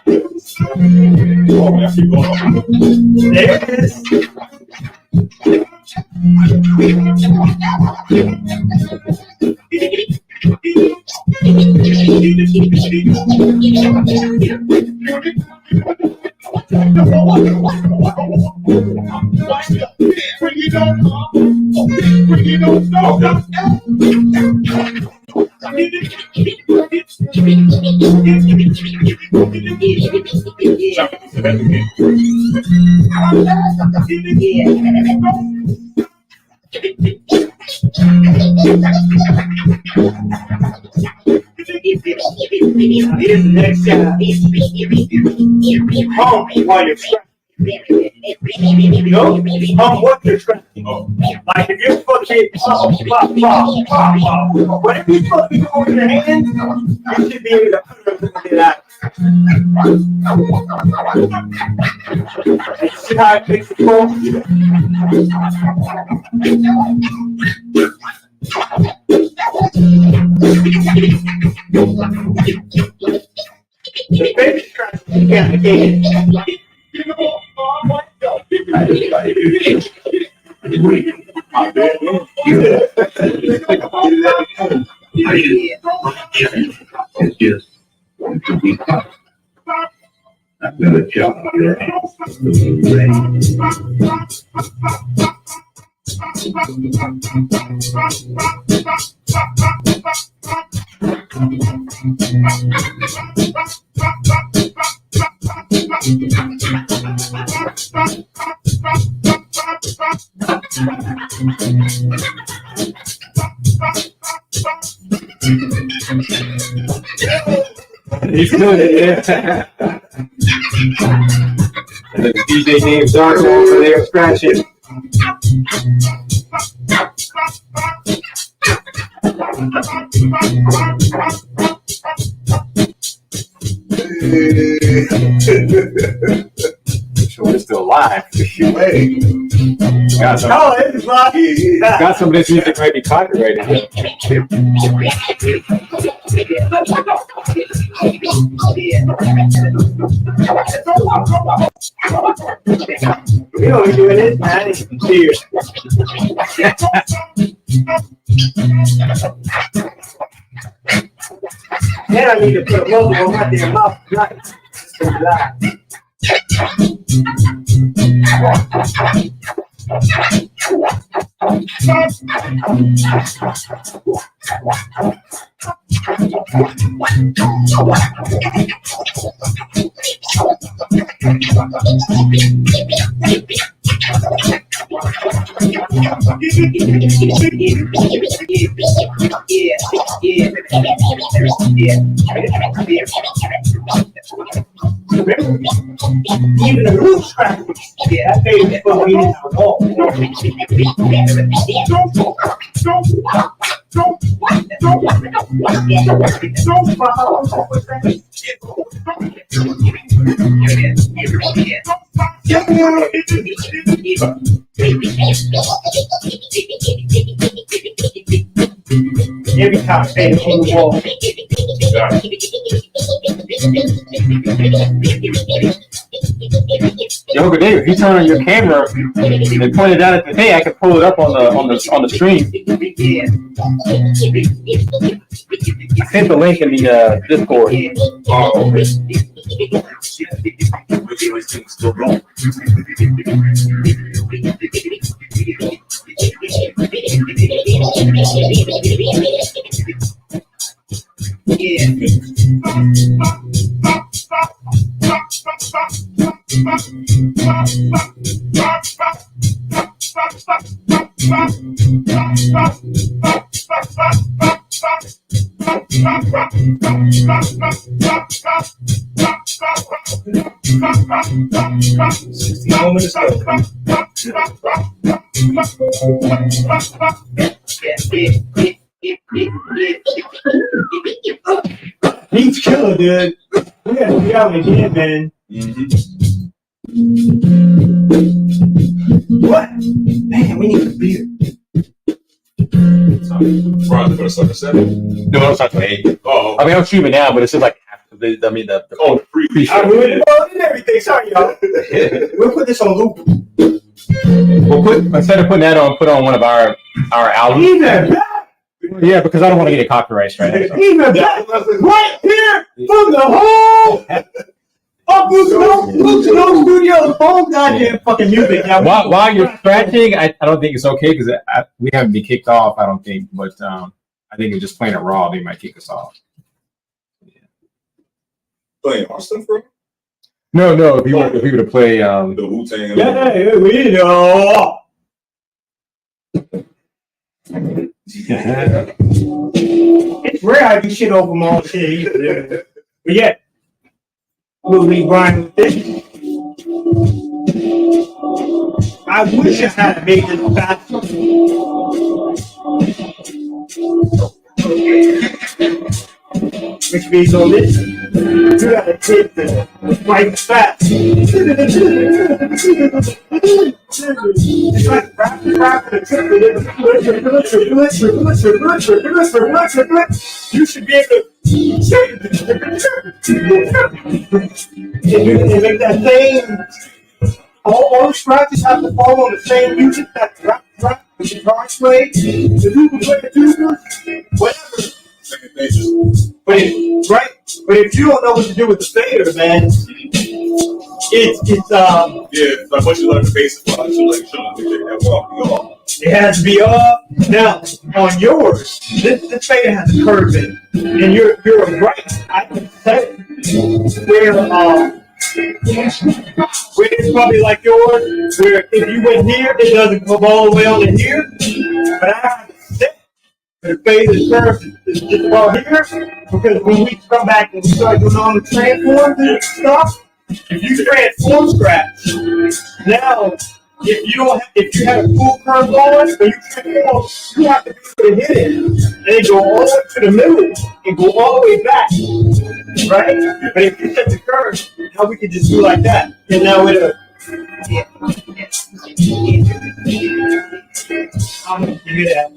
Oh, man, I keep going on. There it is. Here's the next guy. Home while you're scratching. No, home what you're scratching. Like if you're supposed to be pop, whatever you're supposed to be doing with your hands, you should be able to do that. See how it makes it cool? Baby scratch, you can't get it. It's just to be tough. I've got a job here. He's doing it, yeah. And the DJ named Dark over there scratching. Sure, it's still live. Got some, Oh, it's lucky. got some of this music might be copyrighted. We don't be doing this, man. Cheers. Then I need to put a muzzle on my damn mouth. Right. Even a loose scratch. Yeah, I paid for me at all. Every time I say it on the wall. Yo, but Dave, if you turn on your camera and point it down at the thing, I can pull it up on the stream. I sent the link in the Discord. He's killer, dude. We gotta be out again, man. What? Man, we need a beer. Right, for the 7. No, it's not 8. Oh, I mean, I'm streaming now, but it's just like after Oh, the free I ruined it all and everything. Sorry, y'all. We'll put this on loop. We'll instead of putting that on, put on one of our albums. Even that. Yeah, because I don't want to get a copyright strike. Even that. Right here from the whole. Up Lucent Troupe Studios, whole goddamn fucking music. Now, While you're scratching, I don't think it's okay because we haven't been kicked off. I don't think, but I think it's just playing it raw. They might kick us off. playing Austin for No. If you were to play, the Wu-Tang. yeah, we know. It's rare I do shit over my own shit either. But yeah, we'll be grinding with this. I wish I had made this faster. Which means on this, you gotta hit the right fast. It's like rap and you should be able to make that same. All the scratches have to fall on the same music that rap, the guitar play, the people play the tubas, whatever. But if you don't know what to do with the fader, man, it's yeah, like once you learn the basics, you like it has to be off. Now on yours, this fader has a curve in it, and you're right. I can say where it's probably like yours, where if you went here, it doesn't come all the way on to here. But I have to sit. The phase is curved is just about here, because when we come back and we start doing all the transforms and stuff, if you transform scratch, now if you have a full curve on, or you transform, you have to be able to hit it and go all the way to the middle and go all the way back, right? But if you set the curve, now we can just do like that, and now it'll. I'm gonna give you that.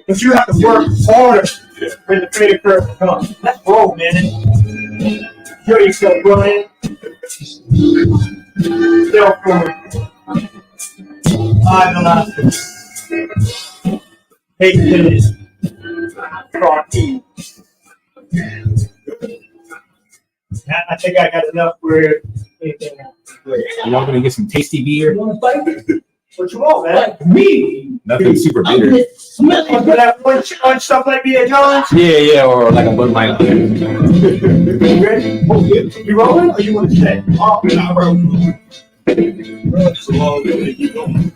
But you have to work harder when the fader curve comes. Let's roll, man. Show yourself running. Self going. I'm the last. Hey, finish. I think I got enough for anything else. y'all gonna get some tasty beer? What you want, man? Me? Nothing super bitter. That one stuff like me at John's? Yeah, or like a Bud Light. You ready? You rolling or you want to stay? Oh, nah, bro. So long as you keep going.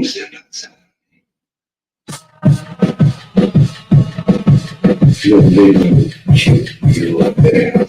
stand outside. Your baby check you up there.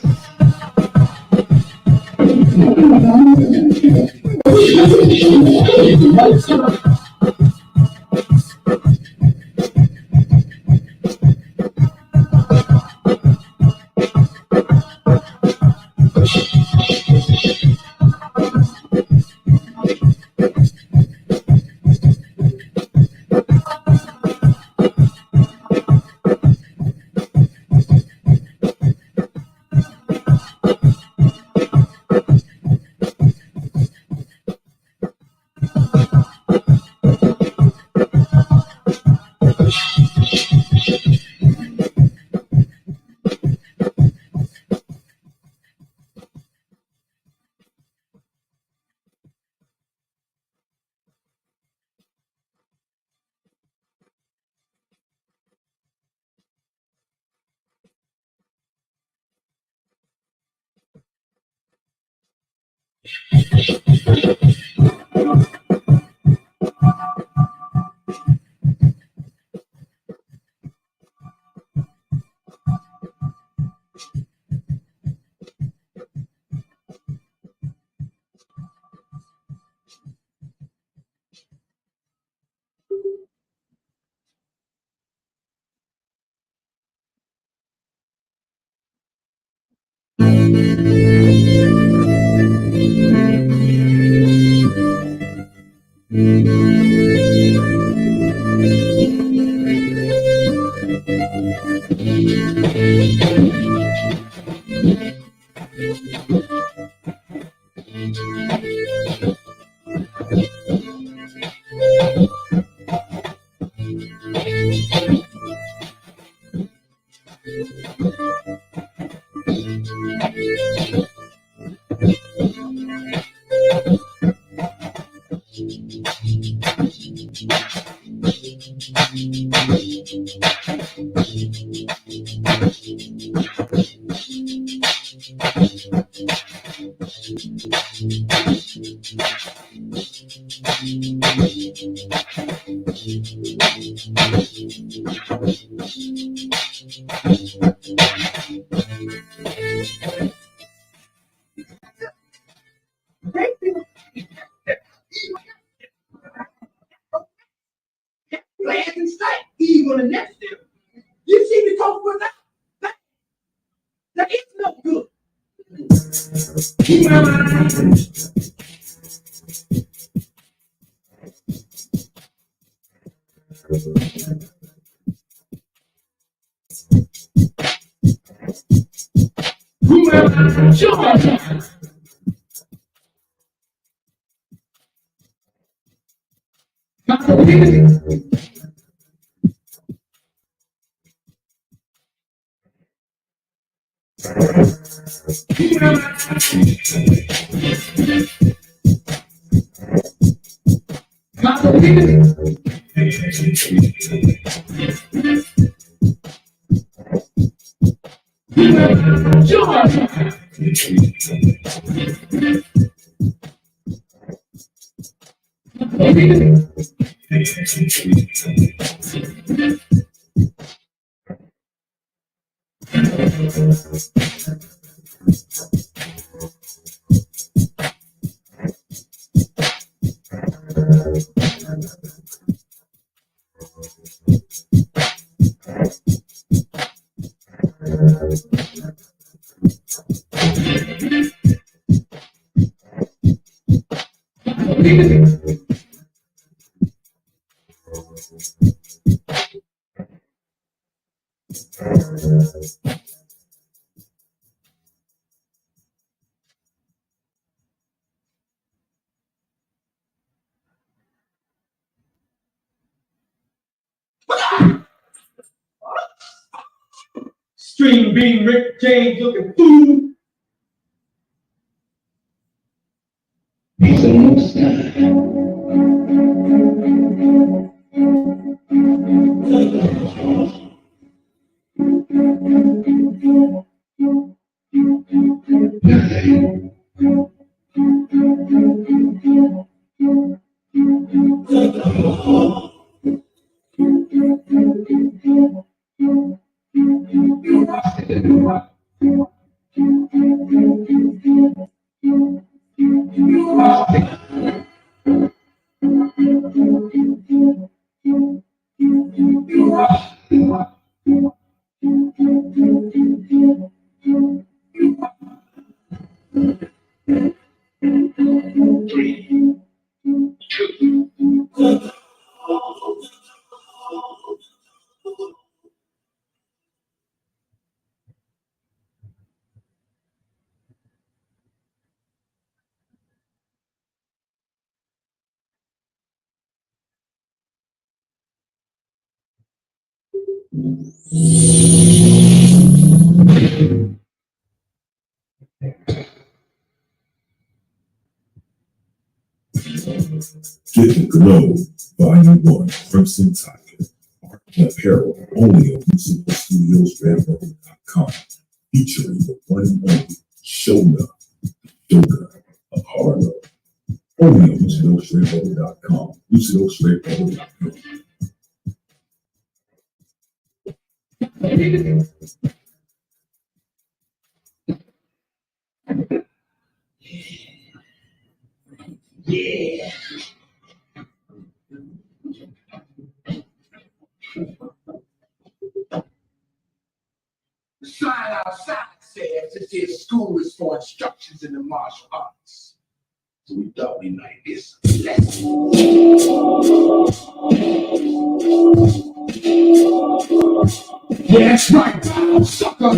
Plans and sight, even on the next step. You see me talk with that is no good. String bean, Rick James looking fool. Get the Glow, Volume 1, Crimson Tiger, Art and Apparel, only on LucentStudiosRedBubble.com, featuring the one and only Shona, Yoga, Apollo, only on LucentStudiosRedBubble.com, LucentStudiosRedBubble.com. Yeah. The sign outside says this here school is for instructions in the martial arts. So we thought we might get some lessons. Yeah, that's right, now, sucker.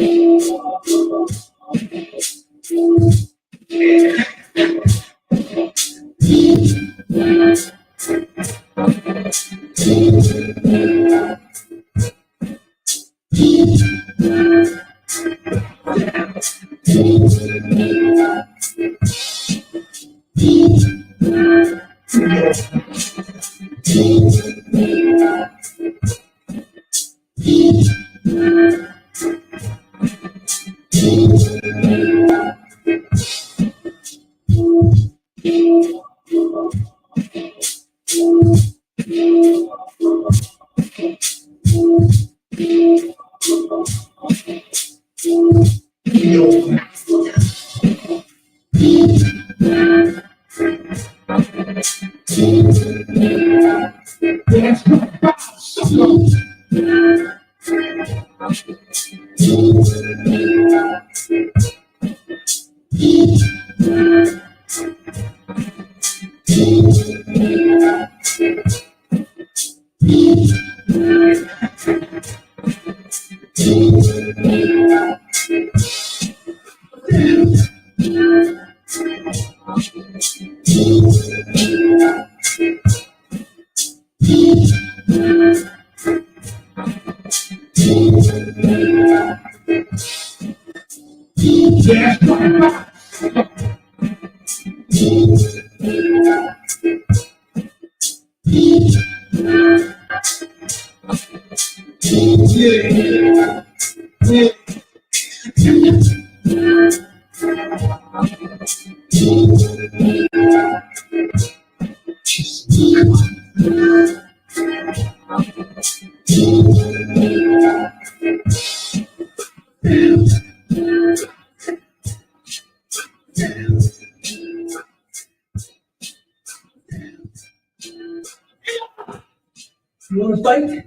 You wanna fight?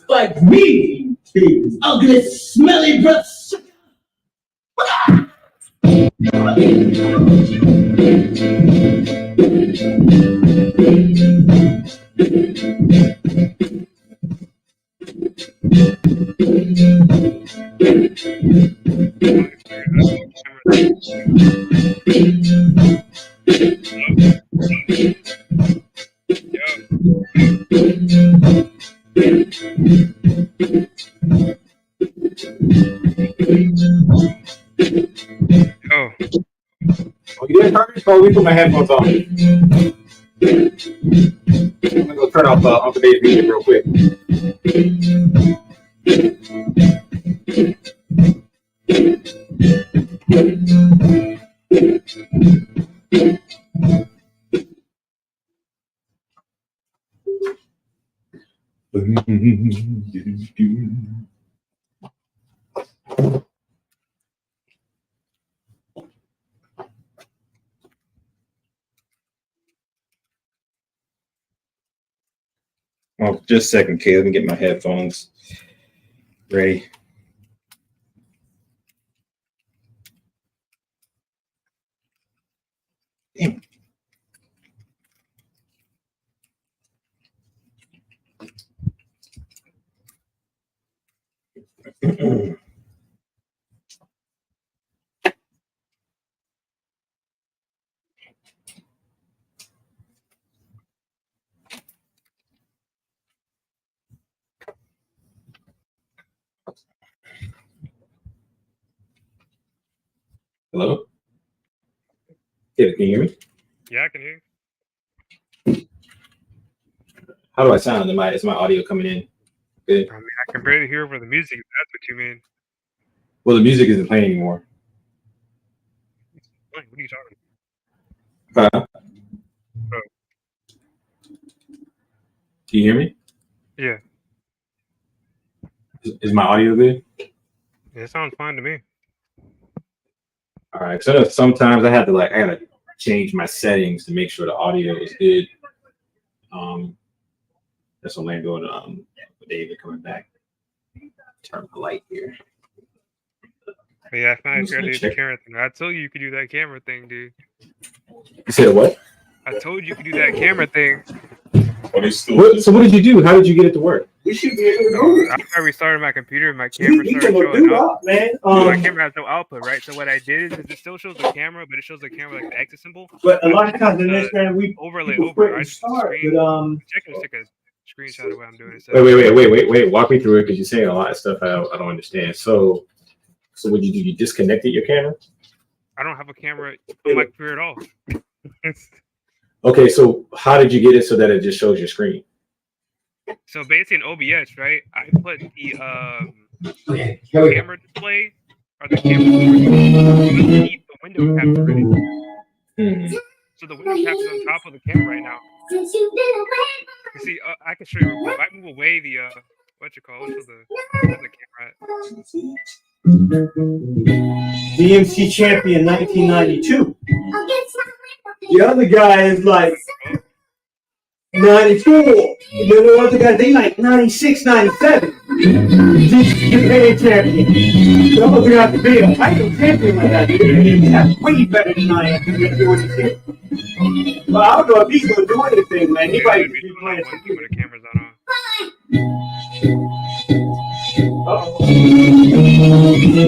Fight me, big, ugly, smelly breath. Oh, you did Curtis? Oh, we put my headphones on. I'm gonna go turn off Uncle Dave's music real quick. Oh, just a second, Kay. Let me get my headphones ready. Damn. Hello? Yeah, can you hear me? Yeah, I can hear you. How do I sound? Is my audio coming in good? I mean, I can barely hear over the music, if that's what you mean. Well, the music isn't playing anymore. What are you talking about? Huh? Can you hear me? Yeah. Is my audio good? It sounds fine to me. All right. So sometimes I gotta change my settings to make sure the audio is good. That's Orlando and David coming back. Turn the light here. But yeah, I found the camera thing. I told you could do that camera thing, dude. You said what? I told you could do that camera thing. So what did you do? How did you get it to work? We should be able to do it. After I restarted my computer, my camera started showing up. Man. My camera has no output, right? So what I did is it still shows the camera, but it shows the camera like the exit symbol. But a lot of times in this, man, we overlay people over. quit I and just start, take a screenshot of what I'm doing. Wait. Walk me through it because you're saying a lot of stuff I don't understand. So what did you do? You disconnected your camera? I don't have a camera on my computer at all. Okay, so how did you get it so that it just shows your screen? So basically in OBS, right? I put the camera display or the camera underneath the window capture. Mm-hmm. So the window capture is on top of the camera right now. You see, I can show you real quick. I move away the what's the camera at? DMC champion 1992. The other guy is like 94. The other guy, they like 96, 97. Japan champion. The other guy to be a title champion like that. That's way better than I am. But I don't know if he's going to do anything, man. He might be playing some when the camera's not on.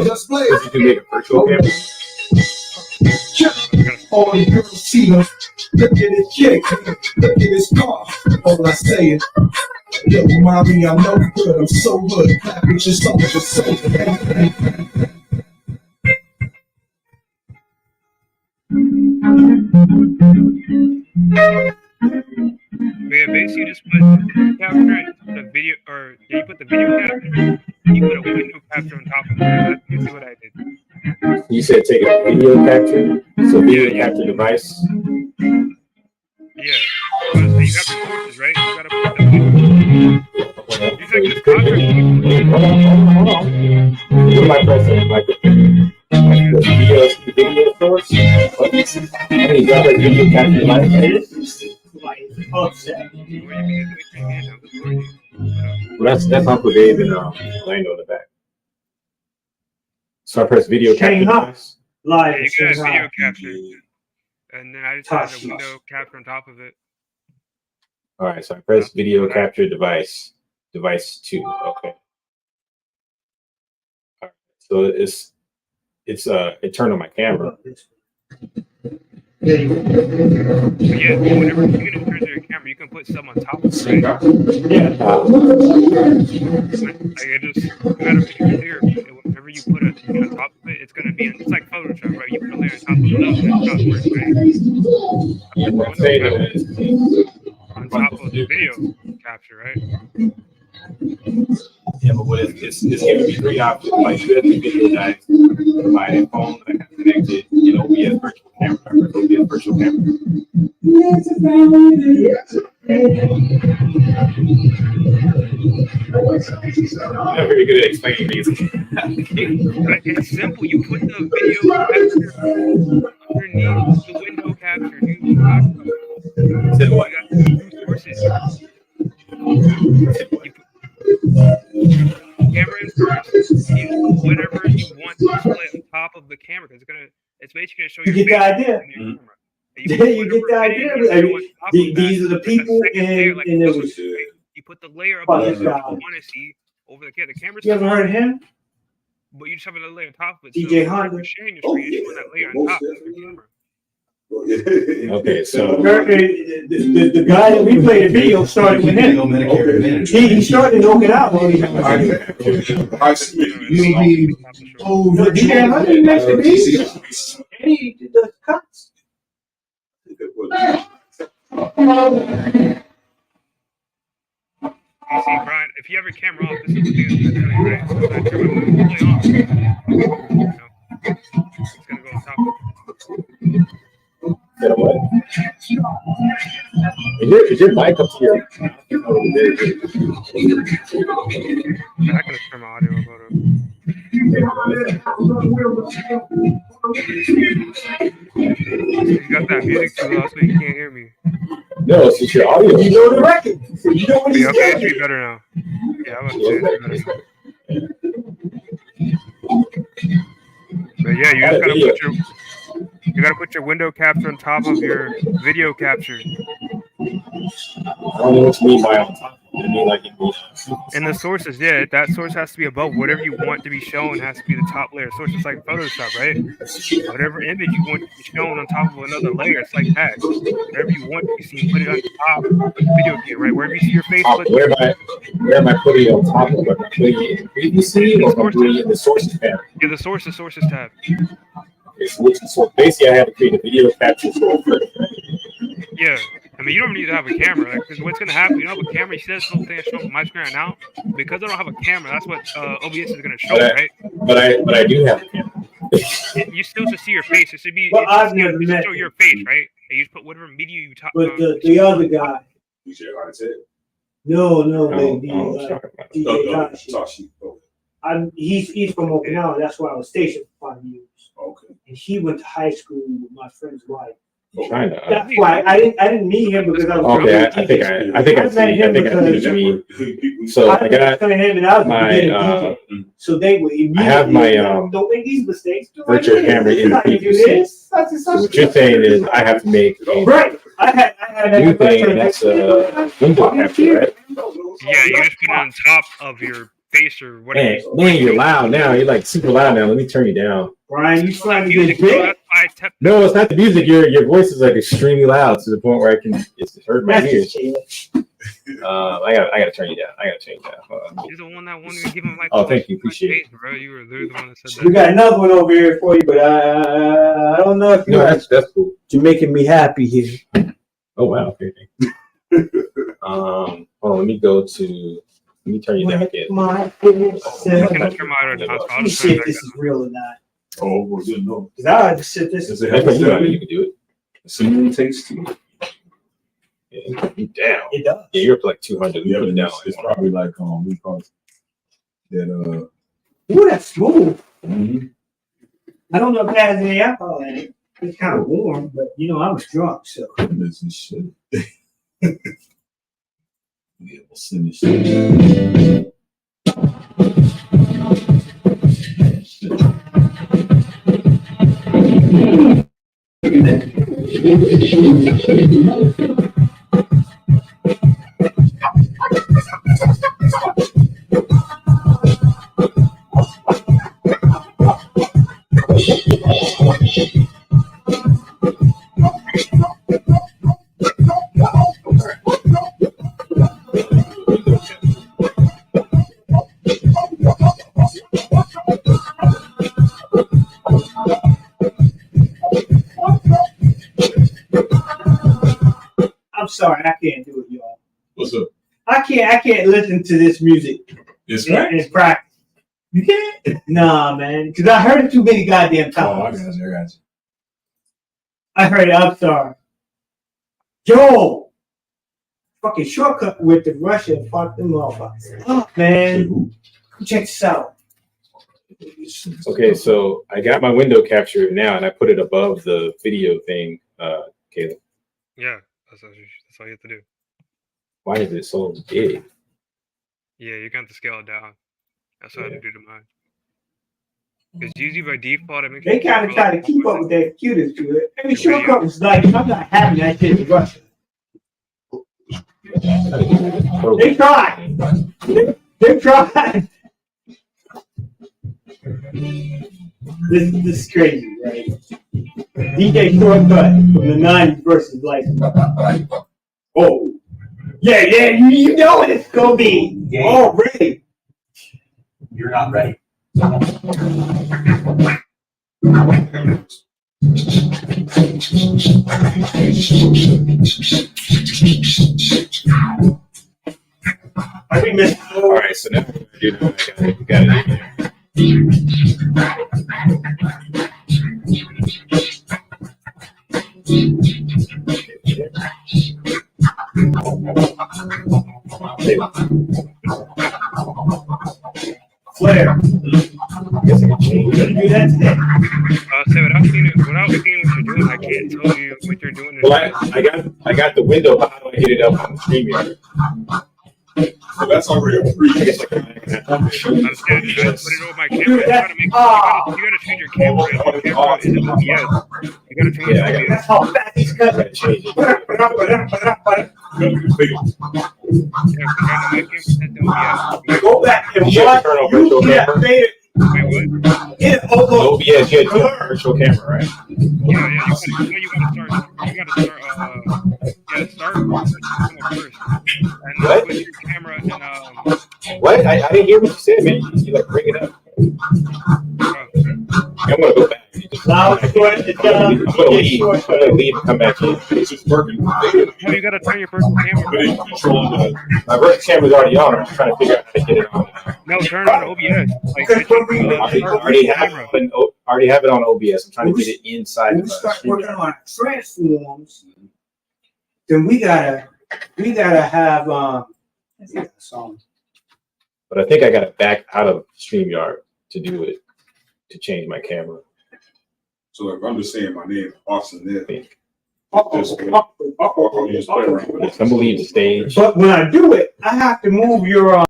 Just play. Did you make a virtual camera? All the girls see us. Look at this chick. Look at this car. All I say is, yo, mommy, I'm no good. I'm so good. Clap at your stomach, just so good. Yeah, basically you just put the capture and the video, or yeah, you put the video capture, you put a window capture on top of it. That's basically what I did. You said take a video capture, so video capture device. Yeah, so you have the sources, right? You gotta put them. You think this contract? Hold on. What am I pressing? Like the video source? I mean, you got a video capture device. upset. Well, that's Uncle Dave and Orlando in the back. So I press video capture device. Live. Yeah, you got video capture. And then I just had a window capture on top of it. All right, so I press video capture device 2. Okay. All right. So it turned on my camera. Yeah, whenever you can turn your camera, you can put some on top of it, right? Yeah. Like it just, you gotta make it clear. Whenever you put it on top of it, it's gonna be, it's like Photoshop, right? You put a layer on top of another, and it's not working, right? On top of the video capture, right? Yeah, but what it's giving me 3 options. Like you have the video guys, my phone that I have connected, OBS virtual camera, OBS virtual camera. I'm not very good at explaining these. It's simple. You put the video capture underneath the window capture. You got two sources. You put camera in first. You put whatever you want to display on top of the camera because it's basically gonna show You your get the face idea. on your camera. You get the idea. I mean, these are the people, and it was. You put the layer above Fuck what you this guy. want to see over the camera. The camera's You ever heard of him? but you just have another layer on top of it. DJ so Honda. you're sharing your screen, you're showing that layer on top of your camera. Okay, so The guy that we played the video started with him. He started in Okinawa. You'll be over. DJ Honda makes the beats. And he did the cuts. You see, Brian, if you have your camera off, this is the thing that's doing, right? So that camera moves fully on. You know, it's gonna go on top of you know what? Is your mic up here? it. I can turn my audio up. Hold on. You got that music too loud so you can't hear me. No, it's just your audio. You know the record. You know what he's Yeah, okay, it doing. should be better now. Yeah, I'm about to say it's better. But yeah, you gotta put your window capture on top of your video capture. I don't know what you mean by on top. I mean like And the sources, yeah, that source has to be above whatever you want to be shown has to be the top layer. Source is like Photoshop, right? Whatever image you want to be shown on top of another layer, it's like that. Whatever you want to be seen, put it on top of the video game, right? Wherever you see your face, where am I putting it on top of it? Am I putting it in preview scene or am I putting it in the sources tab? Yeah, the sources tab. Okay, so basically I have to create a video capture for it first, right? Yeah. I mean, you don't need to have a camera, because what's going to happen, you don't have a camera, you see this little thing that's showing on my screen right now? Because I don't have a camera, that's what OBS is going to show, right? But I do have a camera. You still should see your face. It should be, Well, I've it never should met show him. your face, right? And you just put whatever media you talk But the other guy. No, he's from Okinawa. That's where I was stationed for 5 years. Okay. And he went to high school with my friend's wife. China. That's why I didn't meet him because I was. Okay, I think I see what you mean. So I got him and I was my so they would immediately. I have my don't make these mistakes. virtual camera in the preview scene. What you're saying is I have to make right. I had new thing, and that's window capture, right? Yeah, you just put it on top of your face or whatever. Man, you're loud now. You're like super loud now. Let me turn you down. Brian, you trying to Music, get big? No, it's not the music. Your voice is like extremely loud to the point where it's hurt my ears. I gotta turn you down. Hold on. You're the one that wanted to give him like. Oh, thank you. Appreciate it. Bro, you were the one that said that. We got another one over here for you, but I don't know if No, that's cool. you're making me happy here. Oh wow. Okay. Hold on. Let me turn you down again. My Can I turn my audio down? Let me see if this is real or not. Oh, well, you know. Because I had to sit this. Does it You have know you can do it. cinnamon taste to it? Yeah, you down. It does. Yeah, you're up like 200. Yeah, Put it down. it's probably like we call it that Ooh, that's smooth. mhm. I don't know if it has any alcohol in it. It's kind of warm, but you know, I was drunk, so. This is shit. Yeah, we'll send this shit. I'm sorry, I can't do it, y'all. What's up? I can't listen to this music It's in practice. You can't? Nah, man, because I heard it too many goddamn Oh, I times. got you. I heard it. I'm sorry. Yo, fucking shortcut with the Russia and fuck them motherfuckers. Oh, man. Check this out. Okay, so I got my window capture now, and I put it above the video thing, Caleb. Yeah, that's all you have to do. Why is it so big? Yeah, you're going to have to scale it down. That's what I had to do to mine. Because usually by default, it makes They kind of try to keep up with their computers to it. Every shortcut was like, I'm not having that shit in Russia. They tried. They tried. This is crazy, right? DJ shortcut from the 90s versus like, oh, yeah, you know what it's gonna be. Oh, really? You're not ready. I think this. All right, so now what I do now, I got it in here. Flare. I guess I can change. We're gonna do that today. Say without seeing what you're doing, I can't tell you what you're doing. Well, I got the window. How do I get it up on the StreamYard? So that's already a free. I'm saying I put it over my camera. You gotta change your camera. Your camera is an OBS. You gotta change Yeah, it. That's how fast he's I cutting. gotta change it. Yeah, because my camera set to OBS. Go back and You have watch. to turn on You virtual see that camera? fade. Wait, what? Get over. OBS, you had to turn on virtual camera, right? Yeah. You gotta start. You gotta start first, and then What? put your camera in. What? I didn't hear what you said, man. You like bring it up. I'm gonna go back. Loud, short, it's I'm gonna leave. I'm gonna leave and come back in. It's just working. No, you gotta turn your virtual camera. But it's controlling the. My virtual camera's already on. I'm just trying to figure out how to get it on. No, turn it on OBS. Like, already have it on OBS. I'm trying to get it inside. when we start working on transforms, then we gotta have song. But I think I got to back out of StreamYard to do it, to change my camera. So if I'm just saying my name, Austin, I there. think. I'll use play around with it. Some believe the stage. But when I do it, I have to move your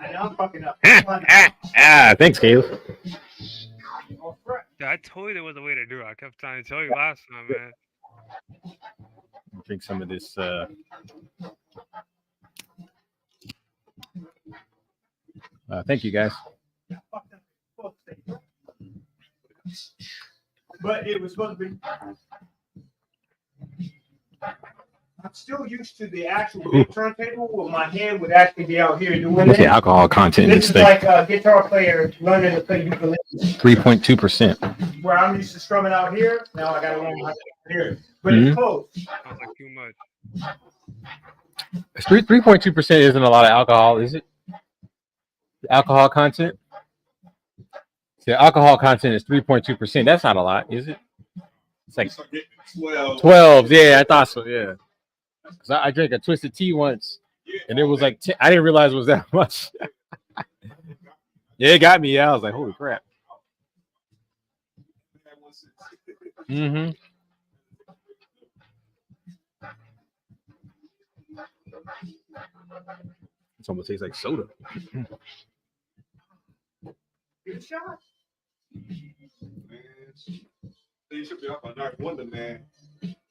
I know I'm fucking up. Thanks, Caleb. Yeah, I told you there was a way to do it. I kept trying to tell you last time, man. Drink some of this. Thank you, guys. But it was supposed to be. I'm still used to the actual big turntable where my hand would actually be out here doing Look at it. alcohol content in This this is thing. like a guitar player learning to play ukulele. 3.2%. Where I'm used to strumming out here, now I gotta learn how to do it here. But Mhm. it's close. Sounds like too much. 3.2% isn't a lot of alcohol, is it? Alcohol content? The alcohol content is 3.2%. That's not a lot, is it? It's like 12. Yeah, I thought so. Yeah. Because I drank a twisted tea once, and it was like 10, I didn't realize it was that much. Yeah, it got me. Yeah, I was like, holy crap. Mm-hmm. It almost tastes like soda. Good shot. They should be up on Dark Wonder, man.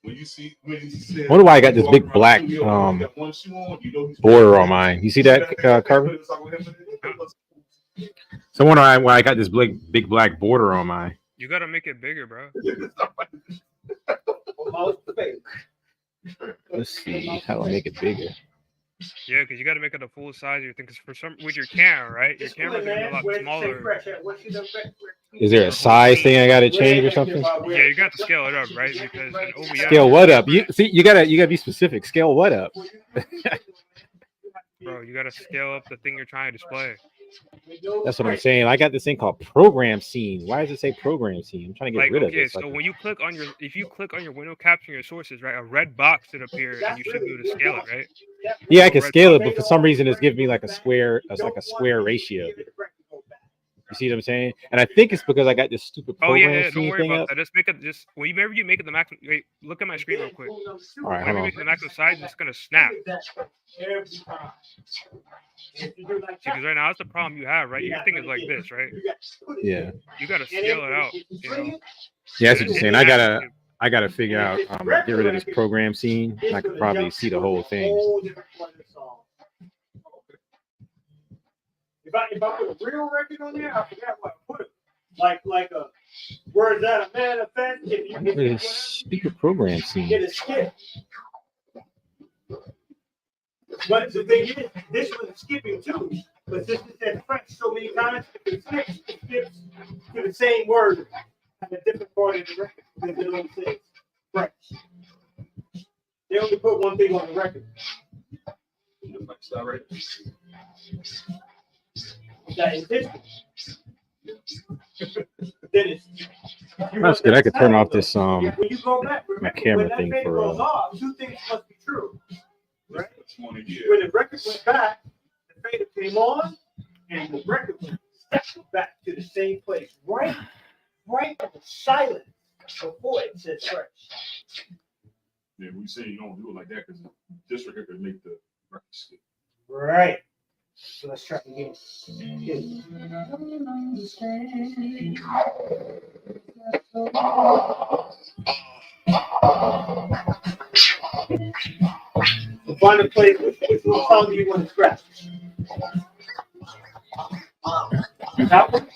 When you see, when you see, I wonder why I got this big black border on mine. You see that, Carver? So I wonder why I got this big black border on mine. You gotta make it bigger, bro. Let's see how do I make it bigger. Yeah, because you gotta make it a full size of your thing. Because for some, with your camera, right? Your camera's gonna be a lot smaller. Is there a size thing I gotta change or something? Yeah, you got to scale it up, right? Because in OBS, Scale what up? You see, you gotta be specific. Scale what up? bro, you gotta scale up the thing you're trying to display. That's what I'm saying. I got this thing called program scene. Why does it say program scene? I'm trying to get rid of this. So when you click on your, if you click on your window capturing your sources, right, a red box should appear, and you should be able to scale it, right? Yeah, I can scale it, but for some reason it's giving me like a square, ratio. You see what I'm saying? And I think it's because I got this stupid program don't worry thing about up. that. Just make it whenever you make it the maximum. Wait, look at my screen real quick. All right, Whenever you hold make it on. the maximum size, it's gonna snap. Because right now that's the problem you have, right? Your thing is like this, right? Yeah. You gotta scale it out. You know? Yeah, that's what you're saying. I gotta figure out get rid of this program scene. I could probably see the whole thing. If I put a real record on there, I forgot what I put. Like a where's that a manifest? If you Speaker program scene. get a skip. But the thing is, this one is skipping too. But this is that French so many times, it skips to the same word at a different part of the record. They don't say French. They only put one thing on the record. That is history. Then it's, That's good. I could turn off this when you go back, my camera thing when that for goes off, two things must be true. Right? When the record went back, the fader came on, and the record went back to the same place. Right in the silence before it said fresh. Yeah, we say you don't do it like that because this record could make the record skip. Right. So let's try again. So find a place which song do you want to scratch? That one?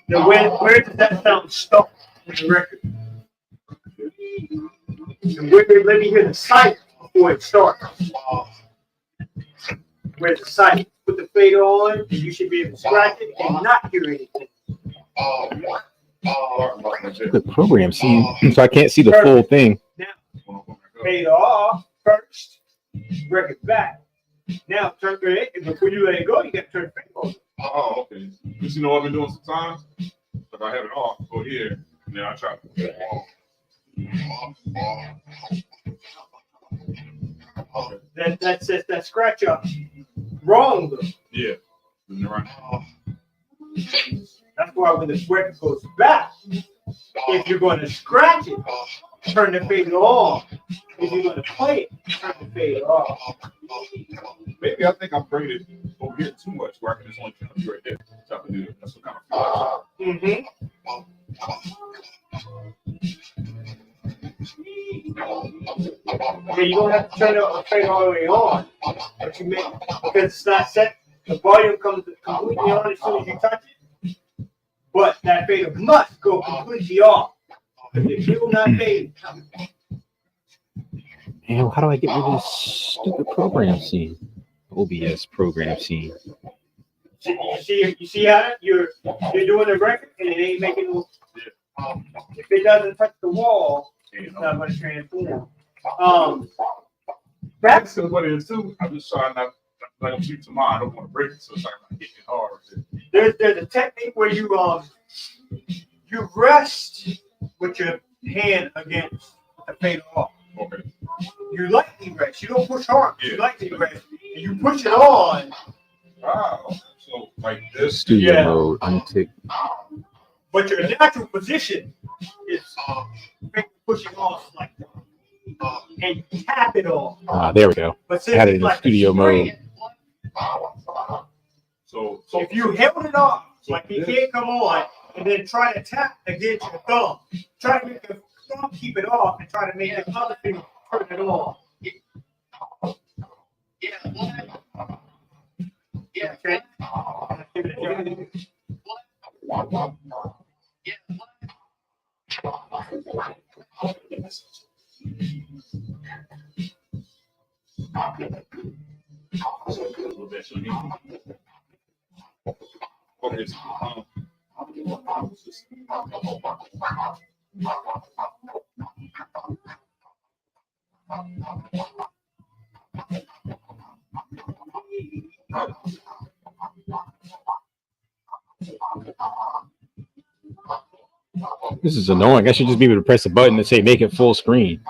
Now where does that sound stop in the record? And let me hear the silence before it starts. Where's the silence? Put the fader on, and you should be able to scratch it and not hear anything. the program scene, so I can't see the full thing. Now, fader off first, bring it back. Now turn it, and before you let it go, you got to turn the fader on. Oh, okay. Because you know what I've been doing sometimes? If I have it off, go here, and then I try to put it off. Okay. That says that scratch up wrong though. Yeah. Right. That's why when the record goes back, if you're going to scratch it, turn the fader on. If you're going to play it, turn the fader off. Maybe I think I'm bringing it over here too much where I can just only turn it right there. That's what kind of Yeah, you don't have to turn the fader all the way on, but you make because it's not set. The volume comes completely on as soon as you touch it. But that fader must go completely off. If you will not fade, Man, how do I get rid of this stupid program scene? OBS program scene. you see how you're doing the record and it ain't making no. If it doesn't touch the wall, it's not going to transform. That's what it is too. I'm just trying not to shoot to mine. I don't want to break it, so it's like I'm hitting it hard. There's a technique where you rest with your hand against the fader off. Okay. You lightly rest. You don't push hard. Yeah. You lightly rest. And you push it on. Wow. So like this. Studio mode, untick. But your natural position is pushing off like that. And you tap it off. There we go. But I since had it it's in like studio a mode. So if you held it off, like it can't come on, and then try to tap against your thumb. Try to make the thumb keep it off, and try to make the other finger turn it on. Okay. Okay. This is annoying. I should just be able to press a button and say make it full screen.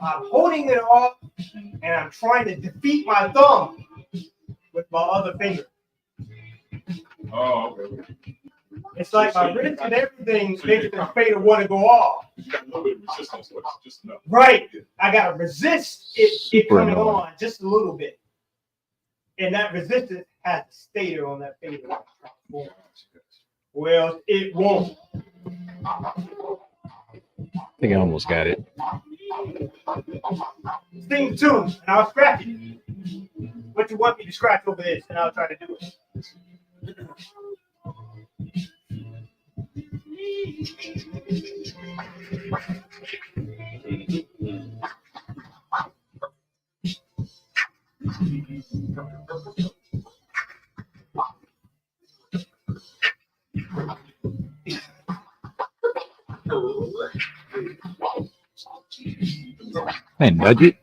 I'm holding it off, and I'm trying to defeat my thumb with my other finger. Oh, okay. It's like my wrist and everything makes the fader want to go off. You got a little bit of resistance to it, just enough. Right. I gotta resist it Super coming annoying. on just a little bit. And that resistance has to stay there on that fader. Well, it won't. I think I almost got it. Sing the tune, and I'll scratch it. What you want me to scratch over this, and I'll try to do it. Hey, nudge it.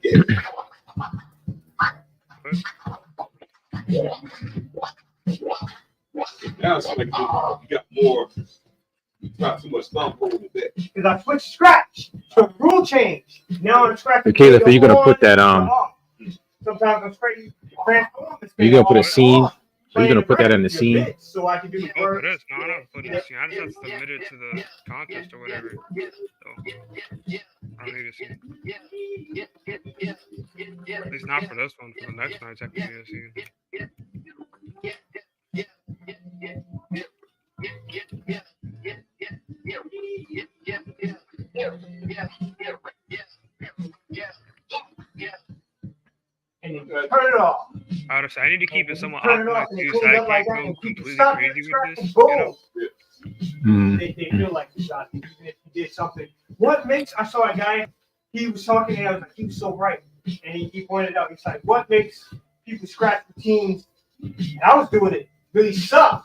Now it's like you got more, not too much thumb holding it. Because I switched scratch. So rule change. Now I'm scratching. Okay, so you're gonna put that Sometimes I'm scratching. You're gonna put a scene. Are you gonna put that in the scene? So I can do the Oh, for verse. this? No, I'm not putting the scene. I just have to submit it to the contest or whatever. So, I don't need a scene. At least not for this one. For the next night, I can do a scene. And then turn it off. Honestly, I need to keep it somewhat Turn it off optimized and too, clean so it I up like can't that go and keep completely stop crazy scratching. with this. Boom. You know? They feel like you shot even if you did something. What makes I saw a guy, he was talking and I was like, he was so right. And he pointed out, he's like, what makes people scratch routines? And I was doing it really suck.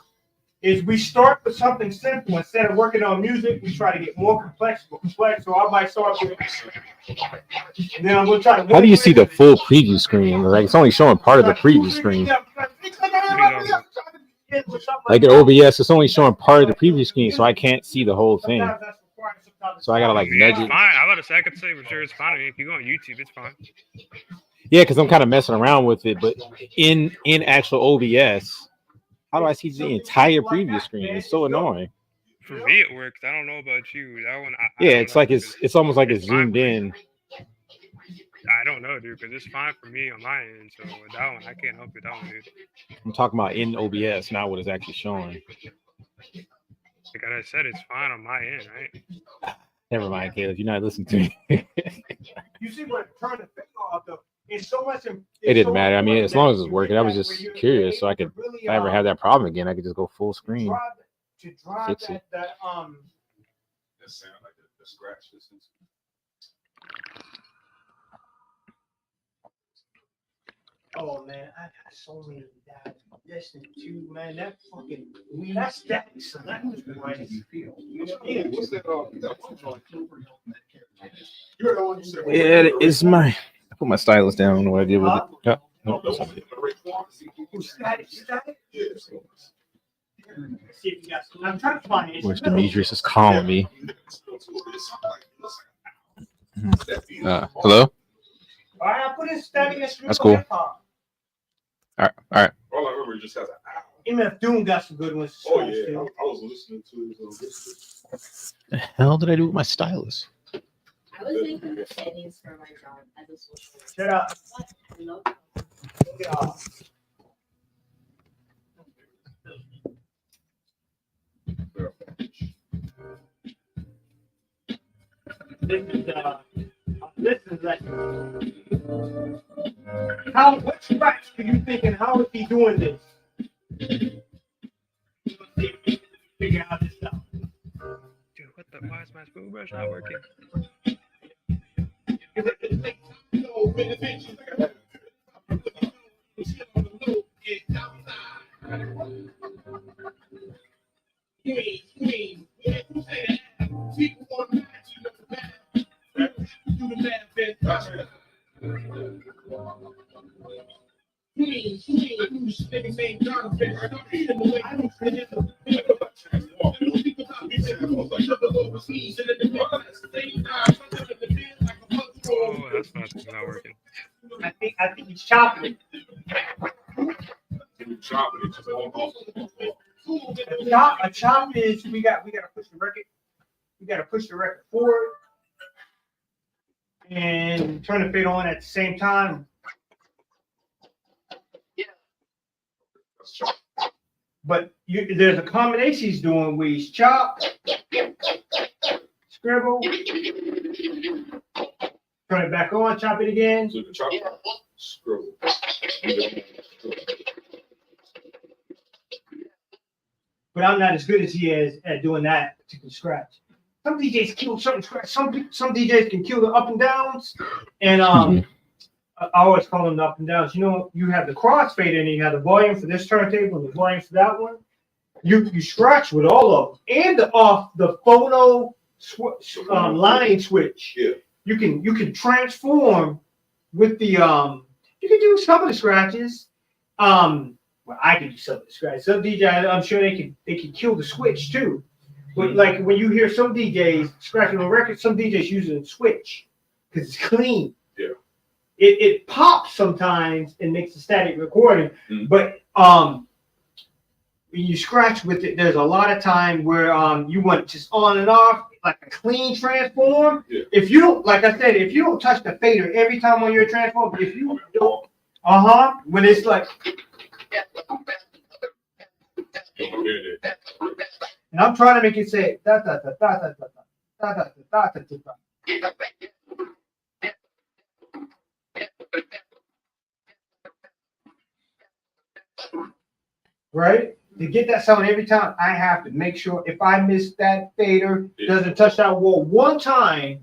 Is we start with something simple instead of working on music, we try to get more complex. So I might start with, and then I'm gonna try to. How do you see the full preview screen? Like it's only showing part of the preview screen. Like in OBS, it's only showing part of the preview screen, so I can't see the whole thing. So I gotta like Yeah, nudge it's it. fine. I about to say I could say for sure it's fine. I mean, if you go on YouTube, it's fine. Yeah, because I'm kind of messing around with it, but in actual OBS, how do I see the entire preview screen? It's so annoying. For me, it works. I don't know about you. That one, I Yeah, don't it's know, like because it's almost like it's fine zoomed for me. in. I don't know, dude, because it's fine for me on my end. So with that one, I can't help you with that one, dude. I'm talking about in OBS, not what it's actually showing. Like I said, it's fine on my end, right? Never mind, Caleb. You're not listening to me. You see what turn the finger off though? It's so much. It didn't matter. I mean, as long as it's working, I was just curious, so I could, if I ever have that problem again, I could just go full screen. To drive Fix it. that That sound like the scratch distance. oh man, I got so many that listening to man. That fucking that's that selective right feel. Yeah, what's that? That one joint. You're the one you said. Yeah, it's my. I put my stylus down. I don't know what I did with it. Yeah, no, The one in the red one? Static. Yeah. See if you got some. I'm trying to find it. Which Demetrius is calling me. Hello. All right, I put in static. That's cool. All right. All I remember just has an owl. MF Doom got some good ones. Oh yeah, I was listening to it. The hell did I do with my stylus? I was making pennies for my job as a social worker. Shut up. No. Yeah. This is like, what scratch do you think and how is he doing this? Figure out this stuff. Dude, what the? Why is my spoon brush not working? Oh, that's not working. I think he's chopping it. A chop is we gotta push the record. We gotta push the record forward and turn the fade on at the same time. But there's a combination he's doing where he's chop, scribble, turn it back on, chop it again. So the chop, scroll. But I'm not as good as he is at doing that particular scratch. Some DJs kill certain scratch. Some DJs can kill the up and downs, and I always call them the up and downs. You know, you have the crossfader and you have the volume for this turntable and the volume for that one. You scratch with all of them, and the phono line switch. Yeah. You can transform with the You can do some of the scratches. Well, I can do some of the scratches. Some DJs, I'm sure they can kill the switch too. But like when you hear some DJs scratching on records, some DJs using a switch because it's clean. Yeah. It pops sometimes and makes a static recording. But when you scratch with it, there's a lot of time where you want it just on and off, like a clean transform. Yeah. If you don't, like I said, if you don't touch the fader every time on your transform, if you don't, when it's like, and I'm trying to make it say da da da da da da da da da da da da. Right? To get that sound every time, I have to make sure if I miss that fader, doesn't touch that wall one time.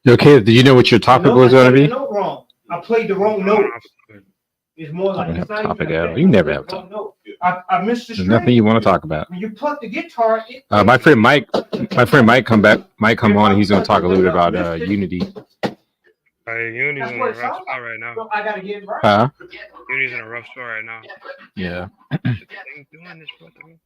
Okay, do you know what your topic was going to be? No, wrong. I played the wrong note. It's more like it's not topic even at all. You never have wrong note. I missed the There's string. nothing you want to talk about. When you pluck the guitar, My friend Mike might come on, and he's going to talk a little bit about Unity. Unity's That's in a what rough it sounds spot right now. So I gotta get it right. Huh? Unity's in a rough spot right now. Yeah. Thing doing this, brother.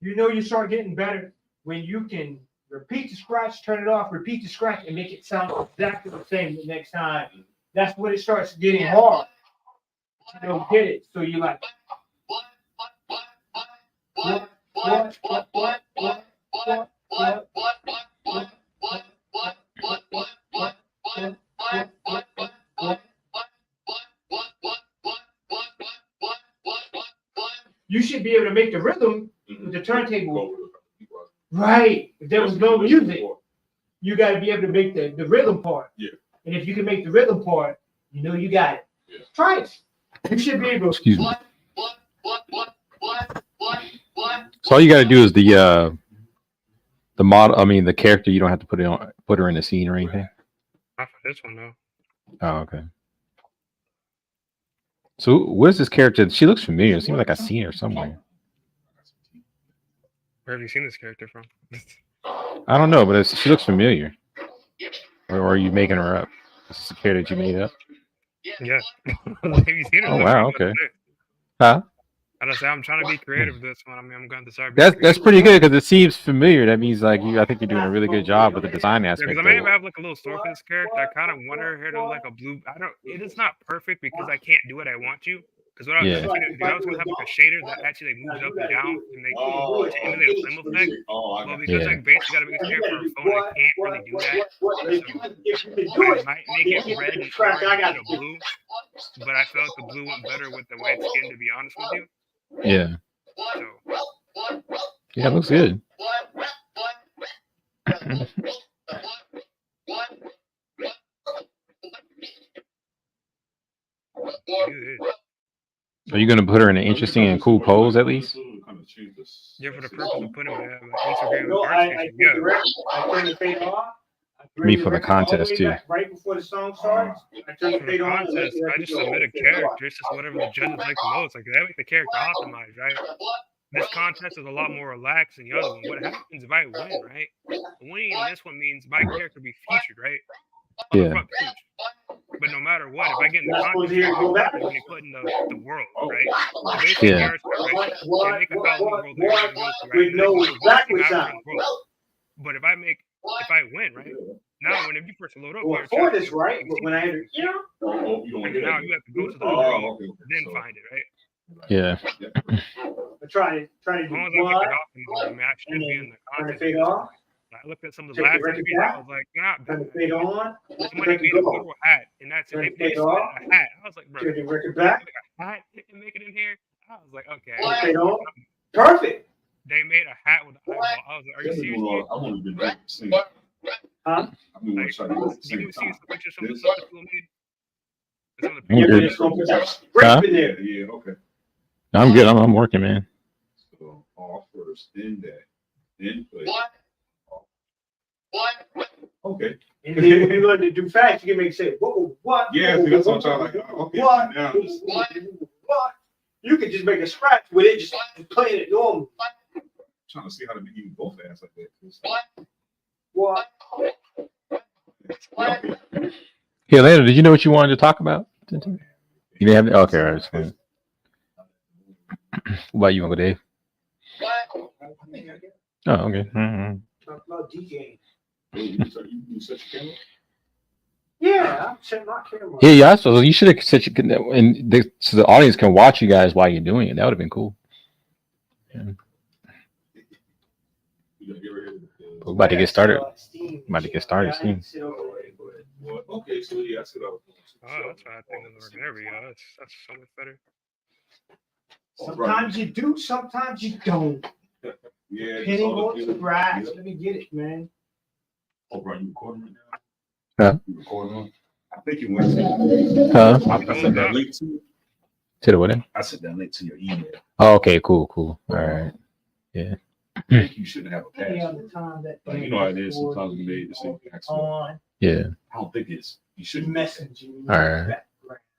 You know you start getting better when you can repeat the scratch, turn it off, repeat the scratch, and make it sound exactly the same the next time. That's when it starts getting hard. You don't get it. So you're like, you should be able to make the rhythm with the turntable. Right. If there was no music, you got to be able to make the rhythm part. Yeah. And if you can make the rhythm part, you know you got it. Yeah. Try it. You should be able to. Excuse me. So all you got to do is the model. I mean, the character. You don't have to put her in a scene or anything. Not for this one though. Oh, okay. So what is this character? She looks familiar. It seems like I've seen her somewhere. Where have you seen this character from? I don't know, but she looks familiar. Or are you making her up? Is this a character that you made up? Yeah. Have you seen her? Oh wow. Okay. Huh? I say I'm trying to be creative with this one. I mean, I'm going to start. That's pretty good because it seems familiar. That means like I think you're doing a really good job with the design Yeah, aspect because I of may it. have like a little store for this character. I kind of want her to like a blue. I don't. It is not perfect because I can't do what I want to. Because what I was Yeah. thinking is, I was gonna have like a shader that actually like, moves up and down to make to emulate a flame effect. But because Yeah. like basically got to make this character for a phone, I can't really do that. So I might make it red and orange instead of blue. But I felt the blue went better with the white skin, to be honest with you. Yeah. So Yeah, it looks good. Are you gonna put her in an interesting and cool pose at least? yeah, for the purpose of putting my Instagram art station, yeah. I turn the fade off. Me for the contest too. Right before the song starts, I turn the For the fade on. contest, I just submit a character. It's just whatever the judges like the most. Like that make the character optimized, right? This contest is a lot more relaxed than the other one. What happens if I win, right? Winning in this one means my character be featured, right? On the Yeah. front page. But no matter what, if I get in the contest, I'm going to be put in the world, right? So basically, Yeah. right? They make a Halloween world that everyone goes to, right? We And know then exactly what's what's in the world. But if I win, right? Now, whenever you first load up, Well, for this, right? But when I enter here, and then now you have to go to the world, then find it, right? Yeah. I try to As do long as I get one, it off in the match, should be in the turn the contest. fade off, I looked at some of the check the last record interviews. back, I was like, you're not turn the bad. fade on, Somebody made a literal hat, and that's it. Turn They the fade submitted off, a hat. I was like, bro, turn the you record back, make a hat and make it in here? I was like, okay. turn the fade on, perfect. They made a hat with the eyeball. I was like, are you serious? I've only been back to see. Huh? I've been Like, trying to do it at the did you same see time. some pictures from the stuff that people made? Some of the Yeah, I'm but good. it's gonna put that scrape in there. Yeah, okay. I'm good. I'm working, man. So off first, then that, then play. Okay. And then when you learn to do fast, you can make say, what? Yeah, see, that's what I'm trying to like. Okay, What? now What? You could just make a scratch with it, just playing it normal. trying to see how to make you go fast like that. What? Hey, Lando, did you know what you wanted to talk about? You didn't have okay, all right. Fine. What about you, Uncle Dave? Oh, okay. Mm-hmm. Talk about DJing. You set your camera? Yeah, I'm setting my camera. Yeah. So you should have said you can, and so the audience can watch you guys while you're doing it. That would have been cool. Yeah. We're about to get started. About to get started soon. Okay, so yeah, I said I was. Oh, that's why I think it's working. There we go. That's so much better. Sometimes you do, sometimes you don't. Yeah. Penny wants to scratch. Let me get it, man. Oh, bro, you recording right now? Huh? You recording on? I think you went. Huh? I sent that link to you. To the what? I sent that link to your email. Oh, okay. Cool. All right. Yeah. I think you shouldn't have a Any password. other time that Like, you know how it is. Sometimes we made the same accident. on Yeah. I don't think it's. You shouldn't. messaging. All right.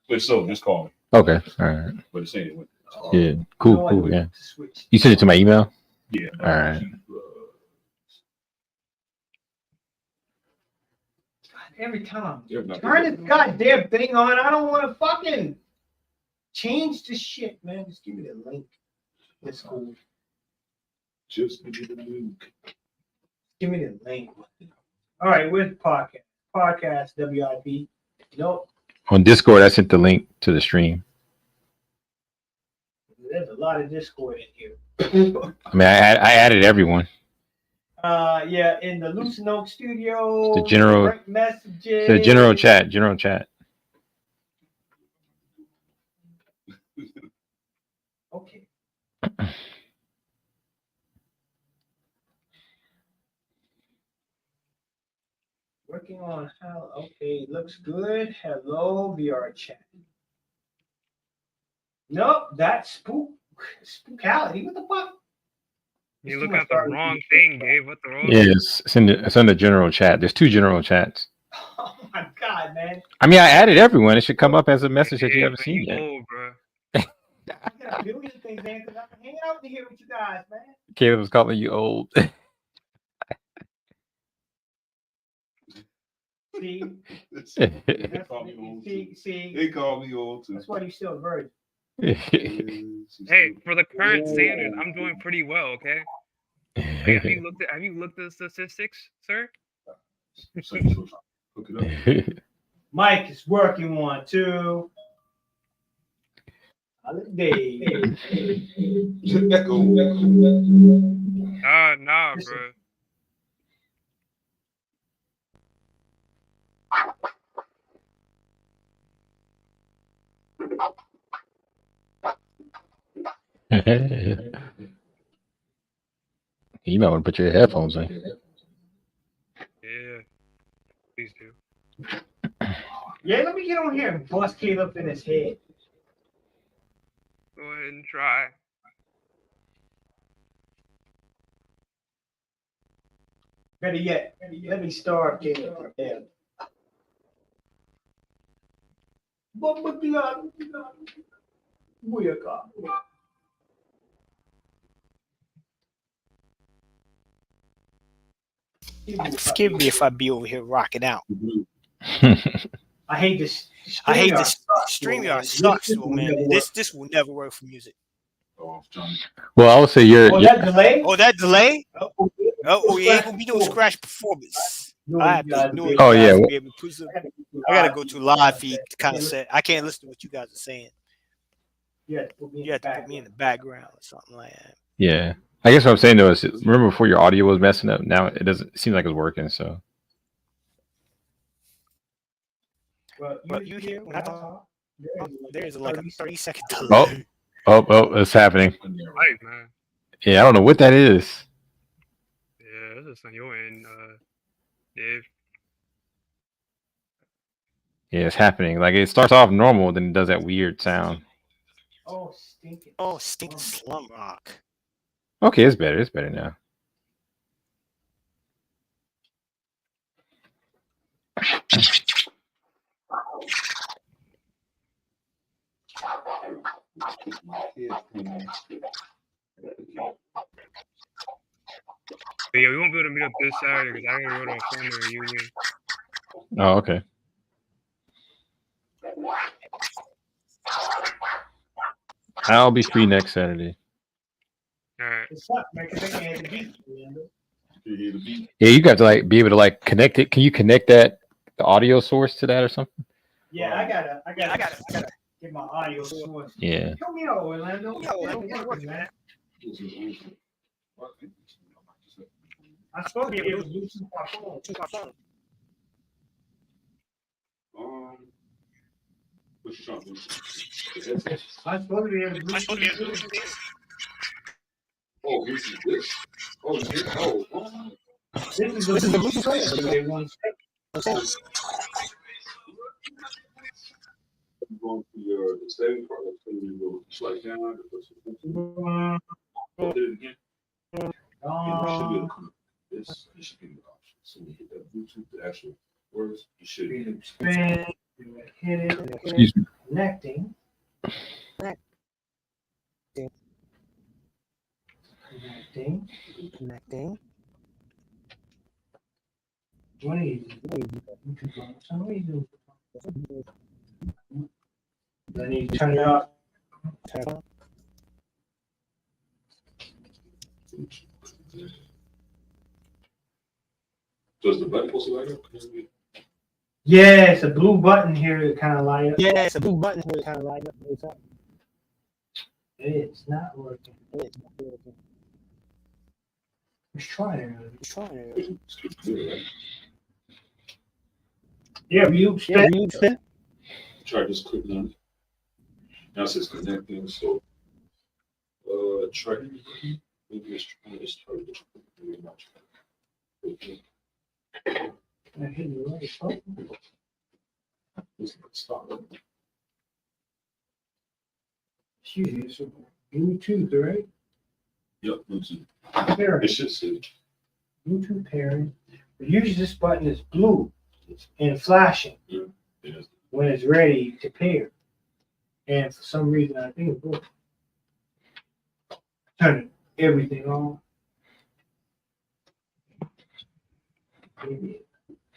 But so just call me. Okay. All right. But it's saying it went. Yeah. Cool. Yeah. You sent it to my email. Yeah. All right. Every time. Yeah, no, Turn this goddamn thing on. I don't want to fucking change the shit, man. Just give me the link. It's cool. Just give me the link. Give me the link. All right, where's the podcast? Podcast, WIP. Nope. On Discord, I sent the link to the stream. There's a lot of Discord in here. I mean, I added everyone. Yeah, in the Lucent studio. The general- direct messages. The general chat. Okay. Working on how, okay, looks good. Hello, VR chat. Nope, that's spookality. What the fuck? You look at the wrong thing, Dave. What the wrong? Yes, it's in the general chat. There's 2 general chats. Oh my god, man. I mean, I added everyone. It should come up as a message that you haven't man, seen you yet. old, bro. I got a billion things, man, because I'm hanging out here with you guys, man. Caleb was calling you old. See? They call me old too. See? They call me old too. That's why you're still a virgin. Hey, for the current standard, I'm doing pretty well. Okay. Like, have you looked at the statistics, sir? Hook it up. Mike is working one, two. Holiday. Echo. Nah, bro. You might want to put your headphones in. Yeah, please do. Yeah, let me get on here and bust Caleb in his head. Go ahead and try. Better yet, let me starve Caleb. Yeah. Forgive me if I be over here rocking out. I hate this. I hate this. StreamYard sucks, though, man. This will never work for music. Oh, Johnny. Well, I would say you're. Oh, that delay? Oh, that delay? Oh, you ain't gonna be no scratch performance. I have to ignore you Oh, guys yeah. to be able to put some, I gotta go to live feed to kind of set. I can't listen to what you guys are saying. You have to put me in the background or something like that. Yeah. I guess what I'm saying though is, remember before your audio was messing up? Now it doesn't seem like it's working. So. But you hear when I talk, there's like a 30-second delay. Oh, it's happening. Right, man. Yeah, I don't know what that is. Yeah, this is on your end, Dave. Yeah, it's happening. Like it starts off normal, then it does that weird sound. Oh, stinking slum rock. Okay, it's better. It's better now. But yeah, we won't be able to meet up this Saturday because I gotta go to a family reunion. Oh, okay. I'll be free next Saturday. All right. Yeah, you got to like be able to like connect it. Can you connect the audio source to that or something? Yeah, I gotta get my audio source. Yeah. Help me out, Orlando. Man. I'm supposed to be able to use my phone. What you trying to do? I'm supposed to be able to use Oh, this is this. Oh, yeah. Oh. This is the Lucent Troupe. They want to You going to your saving part, that's going to go slide down. Oh, do it again. And you should be able to connect this. This should be the option. So when you hit that Bluetooth, the actual words, you should be able to expand. Hit it. Excuse me. Connecting. Connecting. What are you doing? I need to turn it up. Does the button supposed to light up? Yeah, it's a blue button here that kind of light up. It's not working. Let's try it. Yeah, you spin. Try just clicking on it. Now it says connecting, so try maybe it's trying to start it. Maybe not try. Okay. I hit the right button. Let's stop it. Excuse me, so Bluetooth, right? Yep, Bluetooth. Pairing. It should say. Bluetooth pairing. But usually this button is blue and flashing when it's ready to pair. And for some reason, I think it's blue. Turn everything on.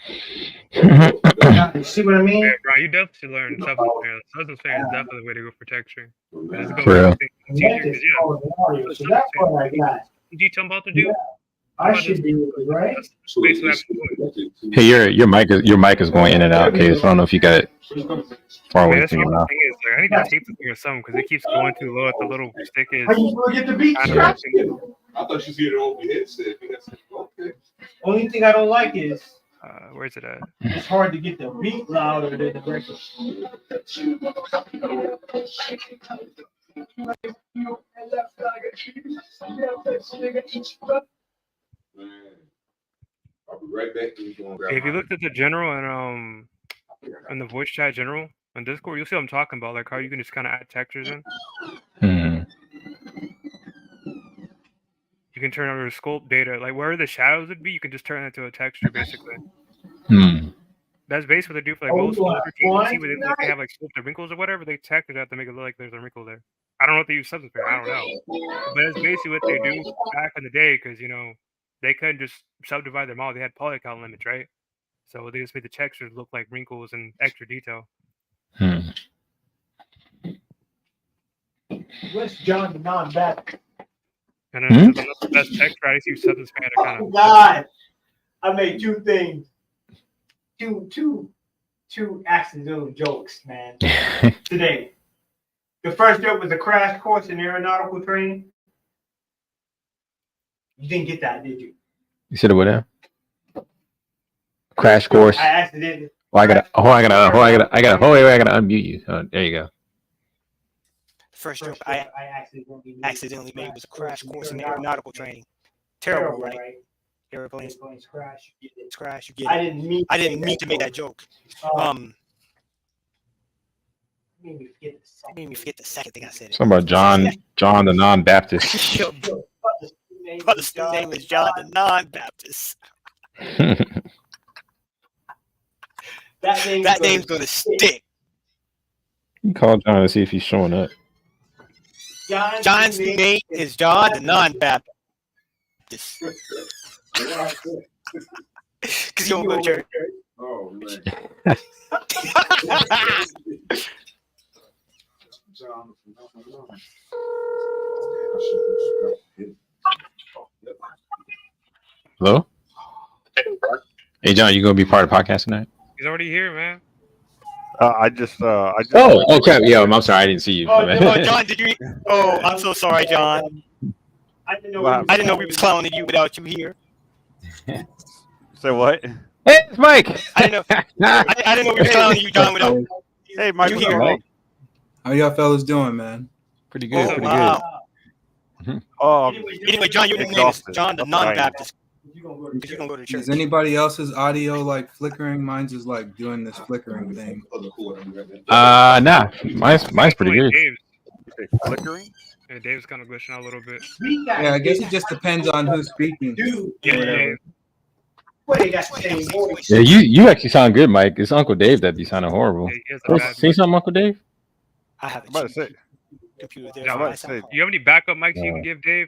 You see what I mean? Yeah, Brian, you definitely should learn substance fan. Substance fan is definitely the way to go for texture. It's For real. Memphis calling Mario, so that's what I got. Did you tell him about to do? I should be able to, right? So Basically, it's- Hey, your mic is going in and out, Case. I don't know if you got it far Man, away that's from what you the now. thing is. Like, I need to tape this thing or something because it keeps going too low at the little stick is. How you gonna get the beat? I don't know. I thought you said it over your headset. Okay. Only thing I don't like is Where's it at? it's hard to get the beat louder than the record. Man. I'll be right back. If you looked at the general and the voice chat general on Discord, you'll see what I'm talking about. Like how you can just kind of add textures in. You can turn on your sculpt data, like where the shadows would be. You can just turn that to a texture, basically. That's basically what they do for like most older teams. You see where they have like sculpted wrinkles or whatever. They texture that to make it look like there's a wrinkle there. I don't know if they use substance pair. I don't know, but that's basically what they do back in the day because they couldn't just subdivide their model. They had poly count limits, right? So they just made the textures look like wrinkles and extra detail. What's John the non-back? And then the best texture I use substance pair to kind Oh of. God, I made two things, two accidental jokes, man. Today, the first joke was a crash course in aeronautical training. You didn't get that, did you? You said it what now? Crash course. I accidentally. I gotta unmute you. Oh, there you go. First joke I accidentally made was a crash course in aeronautical training. Terrible, right? Airplanes crash. You get it. I didn't mean to make that joke. Made me forget the second thing I said. Something about John the non-Baptist. Brother's name is John the non-Baptist. That name's gonna stick. You call John to see if he's showing up. John's name is John the non-Baptist. Because you don't go to church. Oh, man. Hello? Hey, John, you gonna be part of the podcast tonight? He's already here, man. I just. Oh, okay. Yeah, I'm sorry, I didn't see you. John, did you? Oh, I'm so sorry, John. I didn't know we was clowning you without you here. Say what? Hey, it's Mike. I didn't know we was clowning you, John, without Hey, Mike. you here. Mike. How y'all fellas doing, man? Pretty good. Oh, Pretty wow. Oh, Anyway, John, your name is John the non-Baptist. Because you're gonna go to church. Is anybody else's audio like flickering? Mine's is like doing this flickering thing. Nah. Mine's pretty good. Dave's, flickering? yeah, Dave's kind of glitching out a little bit. Yeah, I guess it just depends on who's speaking. Yeah, Whatever. Yeah, you actually sound good, Mike. It's Uncle Dave that be sounding horrible. He has a bad Say something, Uncle Dave. I have I'm about to say. computer there. Yeah, I'm about to say. Do you have any backup mics you can give Dave?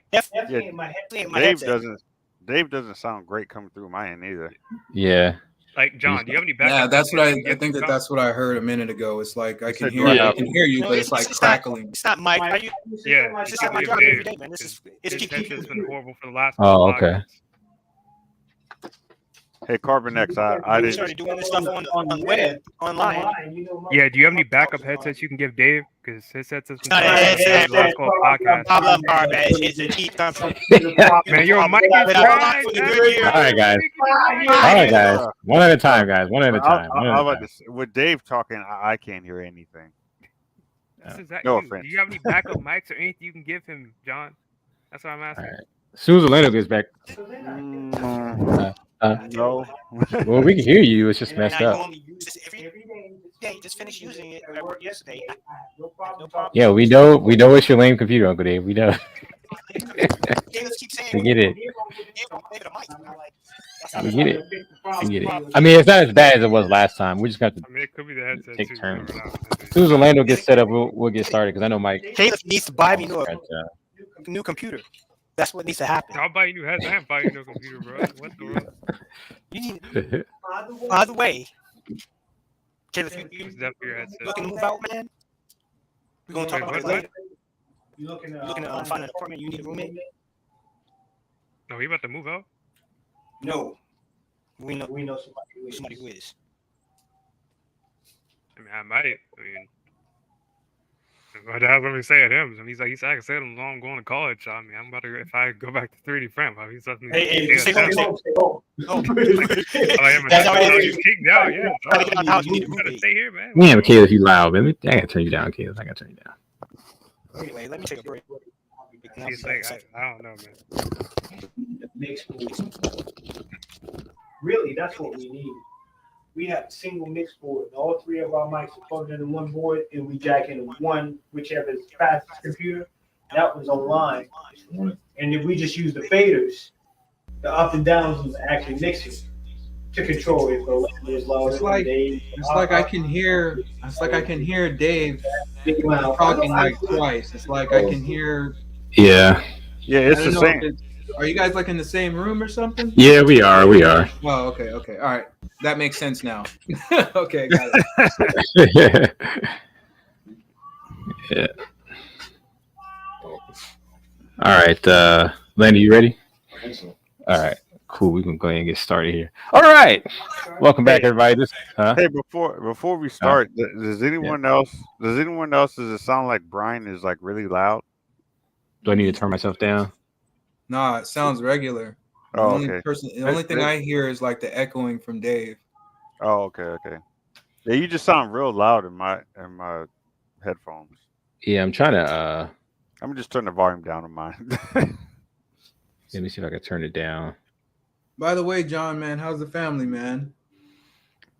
Dave doesn't sound great coming through my end either. Yeah. Like, John, do you have any backup? Yeah, that's mics what you can I give think John? that's what I heard a minute ago. It's like I can Said, hear do I I can hear you, but it's like crackling. It's not Mike. Are you? Yeah, It's just not my give job Dave. every day, man. It's His headset's been horrible for the last. Oh, couple okay. podcasts. Hey, Carbon X, I We didn't. started doing this stuff on web, online. Yeah, do you have any backup headsets you can give Dave? Because his headset's been Not a headset. the last couple podcasts. Problem, it's a cheap company. Man, your mic is dry. All right, guys. All right, guys. One at a time, guys. One at a time. One at a time. With Dave talking, I can't hear anything. This is that No you. offense. Do you have any backup mics or anything you can give him, John? That's what I'm asking. All right. As soon as Orlando gets back, No. well, we can hear you. It's just messed Now, you up. want me to use this every day? Just finish using it. I worked yesterday. No problem. Yeah, we know it's your lame computer, Uncle Dave. We know. Let's keep saying We get it. give it a mic. We get it. We get it. I mean, it's not as bad as it was last time. We just got to. I mean, it could be the headset Take too. turns. You never know. As soon as Orlando gets set up, we'll get started because I know Mike. Caleb needs to buy me Got, a new computer. That's what needs to happen. I'll buy you new headsets. I ain't buying you no computer, bro. What the world? You need either way. Caleb, you It's definitely your headset. looking to move out, man? We're gonna talk Wait, about it what? later. You looking to find an apartment? You need a roommate? No, he about to move out? No. We know somebody who is. I mean, I might. I mean, what the hell let me say at him? I mean, he's like I said, I'm going to college. I mean, I'm about to, if I go back to 3D frame, he's letting me. Hey, stay home. Oh, he's kicked out, yeah. You gotta stay here, man. Yeah, but Caleb, you loud, man. I gotta turn you down, Caleb. I gotta turn you down. Anyway, let me take a break. He's like, I don't know, man. Mixed board. Really, that's what we need. We have a single mixed board. All three of our mics are plugged into one board, and we jack into one, whichever is fastest computer. That was online. And then we just use the faders. The up and downs was actually mixing to control it. So it's like I can hear. It's like I can hear Dave talking like twice. It's like I can hear. Yeah. Yeah, it's the same. Are you guys like in the same room or something? Yeah, we are. We are. Oh, okay. All right. That makes sense now. Okay, got it. Yeah. All right, Landy, you ready? I think so. All right, cool. We can go ahead and get started here. All right, welcome back, everybody. Hey, before we start, does anyone else? Does it sound like Brian is like really loud? Do I need to turn myself down? Nah, it sounds regular. The only thing I hear is like the echoing from Dave. Oh, okay. Yeah, you just sound real loud in my headphones. Yeah, I'm trying to. I'm gonna just turn the volume down on mine. Let me see if I can turn it down. By the way, John, man, how's the family, man?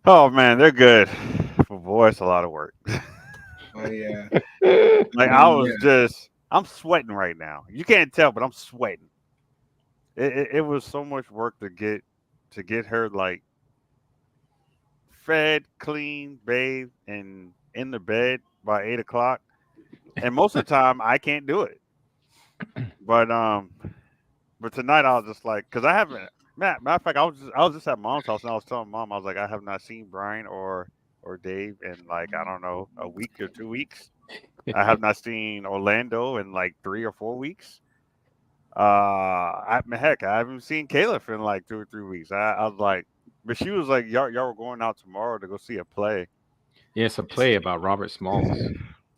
Oh man, they're good. But boy, it's a lot of work. Oh yeah. I'm sweating right now. You can't tell, but I'm sweating. It was so much work to get her like fed, clean, bathed, and in the bed by 8 o'clock. And most of the time I can't do it. But tonight I was just like, because I haven't. Matter of fact, I was just at Mom's house and I was telling Mom, I was like, I have not seen Brian or Dave in like, I don't know, a week or 2 weeks. I have not seen Orlando in like 3 or 4 weeks. I haven't seen Caleb in like 2 or 3 weeks. I was like, but she was like, y'all were going out tomorrow to go see a play. Yeah, it's a play about Robert Smalls.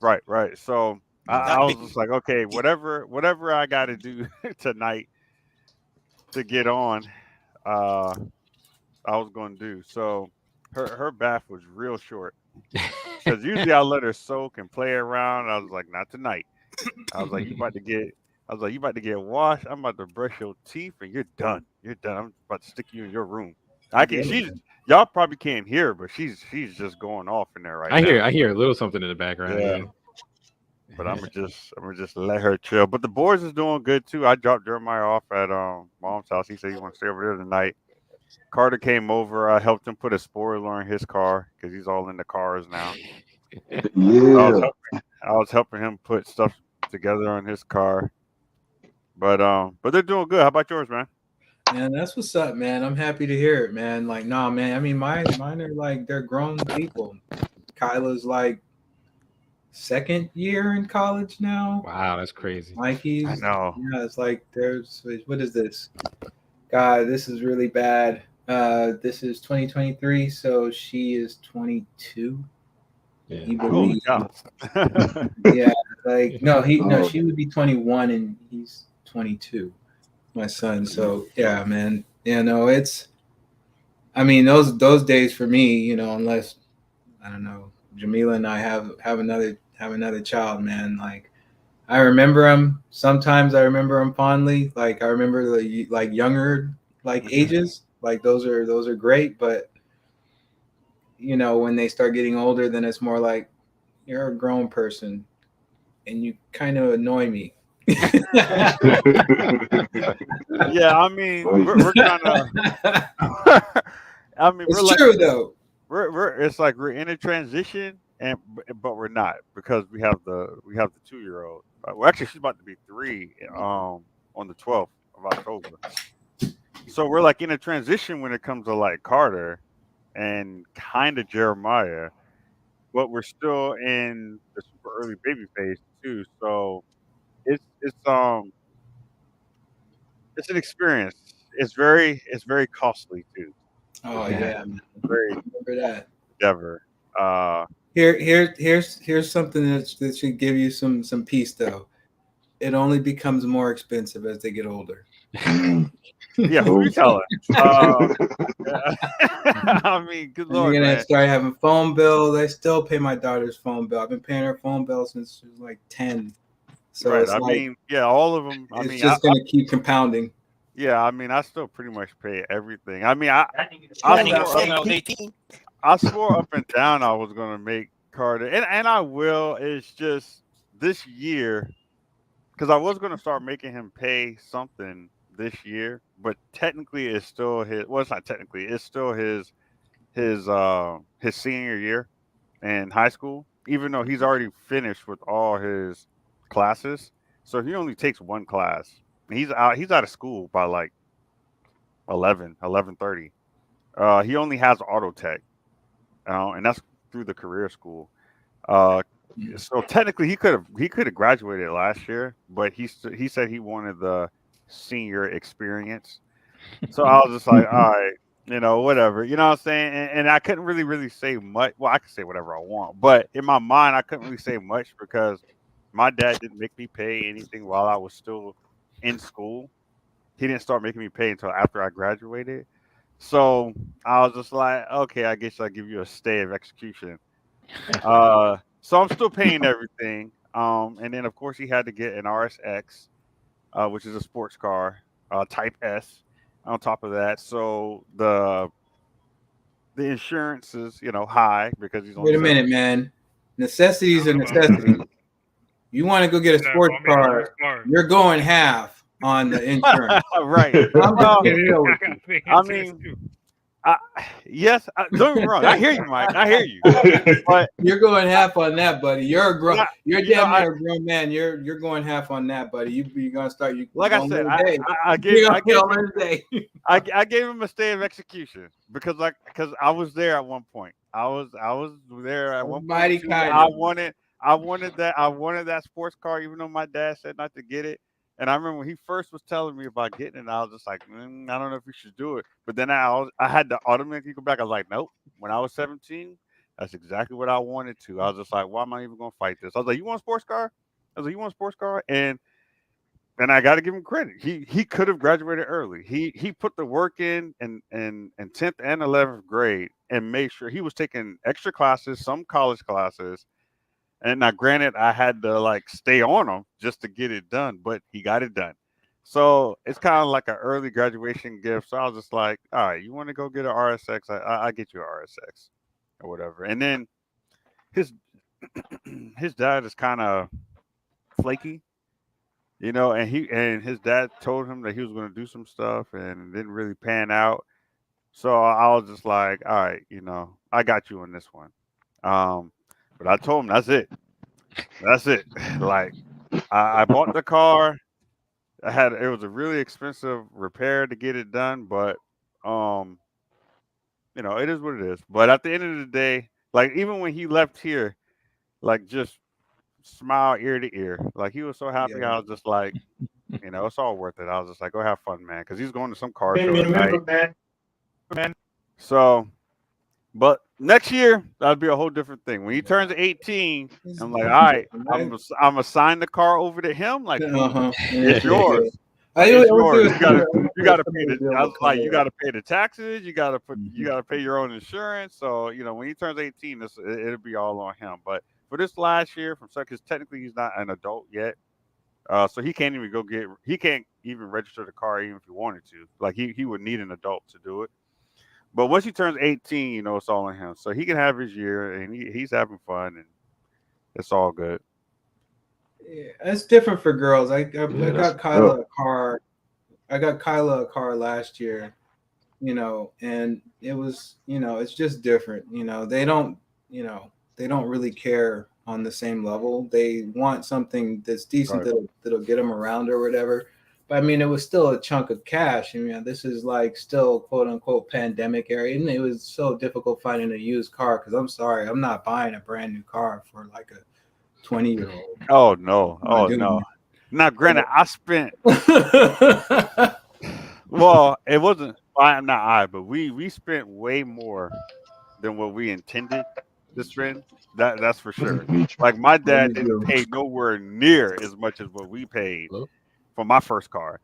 Right. So I was just like, okay, whatever I got to do tonight to get on, I was going to do. So her bath was real short because usually I let her soak and play around. I was like, not tonight. I was like, you about to get washed. I'm about to brush your teeth, and you're done. I'm about to stick you in your room. Y'all probably can't hear, but she's just going off in there right now. I hear a little something in the background. Yeah. But I'm gonna just let her chill. But the boys is doing good too. I dropped Jeremiah off at Mom's house. He said he wants to stay over there tonight. Carter came over. I helped him put a spoiler in his car because he's all into cars now. Yeah. I was helping him put stuff together on his car. But they're doing good. How about yours, man? Man, that's what's up, man. I'm happy to hear it, man. Like, nah, man. I mean, mine are like they're grown people. Kyla's like second year in college now. Wow, that's crazy. Mikey's, I know. Yeah, it's like what is this? God, this is really bad. This is 2023, so she is 22. Yeah. Yeah, like she would be 21 and he's 22. My son. So yeah, man. Yeah, no, I mean, those days for me, unless I don't know, Jamila and I have another child, man. Like I remember him. Sometimes I remember him fondly. Like I remember the like younger like ages. Like those are great, but when they start getting older, then it's more like you're a grown person and you kind of annoy me. Yeah, I mean, we're kind of. I mean, it's true though. It's like we're in a transition, but we're not because we have the 2-year-old. Well, actually, she's about to be 3 on on the 12th of October. So we're like in a transition when it comes to like Carter and kind of Jeremiah, but we're still in the super early baby phase too. So it's it's an experience. It's very costly too. Oh yeah, man. Very Remember that. endeavor. Uh, Here's something that should give you some peace though. It only becomes more expensive as they get older. yeah, who you telling? I mean, good And you're lord, gonna man. start having phone bills. I still pay my daughter's phone bill. I've been paying her phone bill since she was like 10. So Right. it's I like mean, yeah, all of them. I it's mean, just gonna keep compounding. yeah. I mean, I still pretty much pay everything. I mean, I I ain't swore gonna up, say when I was 18. I swore up and down I was gonna make Carter, and I will. It's just this year because I was gonna start making him pay something this year, but technically it's still his. Well, it's not technically. It's still his senior year in high school, even though he's already finished with all his classes. So he only takes one class. He's out of school by like 11:30. He only has auto tech, and that's through the career school. Uh, so technically he could have graduated last year, but he said he wanted the senior experience. So I was just like, all right, whatever, you know what I'm saying? And I couldn't really say much. Well, I could say whatever I want, but in my mind, I couldn't really say much because my dad didn't make me pay anything while I was still in school. He didn't start making me pay until after I graduated. So I was just like, okay, I guess I'll give you a stay of execution. So I'm still paying everything. And then of course he had to get an RSX, which is a sports car, Type S. On top of that, so the insurance is high because he's only Wait a minute, man. Necessities are necessities. You want to go get a sports car, you're going half on the insurance. right. I'm Well, just being real with you. I mean, yes, don't get me wrong. I hear you, Mike. I hear you. But you're going half on that, buddy. You're a grown. Yeah, You're you know, damn near a grown man. You're going half on that, buddy. You're gonna start. like I said, I gave him a stay of execution because I was there at one point. I was there at one Mighty point. Too. kind I of. wanted that sports car, even though my dad said not to get it. And I remember when he first was telling me about getting it, I was just like, I don't know if you should do it. But then I had to automatically go back. I was like, nope. When I was 17, that's exactly what I wanted to. I was just like, why am I even going to fight this? I was like, you want a sports car? I was like, you want a sports car? And I got to give him credit. He could have graduated early. He put the work in 10th and 11th grade and made sure he was taking extra classes, some college classes. And now, granted, I had to like stay on him just to get it done, but he got it done. So it's kind of like an early graduation gift. So I was just like, all right, you want to go get an RSX? I get you an RSX or whatever. And then his his dad is kind of flaky, and his dad told him that he was going to do some stuff and it didn't really pan out. So I was just like, all right, I got you on this one. But I told him that's it. That's it. Like I bought the car. It was a really expensive repair to get it done, but it is what it is. But at the end of the day, like even when he left here, like just smile ear to ear. Like he was so happy. Yeah. I was just like, it's all worth it. I was just like, go have fun, man, because he's going to some car show tonight. Man. So, but next year that'll be a whole different thing. When he turns 18, I'm like, all right, I'm gonna sign the car over to him. Like, it's yours. It's yours. You gotta pay the. I was like, you gotta pay the taxes. You gotta pay your own insurance. So when he turns 18, it'll be all on him. But for this last year, because technically he's not an adult yet, so he can't even he can't even register the car even if he wanted to. Like he would need an adult to do it. But once he turns 18, it's all on him. So he can have his year and he's having fun and it's all good. Yeah, it's different for girls. I got Kyla a car. I got Kyla a car last year, and it was, it's just different. They don't really care on the same level. They want something that's decent that'll get them around or whatever. I mean, it was still a chunk of cash. I mean, this is like still quote unquote pandemic era, and it was so difficult finding a used car. Because I'm sorry, I'm not buying a brand new car for like a 20-year-old. Oh no! Oh no! Now, granted, I spent. Well, it wasn't. But we spent way more than what we intended to spend. That's for sure. Like my dad didn't pay nowhere near as much as what we paid for my first car.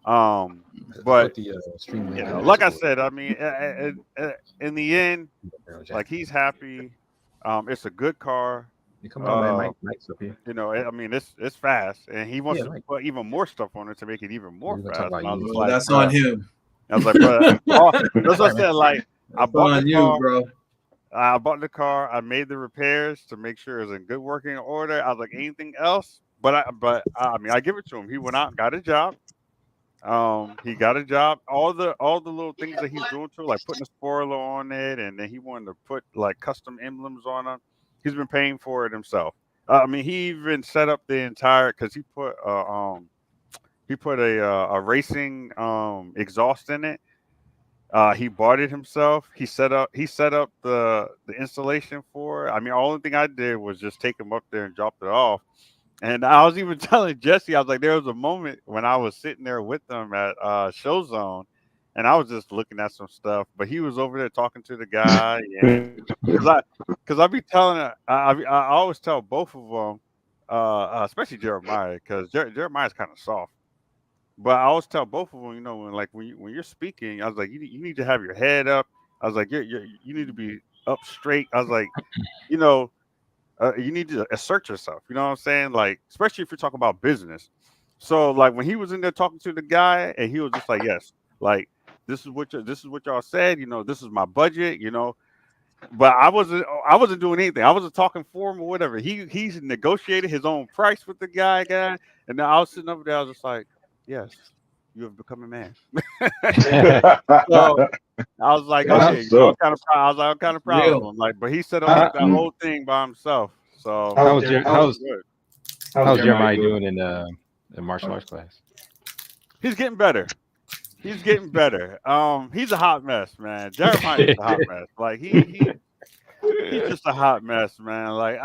But like I said, I mean, in the end, like he's happy. It's a good car. Come on, man. Mike's up here. You know, I mean, it's fast, and he wants to put even more stuff on it to make it even more fast. And I was like, that's on him. I was like, bro, that's what I said. Like, I bought the car, bro. I bought the car. I made the repairs to make sure it was in good working order. I was like, anything else? But I mean, I give it to him. He went out and got a job. He got a job. All the little things that he's doing to it, like putting a spoiler on it, and then he wanted to put like custom emblems on them. He's been paying for it himself. I mean, he even set up the entire because he put a racing exhaust in it. He bought it himself. He set up the installation for it. I mean, the only thing I did was just take him up there and drop it off. And I was even telling Jesse, I was like, there was a moment when I was sitting there with them at Show Zone, and I was just looking at some stuff, but he was over there talking to the guy. Because I be telling, I always tell both of them, especially Jeremiah, because Jeremiah's kind of soft. But I always tell both of them, you know, when you're speaking, I was like, you need to have your head up. I was like, you need to be up straight. I was like, you know. You need to assert yourself. You know what I'm saying? Like, especially if you're talking about business. So, like, when he was in there talking to the guy, and he was just like, "Yes, like this is what y'all said. You know, this is my budget. You know." But I wasn't doing anything. I wasn't talking for him or whatever. He's negotiated his own price with the guy, and then I was sitting over there. I was just like, "Yes, you have become a man." So I was like, okay, I'm kind of proud of him. Like, but he set up that whole thing by himself. So how's Jeremiah doing in the martial arts class? He's getting better. He's getting better. He's a hot mess, man. Jeremiah is a hot mess. Like he's just a hot mess, man. Like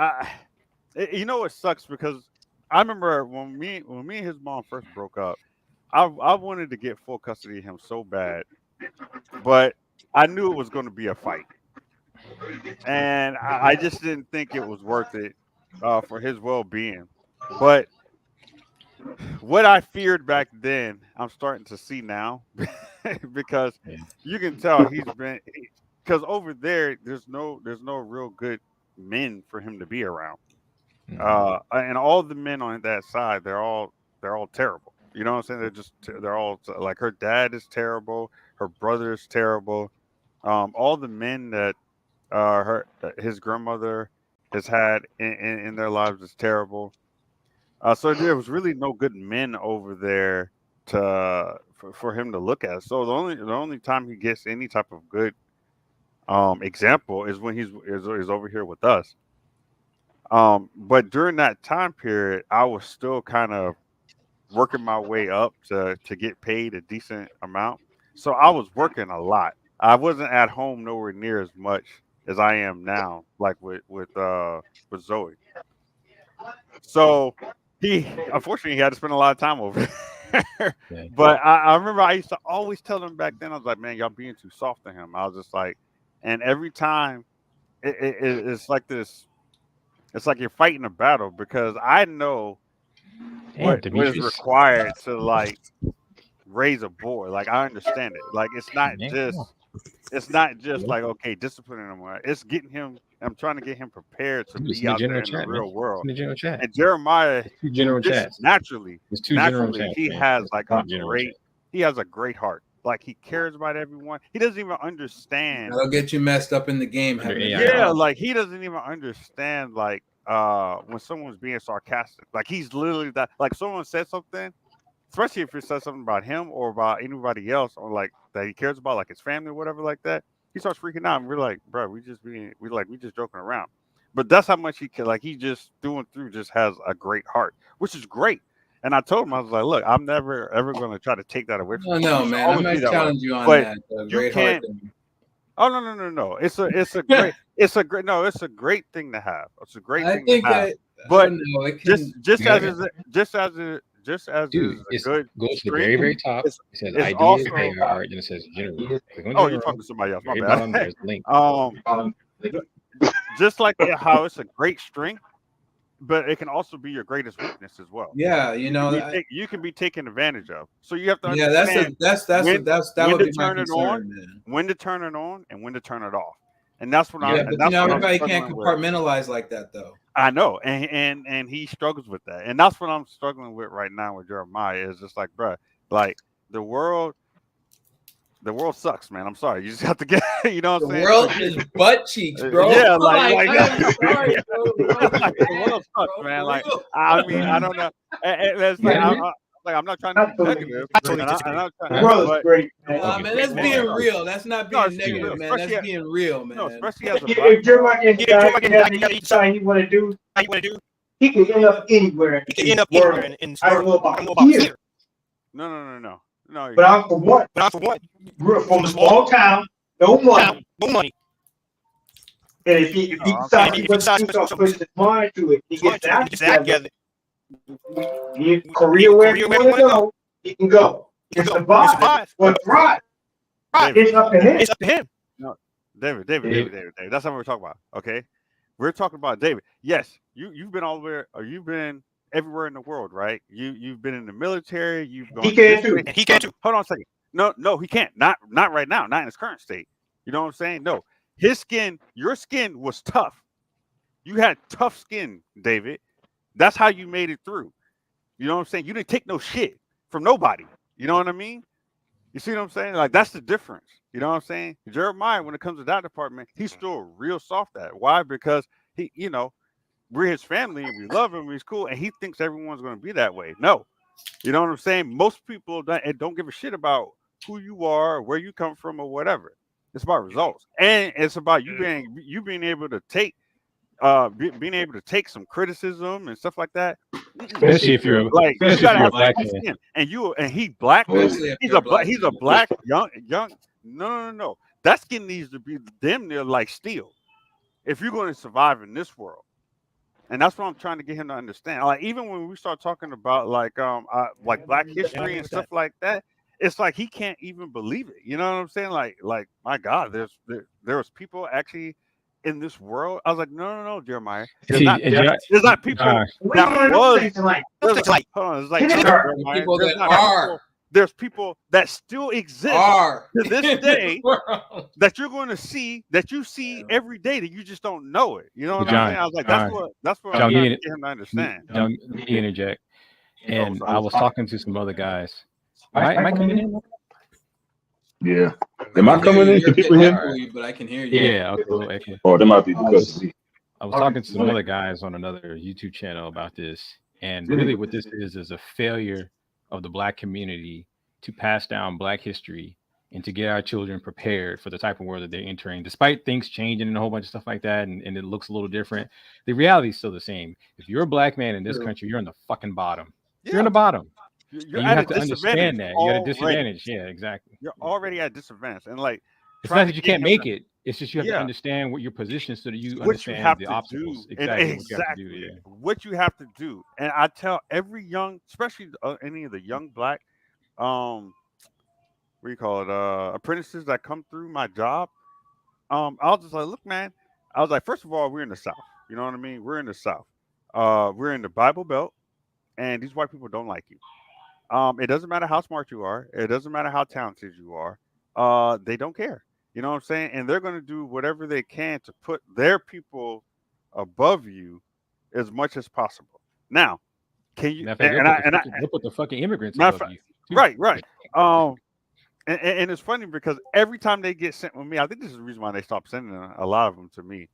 you know what sucks, because I remember when me and his mom first broke up, I wanted to get full custody of him so bad, but I knew it was going to be a fight, and I just didn't think it was worth it for his well-being. But what I feared back then, I'm starting to see now, because you can tell because over there's no real good men for him to be around, and all the men on that side, they're all terrible. You know what I'm saying? They're all like, her dad is terrible, her brother is terrible. All the men that his grandmother has had in their lives is terrible. So there was really no good men over there for him to look at. So the only time he gets any type of good example is when he's over here with us. But during that time period, I was still kind of working my way up to get paid a decent amount. So I was working a lot. I wasn't at home nowhere near as much as I am now, like with Zoe. So unfortunately he had to spend a lot of time over there. But I remember I used to always tell him back then, I was like, man, y'all being too soft to him. I was just like, and every time it's like this, it's like you're fighting a battle, because I know what is required to like raise a boy. Like, I understand it. Like, it's not just like, okay, disciplining him. It's getting him. I'm trying to get him prepared to be out there in the real world. And Jeremiah, naturally, he has like he has a great heart. Like, he cares about everyone. He doesn't even understand. That'll get you messed up in the game. Yeah, like he doesn't even understand like when someone's being sarcastic. Like, he's literally that. Like, someone said something, especially if it says something about him or about anybody else, or like that he cares about, like his family or whatever like that, he starts freaking out, and we're like, bro, we just joking around. But that's how much he can. Like, he just through and through just has a great heart, which is great. And I told him, I was like, look, I'm never ever going to try to take that away from you. No, You should man. I always be might that way. challenge you on But that. you Great heart can't. thing. Oh no. It's a great it's a great thing to have. It's a great I thing think to have. I But don't know. It can. just Yeah. as Dude, is a it's good go to the strength, very top. it's, It says it's ideas, also AR, then it says general. Click on oh, you're general. talking to somebody else. My Very bad. bottom, there's the link. Just like how it's a great strength, but it can also be your greatest weakness as well. Yeah, you know. You can be taken advantage of. So you have to Yeah, understand that when would to be my turn it concern, on, man. when to turn it on, and when to turn it off. And that's what Yeah, I'm. but And that's what I'm everybody can't struggling with. compartmentalize like that, though. I know, and he struggles with that, and that's what I'm struggling with right now with Jeremiah. Is just like, bruh, like the world sucks, man. I'm sorry. You just have to get, you know what I'm The saying? world is butt cheeks, bro. Yeah, like I'm sorry, bro. like the world sucks, man. Like I mean, I don't know. And it's like, I'm not trying to be negative. totally and disagree. I'm The trying, brother's but great, man. Nah, man, that's being real. That's not No, being it's being negative, real, man. That's especially being real, man. especially as a black. If Jeremiah can Yeah, decide he decide he want to do, how you want to do? he can end up anywhere. You can end up anywhere in I don't know about here. here, No. but I'm for one. But I'm for one. We're from a small town, no money. No money. And if he decides he wants to do something, push his mind to it, he gets that together. Career where he want to go, he can go. He can survive or thrive. It's up to him. It's up to him. No, David. That's not what we're talking about. Okay, we're talking about David. Yes, you've been all over, or you've been everywhere in the world, right? You've been in the military. You've gone. He can too. He can too. Hold on a second. No, he can't. Not right now. Not in his current state. You know what I'm saying? No, his skin, your skin was tough. You had tough skin, David. That's how you made it through. You know what I'm saying? You didn't take no shit from nobody. You know what I mean? You see what I'm saying? Like, that's the difference. You know what I'm saying? Jeremiah, when it comes to that department, he's still real soft at it. Why? Because he, we're his family and we love him. He's cool, and he thinks everyone's going to be that way. No, you know what I'm saying? Most people don't give a shit about who you are, or where you come from, or whatever. It's about results, and it's about you being able to take. Being able to take some criticism and stuff like that, especially if you're like you gotta have black thick skin. And he black. He's a black young. No. That skin needs to be damn near like steel if you're going to survive in this world. And that's what I'm trying to get him to understand. Like even when we start talking about like Black history and stuff like that, it's like he can't even believe it. You know what I'm saying? Like my God, there's people actually in this world. I was like, no, Jeremiah. There's not people that was like. Hold on, it's like People that are. There's people that still exist to this day that you're going to see, that you see every day, that you just don't know it. You know what I'm saying? I was like, that's what I'm trying to get him to understand. Let me interject. And I was talking to some other guys. Am I coming in? Yeah. Am I coming in? Can people hear me? But I can hear you. Yeah. Okay. Oh, that might be because of me. I was talking to some other guys on another YouTube channel about this. And really what this is a failure of the Black community to pass down Black history and to get our children prepared for the type of world that they're entering, despite things changing and a whole bunch of stuff like that, and it looks a little different. The reality is still the same. If you're a Black man in this country, you're on the fucking bottom. You're on the bottom. You have to understand that. You're at a disadvantage. Yeah, exactly. You're already at disadvantage. And like, it's not that you can't make it. It's just you have to understand what your position is so that you understand the obstacles. Exactly. What you have to do. And I tell every young, especially any of the young Black, what do you call it? Apprentices that come through my job. I was just like, look, man. I was like, first of all, we're in the South. You know what I mean? We're in the South. We're in the Bible Belt, and these white people don't like you. It doesn't matter how smart you are. It doesn't matter how talented you are. They don't care. You know what I'm saying? And they're going to do whatever they can to put their people above you as much as possible. Now, can you? They'll put the fucking immigrants above you. Right. And it's funny because every time they get sent with me, I think this is the reason why they stopped sending a lot of them to me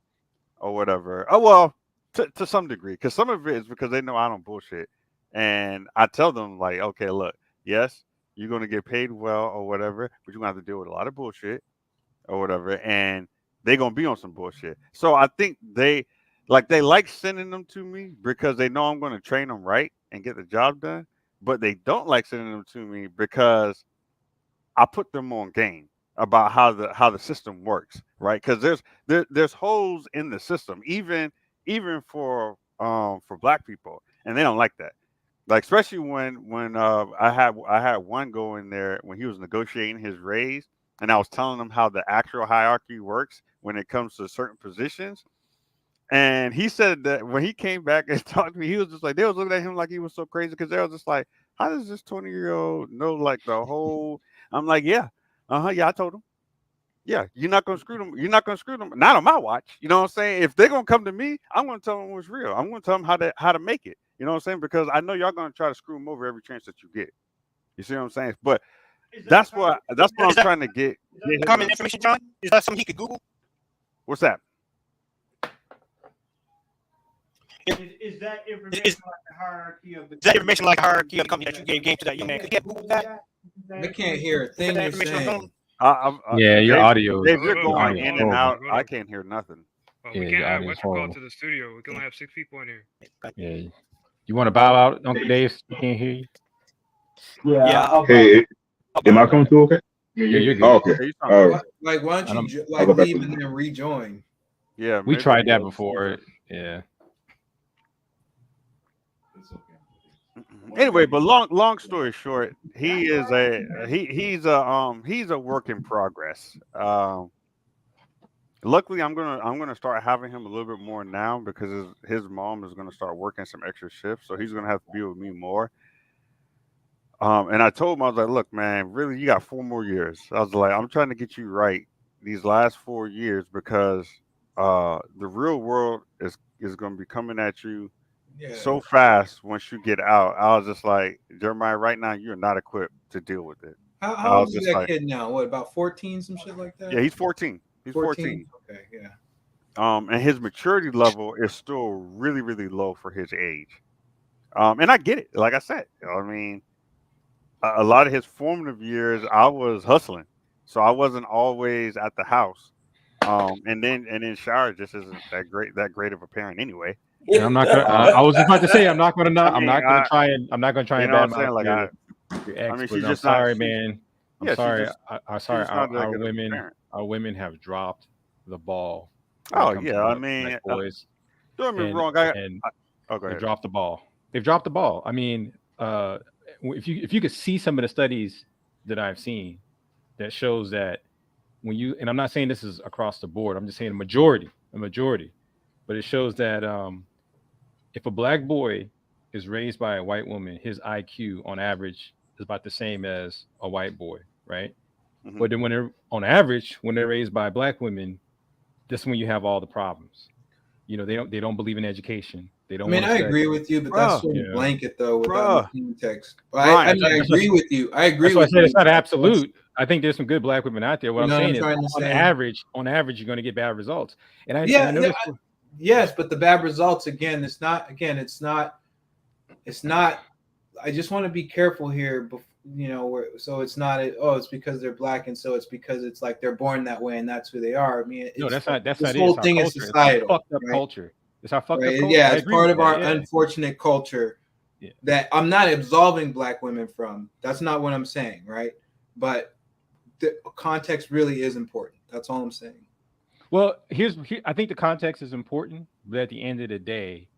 or whatever. Oh, well, to some degree, because some of it is because they know I don't bullshit. And I tell them, like, okay, look, yes, you're going to get paid well or whatever, but you're going to have to deal with a lot of bullshit or whatever. And they're going to be on some bullshit. So I think they like sending them to me because they know I'm going to train them right and get the job done. but they don't like sending them to me because I put them on game about how the system works, right? Because there's holes in the system, even for black people, and they don't like that. Like especially when I had one go in there when he was negotiating his raise, and I was telling him how the actual hierarchy works when it comes to certain positions. And he said that when he came back and talked to me, he was just like they was looking at him like he was so crazy because they was just like, how does this 20-year-old know like the whole? I'm like, yeah, yeah, I told him. Yeah, you're not gonna screw them. You're not gonna screw them. Not on my watch. You know what I'm saying? If they're gonna come to me, I'm gonna tell them what's real. I'm gonna tell them how to make it. You know what I'm saying? Because I know y'all gonna try to screw them over every chance that you get. You see what I'm saying? But that's what I'm trying to get him Common to- information, John? Is that something he could Google? What's that? Is that information like the hierarchy of the? Is that information like hierarchy of the company that you gave game to that young man? Could you Google that? I can't hear a thing you're saying. Yeah, your Dave, audio. Dave, you're Hold going on, in hold and on, out. hold on. I can't hear nothing. We Yeah, can't your have audio's what's called horrible. to the studio. We can only have 6 people in here. Yeah. You want to bow out, Uncle Dave? You can't hear you. Yeah. Hey, am I coming through okay? Yeah, you're good. Oh, okay. All right. Like, why I don't don't- you I'll go back leave to and then rejoin? Yeah, We maybe tried that we'll- before. Yeah. Anyway, but long story short, he's a work in progress. Luckily, I'm gonna start having him a little bit more now because his mom is gonna start working some extra shifts, so he's gonna have to be with me more. And I told him, I was like, look, man, really, you got 4 more years. I was like, I'm trying to get you right these last 4 years because the real world is gonna be coming at you so fast once you get out. I was just like, Jeremiah, right now you're not equipped to deal with it. How I old was is just that like, kid now? What, about 14, some shit like that? yeah, he's 14. He's 14. Okay, yeah. And his maturity level is still really, really low for his age. And I get it. Like I said, I mean, a lot of his formative years, I was hustling, so I wasn't always at the house. And then Shire just isn't that great of a parent anyway. And I'm not gonna. I was about to say I'm not gonna. I I'm mean, not gonna try and. I'm not gonna try you and know what I'm saying? badmouth Like your ex. I mean, but she's I'm just not. sorry, She, man. I'm yeah, she's sorry. just, I'm she's sorry. just not that Our good of a women. parent. Our women have dropped the ball. when it Oh comes yeah, to I black mean, boys, don't get me and wrong. Oh, go they ahead. dropped the ball. They've dropped the ball. I mean, if you could see some of the studies that I've seen that shows that when you, and I'm not saying this is across the board. I'm just saying a majority, but it shows that if a black boy is raised by a white woman, his IQ on average is about the same as a white boy, right? Mhm. But then when they're on average, when they're raised by black women, that's when you have all the problems. You know, they don't believe in education. They I don't mean, want to I study. agree with you, but that's Bruh, sort of Yeah. blanket though, without bruh, any context. Brian, I mean, I agree with you. I agree That's why I with said you. it's not absolute. I think there's some good black women out there. What You I'm know what saying I'm is, trying to on say? average, you're going to get bad results. And I Yeah, noticed. yes, but the bad results again. It's not. I just want to be careful here. You know, so it's not. It's because they're black, and so it's because it's like they're born that way, and that's who they are. I mean, No, that's not this it. whole It's our thing is culture. It's societal. our fucked up right? culture. It's our fucked up Right? culture. Yeah, I it's agree part with of that, our yeah. unfortunate culture Yeah. that I'm not absolving black women from. That's not what I'm saying, right? But the context really is important. That's all I'm saying. Well, I think the context is important, but at the end of the day,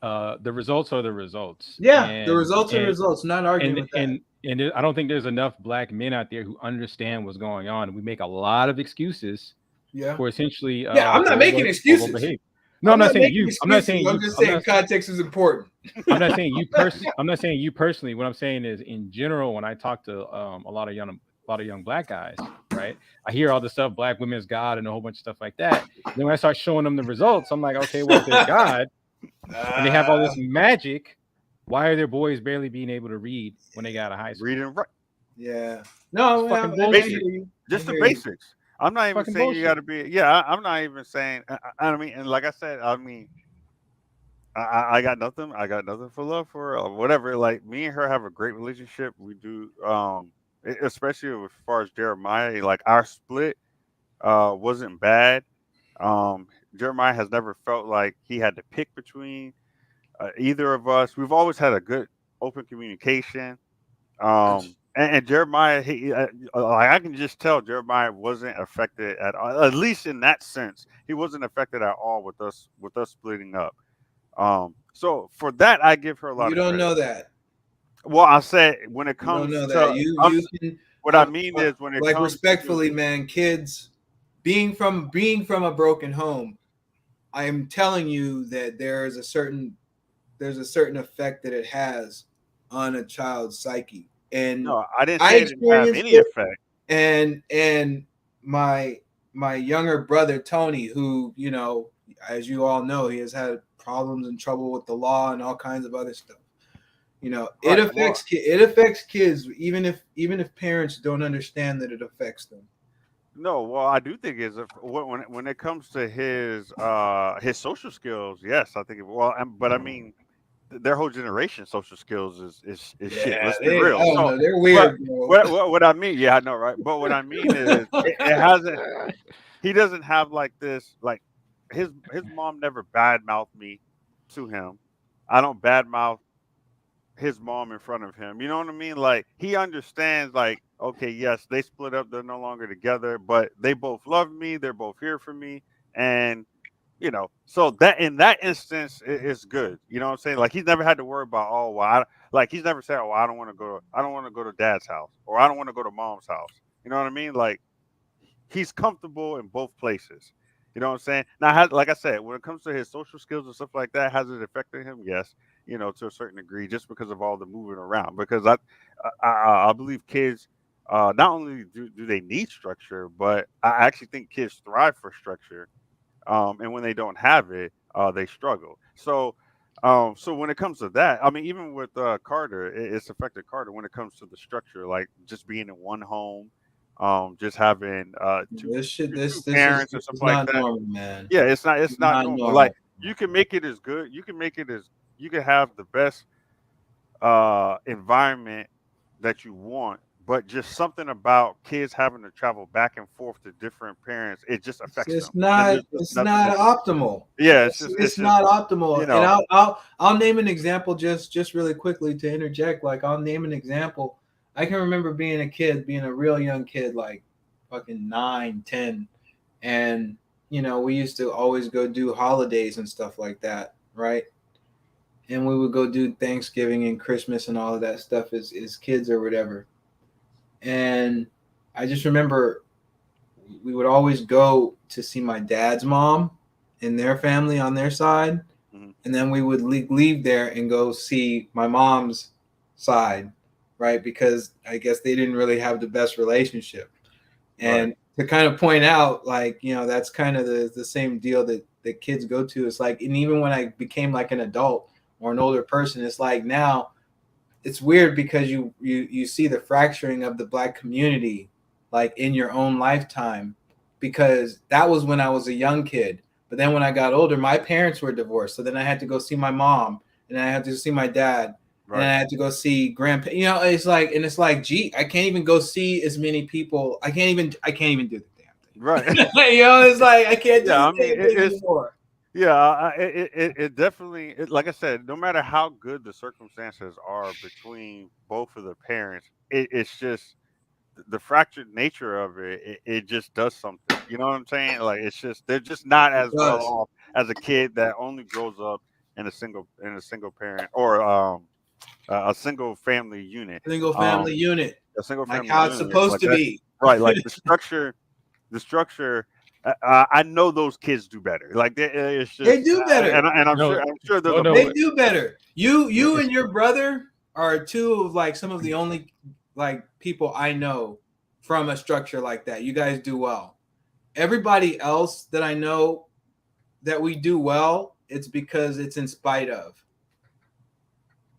the results are the results. Yeah, the results are results. Not arguing with that. And I don't think there's enough black men out there who understand what's going on. We make a lot of excuses Yeah. for essentially. I'm not making excuses. Behavior. No, I'm not saying you. I'm not saying you. I'm just saying context is important. I'm not saying you personally. I'm not saying you personally. What I'm saying is, in general, when I talk to a lot of young black guys, right? I hear all the stuff, black women's God, and a whole bunch of stuff like that. Then when I start showing them the results, I'm like, okay, well, if there's God and they have all this magic, why are their boys barely being able to read when they got a high school? Read and write. Yeah. No, It's fucking I bullshit. hear you. Just the hear you. basics. I'm not even Fucking saying you bullshit. got to be. Yeah, I'm not even saying. I mean, and like I said, I mean, I got nothing. I got nothing for love for her or whatever. Like me and her have a great relationship. We do, especially as far as Jeremiah. Like our split wasn't bad. Jeremiah has never felt like he had to pick between either of us. We've always had a good open communication. And Jeremiah, like I can just tell Jeremiah wasn't affected at all, at least in that sense. He wasn't affected at all with us splitting up. So for that, I give her a lot You of don't credit. know that. Well, I said when it You don't comes know to, that. You can. what I mean is when it like comes respectfully, man, kids being from a broken home, I am telling you that there's a certain effect that it has on a child's psyche. And no, I didn't I say it didn't have experienced any it, effect. and my younger brother Tony, who, you know, as you all know, he has had problems and trouble with the law and all kinds of other stuff. You know, it Right, affects it affects kids, even if parents don't understand that it affects them. No, well, I do think is when it comes to his social skills, yes, I think but I mean their whole generation social skills is shit. Let's be I real. don't So, know, they're but weird, bro. what I mean, yeah, I know, right? But what I mean is it hasn't. He doesn't have like this. Like his mom never badmouthed me to him. I don't badmouth his mom in front of him. You know what I mean? Like he understands, like, okay, yes, they split up, they're no longer together, but they both love me, they're both here for me. And so that in that instance it's good. You know what I'm saying? Like he's never had to worry about, oh well, like he's never said, oh, I don't want to go to dad's house, or I don't want to go to mom's house. You know what I mean? Like he's comfortable in both places. You know what I'm saying? Now, like I said, when it comes to his social skills and stuff like that, has it affected him? Yes, to a certain degree, just because of all the moving around. Because I believe kids, not only do they need structure, but I actually think kids thrive for structure. And when they don't have it, they struggle. So when it comes to that, I mean, even with Carter, it's affected Carter when it comes to the structure, like just being in one home, just having two This parents and stuff is like not that. normal, man. Yeah, it's It's not not normal. normal. Like you can make it as good. You can have the best environment that you want, but just something about kids having to travel back and forth to different parents, it just affects them. And there's just It's nothing not that optimal. yeah, It's it's just not optimal. you And know I'll name an example just really quickly to interject. Like I'll name an example. I can remember being a kid, being a real young kid, like fucking 9, 10, and we used to always go do holidays and stuff like that, right? And we would go do Thanksgiving and Christmas and all of that stuff as kids or whatever. And I just remember we would always go to see my dad's mom and their family on their side. Mhm. And then we would leave there and go see my mom's side, right? Because I guess they didn't really have the best relationship. And to kind of point out, like, that's kind of the same deal that kids go to. It's like, and even when I became like an adult or an older person, it's like now it's weird because you see the fracturing of the Black community like in your own lifetime, because that was when I was a young kid. But then when I got older, my parents were divorced, so then I had to go see my mom, and then I had to see my dad, and then I had to go see grandpa. It's like, gee, I can't even go see as many people. I can't even do the damn thing. Right. It's like I can't do Yeah, the I mean damn thing anymore. yeah, it definitely like I said, no matter how good the circumstances are between both of the parents, it's just the fractured nature of it just does something. You know what I'm saying? Like it's just they're just not It as well does. off as a kid that only grows up in a single parent or a single family unit. Single family unit, A single like family how it's unit supposed like to that. be. Right, like the structure. I know those kids do better. Like it's just, They do better. and I'm sure there's a They do better. You and your brother are two of like some of the only like people I know from a structure like that. You guys do well. Everybody else that I know that we do well, it's because it's in spite of.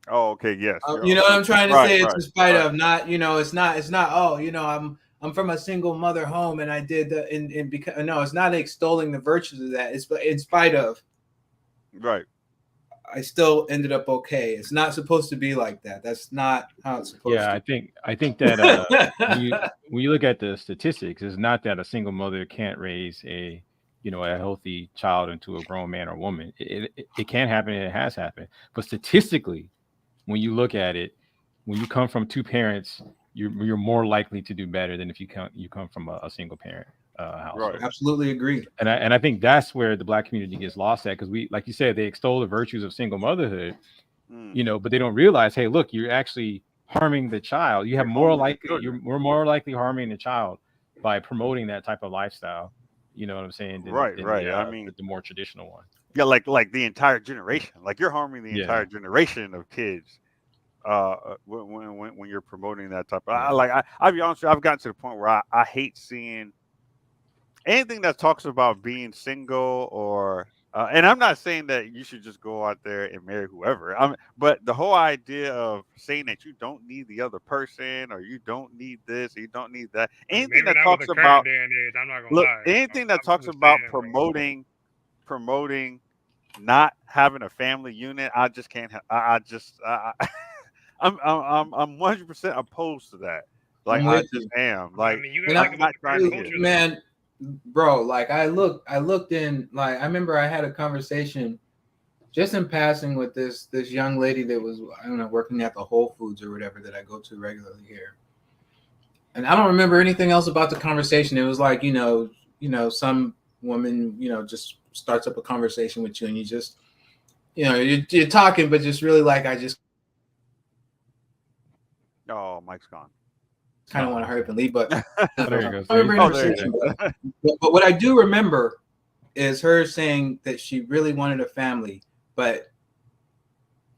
Oh, okay, yes. You know what I'm trying to Right, say? It's right, in spite right. of, not, it's not, oh, I'm from a single mother home and I did the, and because, no, it's not extolling the virtues of that. It's in spite of. Right. I still ended up okay. It's not supposed to be like that. That's not how it's supposed Yeah, to. I think that when you look at the statistics, it's not that a single mother can't raise a healthy child into a grown man or woman. It can happen, and it has happened. But statistically, when you look at it, when you come from two parents, you're more likely to do better than if you come from a single parent household. Right. Absolutely agree. And I think that's where the Black community gets lost at, because we, like you said, they extol the virtues of single motherhood, but they don't realize, hey, look, you're actually harming the child. You're more likely harming the child by promoting that type of lifestyle. You know what I'm saying? Than Right. I the, mean, the more traditional one. yeah, like the entire generation. Like you're harming the entire generation of kids. When you're promoting that type of, I'll be honest with you, I've gotten to the point where I hate seeing anything that talks about being single or and I'm not saying that you should just go out there and marry whoever. But the whole idea of saying that you don't need the other person or you don't need this, or you don't need that. Anything that talks about day and age, I'm not gonna lie. anything that talks about promoting not having a family unit, I just can't. I'm 100% opposed to that. Like I just am. Like I mean, you gotta I'm not trying to hear. Man, bro, like I looked in, like I remember I had a conversation just in passing with this young lady that was, I don't know, working at the Whole Foods or whatever that I go to regularly here. And I don't remember anything else about the conversation. It was like, some woman, just starts up a conversation with you and you just, you're talking, but just really like, I just Oh, Mike's gone. kind of want to hurry up and leave, but There you go. I remember but what I do remember is her saying that she really wanted a family, but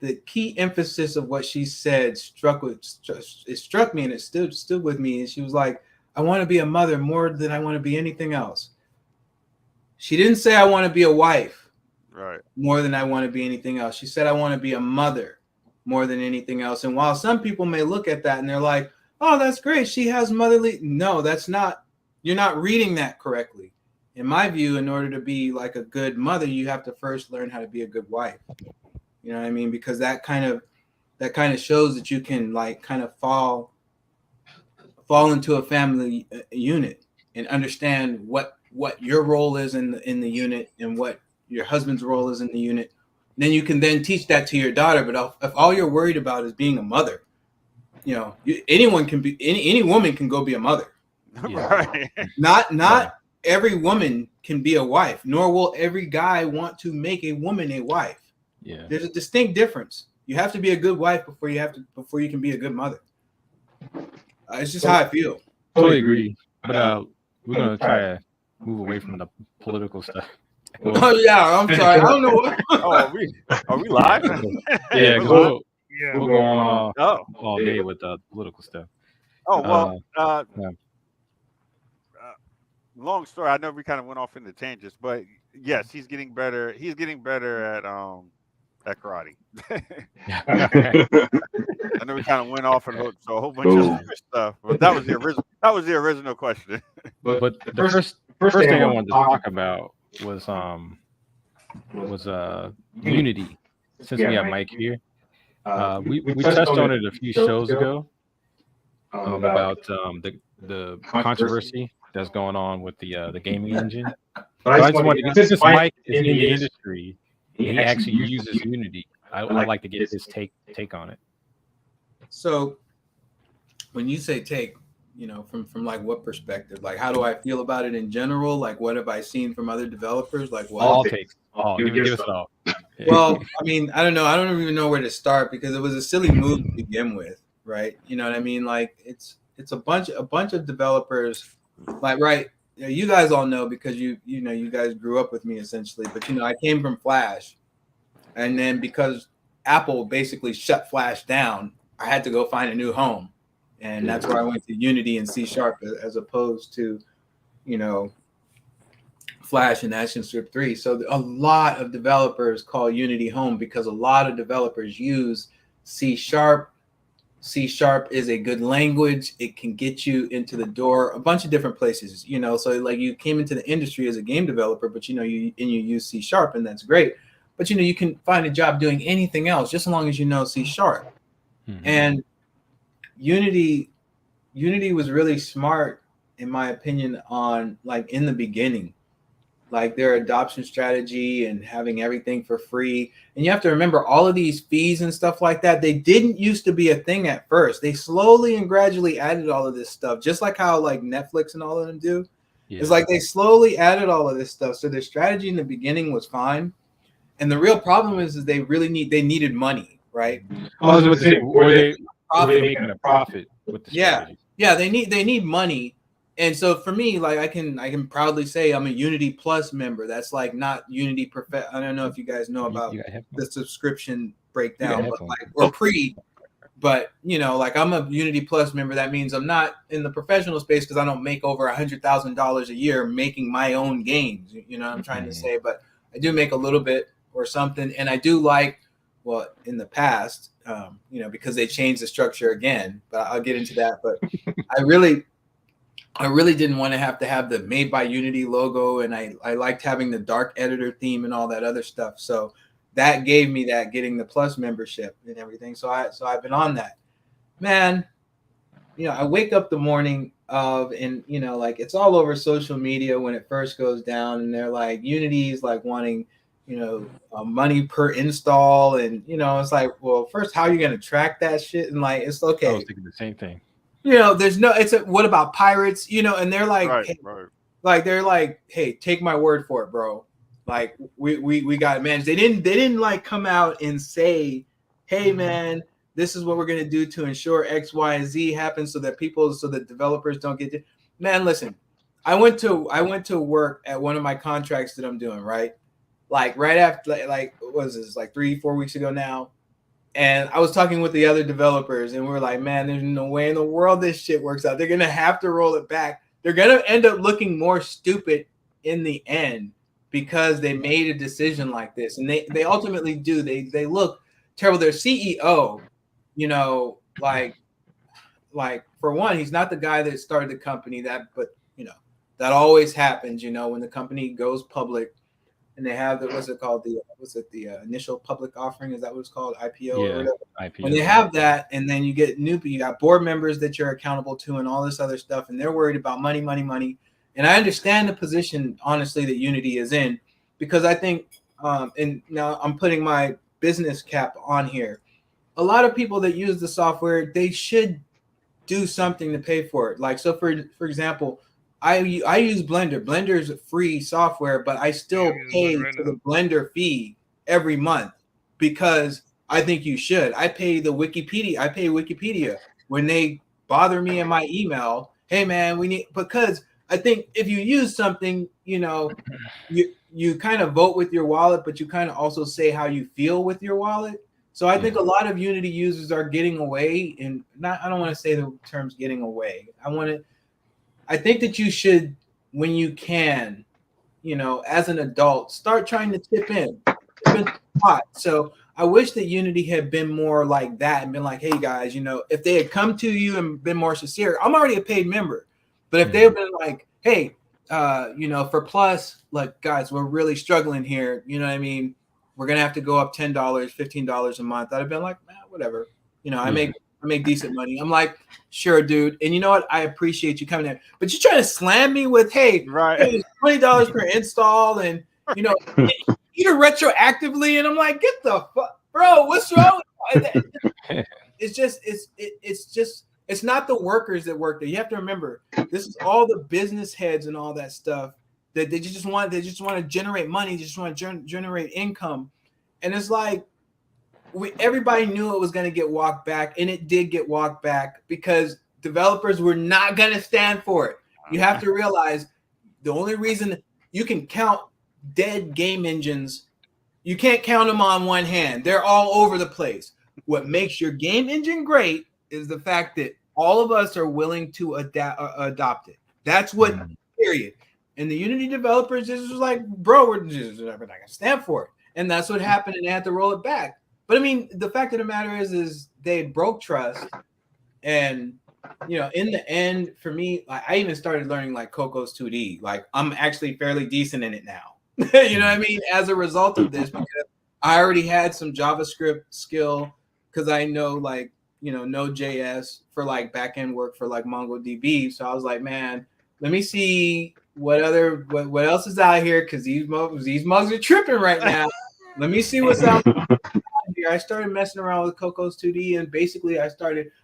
the key emphasis of what she said struck me, and it stood with me. And she was like, I want to be a mother more than I want to be anything else. She didn't say I want to be a wife more than I want to be anything else. She said I want to be a mother more than anything else. And while some people may look at that and they're like, oh, that's great, she has motherly. No, that's not. You're not reading that correctly. In my view, in order to be like a good mother, you have to first learn how to be a good wife. You know what I mean? Because that kind of shows that you can like kind of fall into a family unit and understand what your role is in the unit and what your husband's role is in the unit. And then you can then teach that to your daughter. But if all you're worried about is being a mother, anyone can be, any woman can go be a mother. Right. Not every woman can be a wife, nor will every guy want to make a woman a wife. Yeah. There's a distinct difference. You have to be a good wife before you can be a good mother. It's just how I feel. Totally agree. But we're gonna try to move away from the political stuff. Oh yeah, I'm sorry. I don't know what. Are we live? Yeah, we'll go on all day with the political stuff. Oh well. Long story. I know we kind of went off into tangents, but yes, he's getting better. He's getting better at karate. I know we kind of went off and hooked, so a whole bunch of stuff. But that was the original. That was the original question. But the first thing I wanted to talk about was unity. Since we have Mike here, we touched on it a few shows ago about the controversy that's going on with the gaming engine. But I just wanted to get, since Mike is in the industry, and he actually uses Unity, I'd like to get his take on it. So when you say take, from like what perspective? Like, how do I feel about it in general? Like, what have I seen from other developers? Like, what? All takes. Give us all. Yeah. Well, I mean, I don't know. I don't even know where to start because it was a silly move to begin with, right? You know what I mean? Like, it's a bunch of developers, like, right? You guys all know because you guys grew up with me essentially, but I came from Flash, and then because Apple basically shut Flash down, I had to go find a new home. And that's where I went to Unity and C# as opposed to, Flash and ActionScript 3. So a lot of developers call Unity home because a lot of developers use C#. C# is a good language. It can get you into the door a bunch of different places, So like you came into the industry as a game developer, but you use C# and that's great. But you can find a job doing anything else just as long as you know C#. Mm-hmm. And Unity was really smart, in my opinion, on like in the beginning. like their adoption strategy and having everything for free. And you have to remember all of these fees and stuff like that. They didn't used to be a thing at first. They slowly and gradually added all of this stuff, just like how like Netflix and all of them do. Yeah. It's like they slowly added all of this stuff. So their strategy in the beginning was fine. And the real problem is they needed money, right? I was going to say, were they making a profit with the strategy? Yeah, they need money. And so for me, like I can proudly say I'm a Unity Plus member. That's like not Unity I don't know if you guys know about the subscription breakdown, but like or pre. But you know, like I'm a Unity Plus member. That means I'm not in the professional space because I don't make over $100,000 a year making my own games. You know what I'm trying to say? But I do make a little bit or something, and I do like. Well, in the past, you know, because they changed the structure again. But I'll get into that. But I really didn't want to have the Made by Unity logo, and I liked having the dark editor theme and all that other stuff. So that gave me that getting the Plus membership and everything. So I've been on that. Man, you know, I wake up the morning and you know, like it's all over social media when it first goes down, and they're like Unity's like wanting, you know, money per install, and you know, it's like, well, first, how are you going to track that shit? And like, it's okay. I was thinking the same thing. You know, what about pirates? You know, and they're like, like they're like, hey, take my word for it, bro. Like we got it managed. They didn't like come out and say, hey man, this is what we're gonna do to ensure X, Y, and Z happens so that developers don't get man, listen, I went to work at one of my contracts that I'm doing, right? Like right after like what was this, like 3-4 weeks ago now. And I was talking with the other developers, and we were like, man, there's no way in the world this shit works out. They're going to have to roll it back. They're going to end up looking more stupid in the end because they made a decision like this. And they ultimately do. They look terrible. Their CEO, you know, like for one, he's not the guy that started the company. But, you know, that always happens, you know, when the company goes public. And they have the initial public offering? Is that what it's called? IPO or whatever? IPO. When they have that, and then you got board members that you're accountable to and all this other stuff, and they're worried about money. And I understand the position, honestly, that Unity is in, because I think, and now I'm putting my business cap on here. A lot of people that use the software, they should do something to pay for it. Like, so for example, I use Blender. Blender's free software, but I still pay for the Blender fee every month because I think you should. I pay Wikipedia when they bother me in my email. Hey man, because I think if you use something, you know, you kind of vote with your wallet, but you kind of also say how you feel with your wallet. So I think a lot of Unity users are getting away, and I don't want to say the terms getting away. I think that you should, when you can, you know, as an adult, start trying to chip in. So I wish that Unity had been more like that and been like, hey guys, you know, if they had come to you and been more sincere, I'm already a paid member, but if they had been like, hey, you know, for Plus, like guys, we're really struggling here. You know what I mean? We're gonna have to go up $10, $15 a month. I'd have been like, man, whatever. You know, I make decent money. I'm like, sure, dude. And you know what? I appreciate you coming in. But you're trying to slam me with, hey, hey, $20 per install, and you know, either retroactively. And I'm like, get the fuck, bro. What's wrong with that? It's not the workers that work there. You have to remember, this is all the business heads and all that stuff that they just want to generate money, they just want to generate income. And it's like, everybody knew it was going to get walked back, and it did get walked back because developers were not going to stand for it. You have to realize the only reason you can count dead game engines, you can't count them on one hand. They're all over the place. What makes your game engine great is the fact that all of us are willing to adopt it. That's what, period. And the Unity developers just was like, bro, we're not going to stand for it. And that's what happened, and they had to roll it back. But I mean, the fact of the matter is they broke trust, and you know, in the end, for me, I even started learning like Coco's 2D. Like I'm actually fairly decent in it now. You know what I mean? As a result of this, because I already had some JavaScript skill, because I know like, you know, Node.js for like backend work for like MongoDB. So I was like, man, let me see what else is out here? Because these mugs are tripping right now. Let me see what's out here. I started messing around with Cocos 2D, and basically I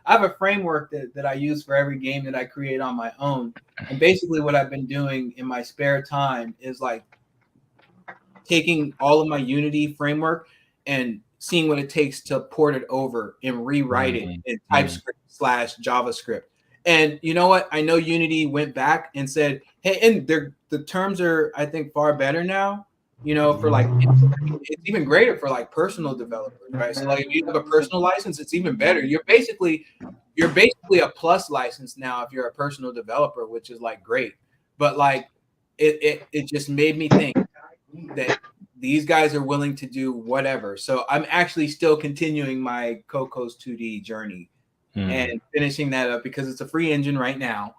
have a framework that I use for every game that I create on my own. And basically what I've been doing in my spare time is like taking all of my Unity framework and seeing what it takes to port it over and rewrite it in TypeScript / JavaScript. And you know what? I know Unity went back and said, hey, and the terms are, I think, far better now. You know, for like, it's even greater for like personal developers, right? So like, if you have a personal license, it's even better. You're basically a plus license now if you're a personal developer, which is like great. But like, it just made me think that these guys are willing to do whatever. So I'm actually still continuing my Cocos 2D journey and finishing that up because it's a free engine right now.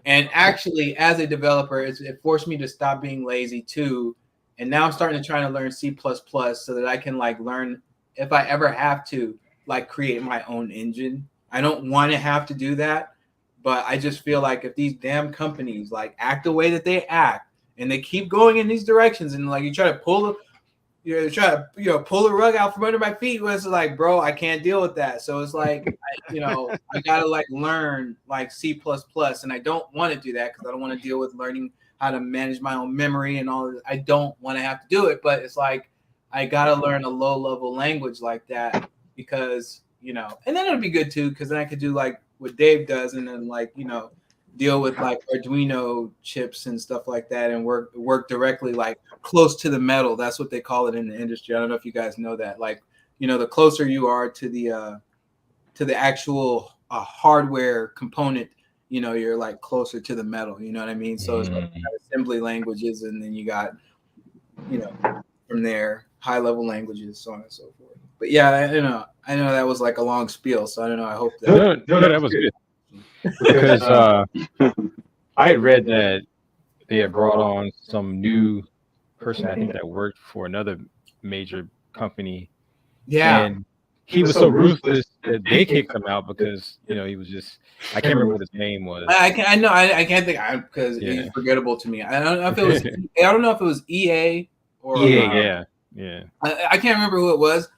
And actually, as a developer, it forced me to stop being lazy too. And now I'm starting to try to learn C++ so that I can like learn if I ever have to like create my own engine. I don't want to have to do that, but I just feel like if these damn companies like act the way that they act and they keep going in these directions and like you try to pull the rug out from under my feet, was like, bro, I can't deal with that. So it's like, I gotta like learn like C++, and I don't want to do that because I don't want to deal with learning how to manage my own memory and all of this. I don't want to have to do it, but it's like I gotta learn a low level language like that because and then it'll be good too because then I could do like what Dave does and then like deal with like Arduino chips and stuff like that and work directly like close to the metal. That's what they call it in the industry. I don't know if you guys know that. Like the closer you are to the actual hardware component, you're like closer to the metal. You know what I mean? So it's like assembly languages, and then you got from there high level languages, so on and so forth. But yeah, I know that was like a long spiel, so I don't know. I hope that no, that was good. Because I had read that they had brought on some new person, I think, that worked for another major company. Yeah. And he was so ruthless that they kicked him out because, he was just, I can't remember what his name was. I can't think because he's forgettable to me. I don't know if it was EA or EA, yeah. I can't remember who it was.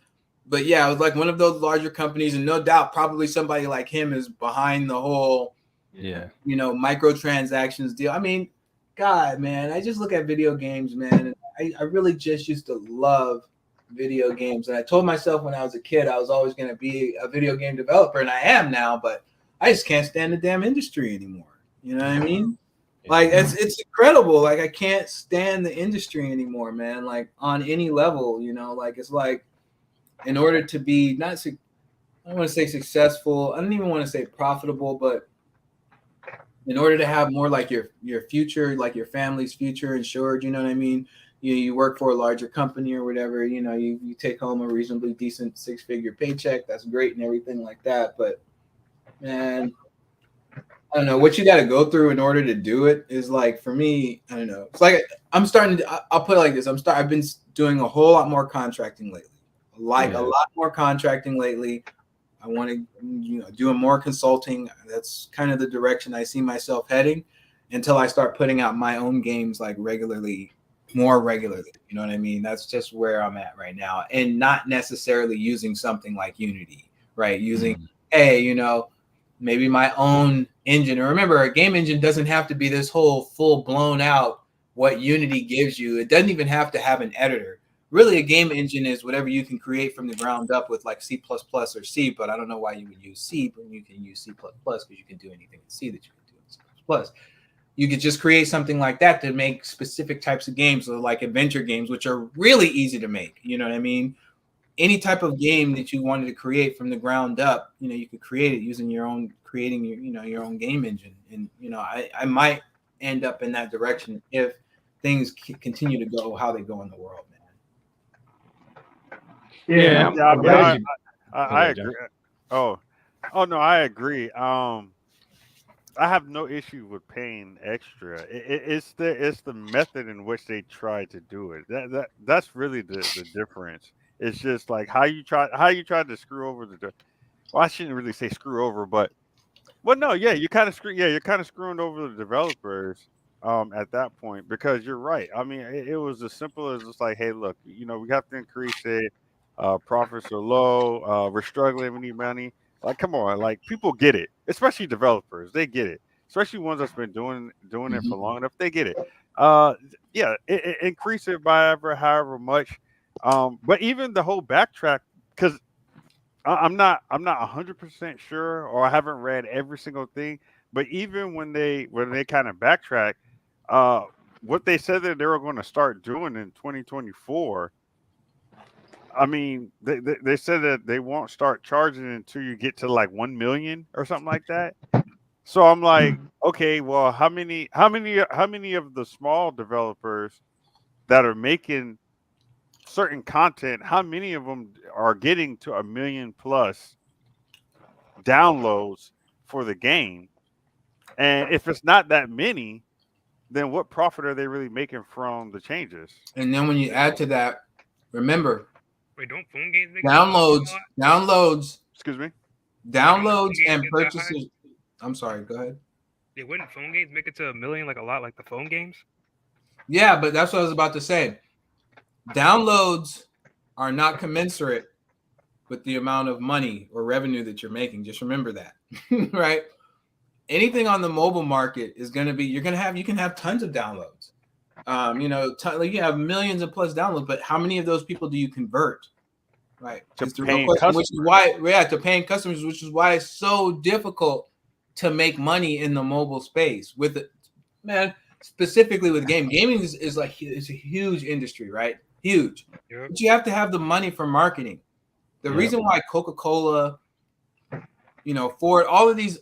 But yeah, it was like one of those larger companies, and no doubt probably somebody like him is behind the whole microtransactions deal. I mean, God, man, I just look at video games, man, and I really just used to love video games. And I told myself when I was a kid I was always going to be a video game developer, and I am now, but I just can't stand the damn industry anymore. You know what I mean? Like it's incredible. Like I can't stand the industry anymore, man. Like on any level, like it's like in order to be I don't want to say successful, I don't even want to say profitable, but in order to have more like your future, like your family's future insured, you know what I mean? You work for a larger company or whatever, you take home a reasonably decent 6-figure paycheck. That's great and everything like that. But man, I don't know what you got to go through in order to do it is like, for me, I don't know. It's like I'll put it like this. I've been doing a whole lot more contracting lately. A lot more contracting lately. I want to, doing more consulting. That's kind of the direction I see myself heading until I start putting out my own games like more regularly. You know what I mean? That's just where I'm at right now, and not necessarily using something like Unity, right? Using, maybe my own engine. And remember, a game engine doesn't have to be this whole full blown out what Unity gives you. It doesn't even have to have an editor. Really, a game engine is whatever you can create from the ground up with like C++ or C, but I don't know why you would use C, but you can use C++ because you can do anything in C that you can do in C++. You could just create something like that to make specific types of games, so like adventure games, which are really easy to make. You know what I mean? Any type of game that you wanted to create from the ground up, you could create it using your own game engine. And, I might end up in that direction if things continue to go how they go in the world, man. I agree. Oh no, I agree. I have no issue with paying extra. It's the method in which they try to do it. That's really the difference. It's just like how you try to screw over well, I shouldn't really say screw over, but you're kind of screwing over the developers at that point, because you're right. I mean, it was as simple as just like, hey, look, we have to increase it. Profits are low. We're struggling. We need money. Like, come on, like people get it, especially developers. They get it, especially ones that's been doing it for long enough. They get it. Uh, yeah, increase it by however much. But even the whole backtrack, because I'm not 100% sure, or I haven't read every single thing. But even when they kind of backtrack, uh, what they said that they were going to start doing in 2024. I mean, they said that they won't start charging until you get to like 1 million or something like that. So I'm like, okay, well, how many of the small developers that are making certain content, how many of them are getting to 1 million plus downloads for the game? And if it's not that many, then what profit are they really making from the changes? And then when you add to that, remember, Wait, don't phone games make downloads, Excuse me. downloads and purchases. I'm sorry. Go ahead. They wouldn't phone games make it to 1 million like a lot like the phone games? Yeah, but that's what I was about to say. Downloads are not commensurate with the amount of money or revenue that you're making. Just remember that, right? Anything on the mobile market is going to be, you can have tons of downloads. You have millions of plus downloads, but how many of those people do you convert? Right. To It's the real paying question, which is customers. why, to paying customers, which is why it's so difficult to make money in the mobile space with it, man. Specifically with gaming is like, it's a huge industry, right? Huge. Yep. But you have to have the money for marketing. The reason why Coca-Cola, Ford, all of these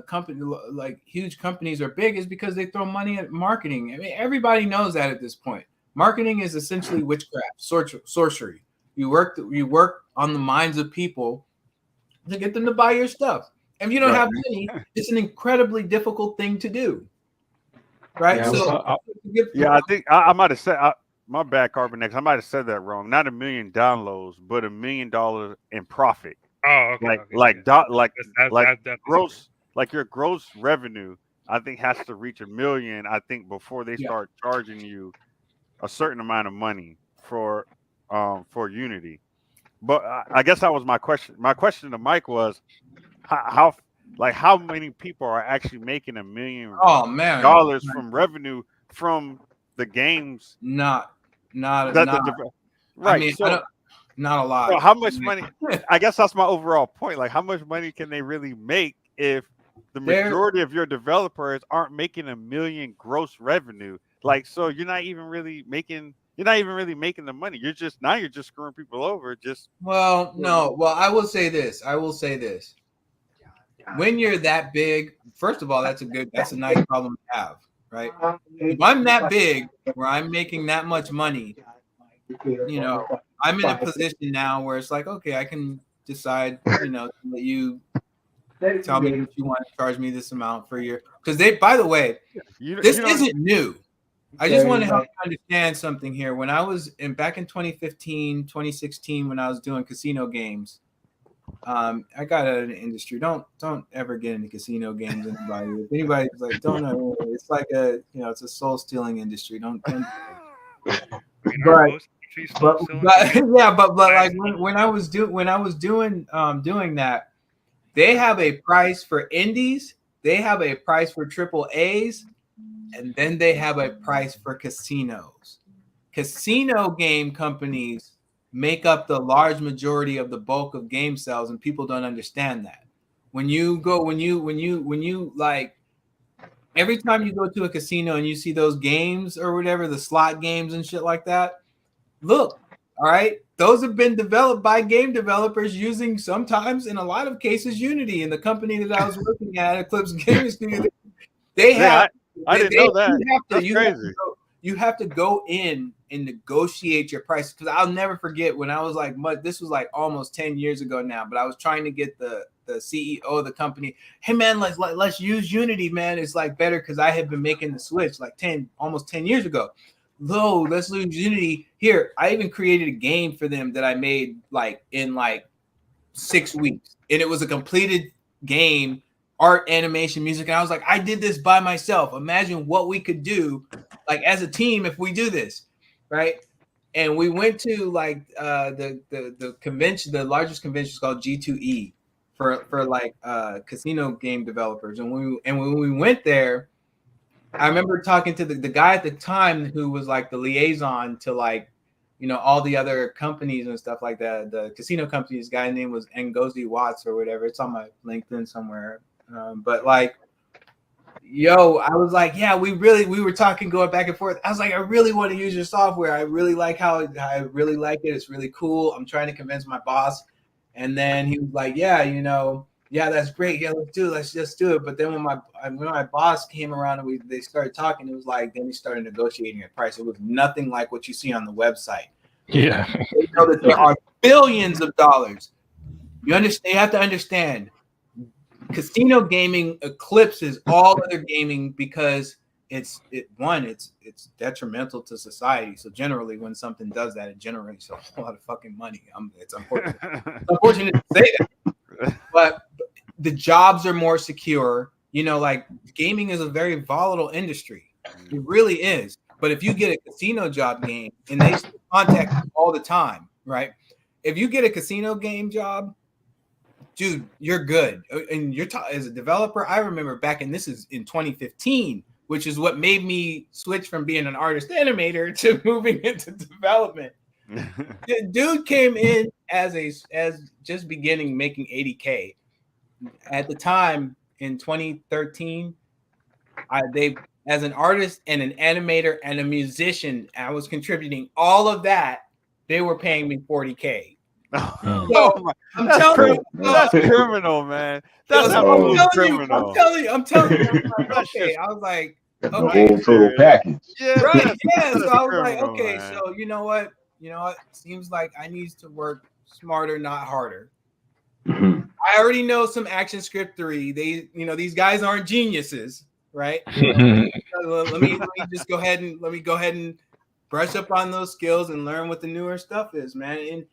companies, like huge companies, are big is because they throw money at marketing. I mean, everybody knows that at this point. Marketing is essentially witchcraft, sorcery. You work on the minds of people to get them to buy your stuff. And if you don't have money, it's an incredibly difficult thing to do. Right? I think I might have said, my bad, Carbonex. I might have said that wrong. Not 1 million downloads, but $1 million in profit. Oh, okay. Like That's gross, like your gross revenue, I think has to reach 1 million. I think before they start charging you a certain amount of money for Unity. But I guess that was my question. My question to Mike was, how many people are actually making $1 million from revenue from the games? Not right. I mean, So not a lot. So how much money? I guess that's my overall point. Like, how much money can they really make if the majority of your developers aren't making $1 million gross revenue? Like, so you're not even really making the money. You're just screwing people over. No. Well, I will say this. When you're that big, first of all, that's a nice problem to have, right? If I'm that big where I'm making that much money, I'm in a position now where it's like, okay, I can decide, to let you tell me that you want to charge me this amount for your, because by the way, this isn't new. I just want to help you understand something here. When I was back in 2015, 2016, when I was doing casino games, I got out of the industry. Don't ever get into casino games. If anybody's like, don't know, it's like it's a soul stealing industry. Don't but like when I was doing that, they have a price for indies, they have a price for triple A's, and then they have a price for casinos. Casino game companies make up the large majority of the bulk of game sales, and people don't understand that. When you like, every time you go to a casino and you see those games or whatever, the slot games and shit like that, look, all right, those have been developed by game developers using, sometimes in a lot of cases, Unity. And the company that I was working at, Eclipse Gaming Studio, they have. I didn't know that. That's crazy. You have to go in and negotiate your price, because I'll never forget when I was like, this was like almost 10 years ago now, but I was trying to get the CEO of the company, hey man, let's use Unity, man. It's like better, because I had been making the switch like almost 10 years ago. Let's use Unity. Here, I even created a game for them that I made in 6 weeks, and it was a completed game, art, animation, music. And I was like, I did this by myself. Imagine what we could do, like as a team, if we do this, right? And we went to like the convention, the largest convention is called G2E for like casino game developers. And when we went there, I remember talking to the guy at the time who was like the liaison to like, you know, all the other companies and stuff like that. The casino companies, guy's name was Ngozi Watts or whatever. It's on my LinkedIn somewhere. But like, yo, I was like, yeah, we were talking, going back and forth. I was like, I really want to use your software. I really like I really like it. It's really cool. I'm trying to convince my boss. And then he was like, yeah, you know, yeah, that's great. Yeah, let's just do it. But then when my boss came around and they started talking, it was like, then we started negotiating a price. It was nothing like what you see on the website. Yeah. They know that there are billions of dollars. You have to understand, casino gaming eclipses all other gaming because it's detrimental to society. So generally, when something does that, it generates a lot of fucking money. It's unfortunate. It's unfortunate to say that, but the jobs are more secure. You know, like gaming is a very volatile industry. It really is. But if you get a casino job game, and they contact you all the time, right? If you get a casino game job, dude, you're good. And you're as a developer, I remember this is in 2015, which is what made me switch from being an artist animator to moving into development. The dude came in as just beginning making 80K. At the time in 2013, as an artist and an animator and a musician, I was contributing all of that. They were paying me 40K. So, that's criminal, man. That's absolute criminal. I'm telling you. Okay, I was like, the whole total package. Yeah, right. Yeah. So I was like, okay, man. So you know what? Seems like I need to work smarter, not harder. Mm-hmm. I already know some action script 3. These guys aren't geniuses, right? Let me just go ahead and brush up on those skills and learn what the newer stuff is, man. And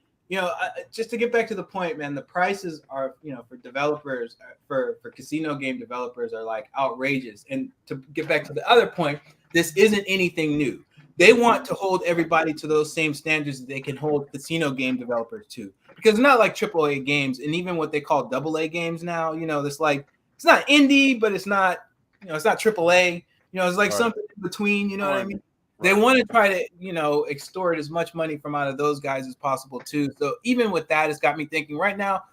just to get back to the point, man, the prices are, for developers, for casino game developers, are like outrageous. And to get back to the other point, this isn't anything new. They want to hold everybody to those same standards that they can hold casino game developers to, because it's not like AAA games, and even what they call AA games now. It's like, it's not indie, but it's not, it's not AAA. It's like something in between. You know what I mean? They want to try to, extort as much money from out of those guys as possible too. So even with that, it's got me thinking right now.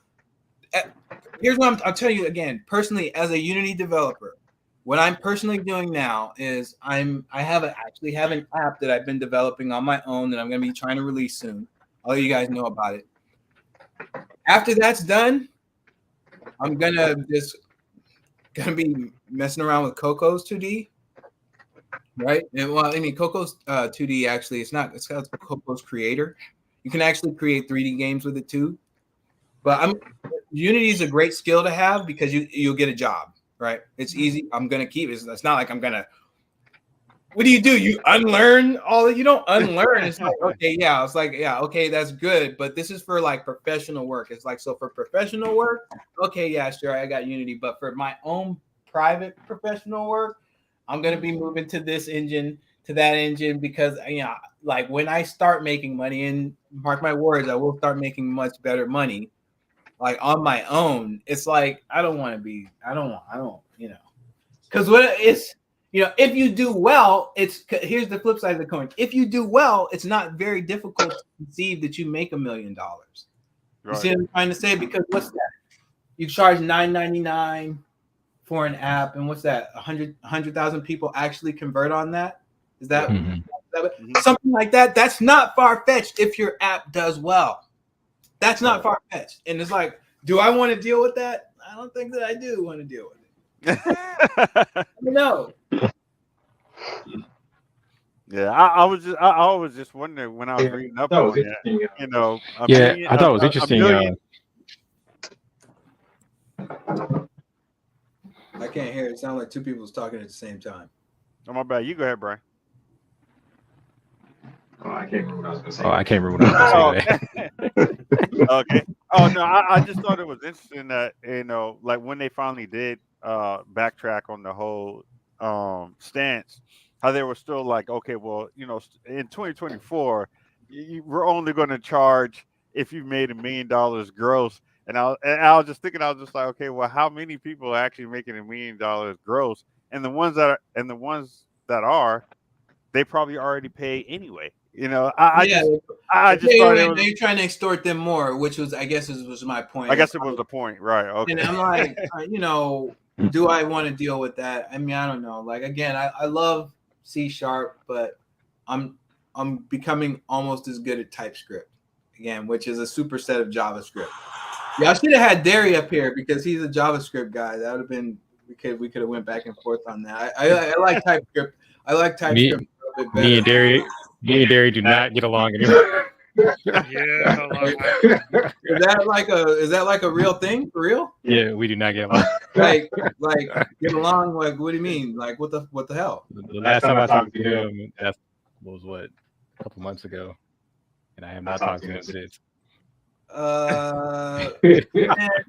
Here's what I'll tell you again, personally, as a Unity developer, what I'm personally doing now is I actually have an app that I've been developing on my own that I'm going to be trying to release soon. I'll let you guys know about it. After that's done, I'm gonna be messing around with Coco's 2D. Right. And well, I mean, Coco's 2D actually, it's called Coco's Creator. You can actually create 3D games with it too. But Unity is a great skill to have because you'll get a job, right? It's easy. I'm gonna keep it. It's not like I'm gonna. What do? You unlearn all that? You don't unlearn. It's like, okay, yeah. It's like, yeah, okay, that's good. But this is for like professional work. It's like, so for professional work, okay, yeah, sure, I got Unity. But for my own private professional work, I'm going to be moving to this engine, to that engine, because, like when I start making money, and mark my words, I will start making much better money, like on my own. It's like, because what it's, if you do well, here's the flip side of the coin. If you do well, it's not very difficult to conceive that you make $1 million. You see what I'm trying to say? Because what's that? You charge $9.99 for an app, and what's that? 100,000 people actually convert on that? Is that something like that? That's not far-fetched if your app does well. That's not far-fetched. And it's like, do I want to deal with that? I don't think that I do want to deal with it. No. Yeah, I was just wondering when I was reading up on it. I thought it was interesting. I can't hear it. It sounds like two people talking at the same time. Oh, my bad. You go ahead, Brian. Oh, I can't remember what I was going to say. I can't remember what I was going to say. Okay. Oh, no, I just thought it was interesting that, like when they finally did backtrack on the whole stance. How they were still like, okay, well, in 2024, we're only going to charge if you made $1 million gross. And I was just thinking, I was just like, okay, well, how many people are actually making $1 million gross? And the ones that are, they probably already pay anyway. I just thought they trying to extort them more, which was, I guess, was my point. I guess it was the point, right? Okay. And I'm like, do I want to deal with that? I mean, I don't know. Like, again, I love C#, but I'm becoming almost as good at TypeScript again, which is a superset of JavaScript. Yeah, I should have had Derry up here because he's a JavaScript guy. That would have been we could have went back and forth on that. I like TypeScript. I like TypeScript a bit better. Me and Derry do not get along anymore. Yeah, is that like a real thing for real? Yeah, we do not get along. like get along. Like, what do you mean? Like, what the hell? The last time I talked to him, that was a couple months ago, and I have not talked to him since. Man,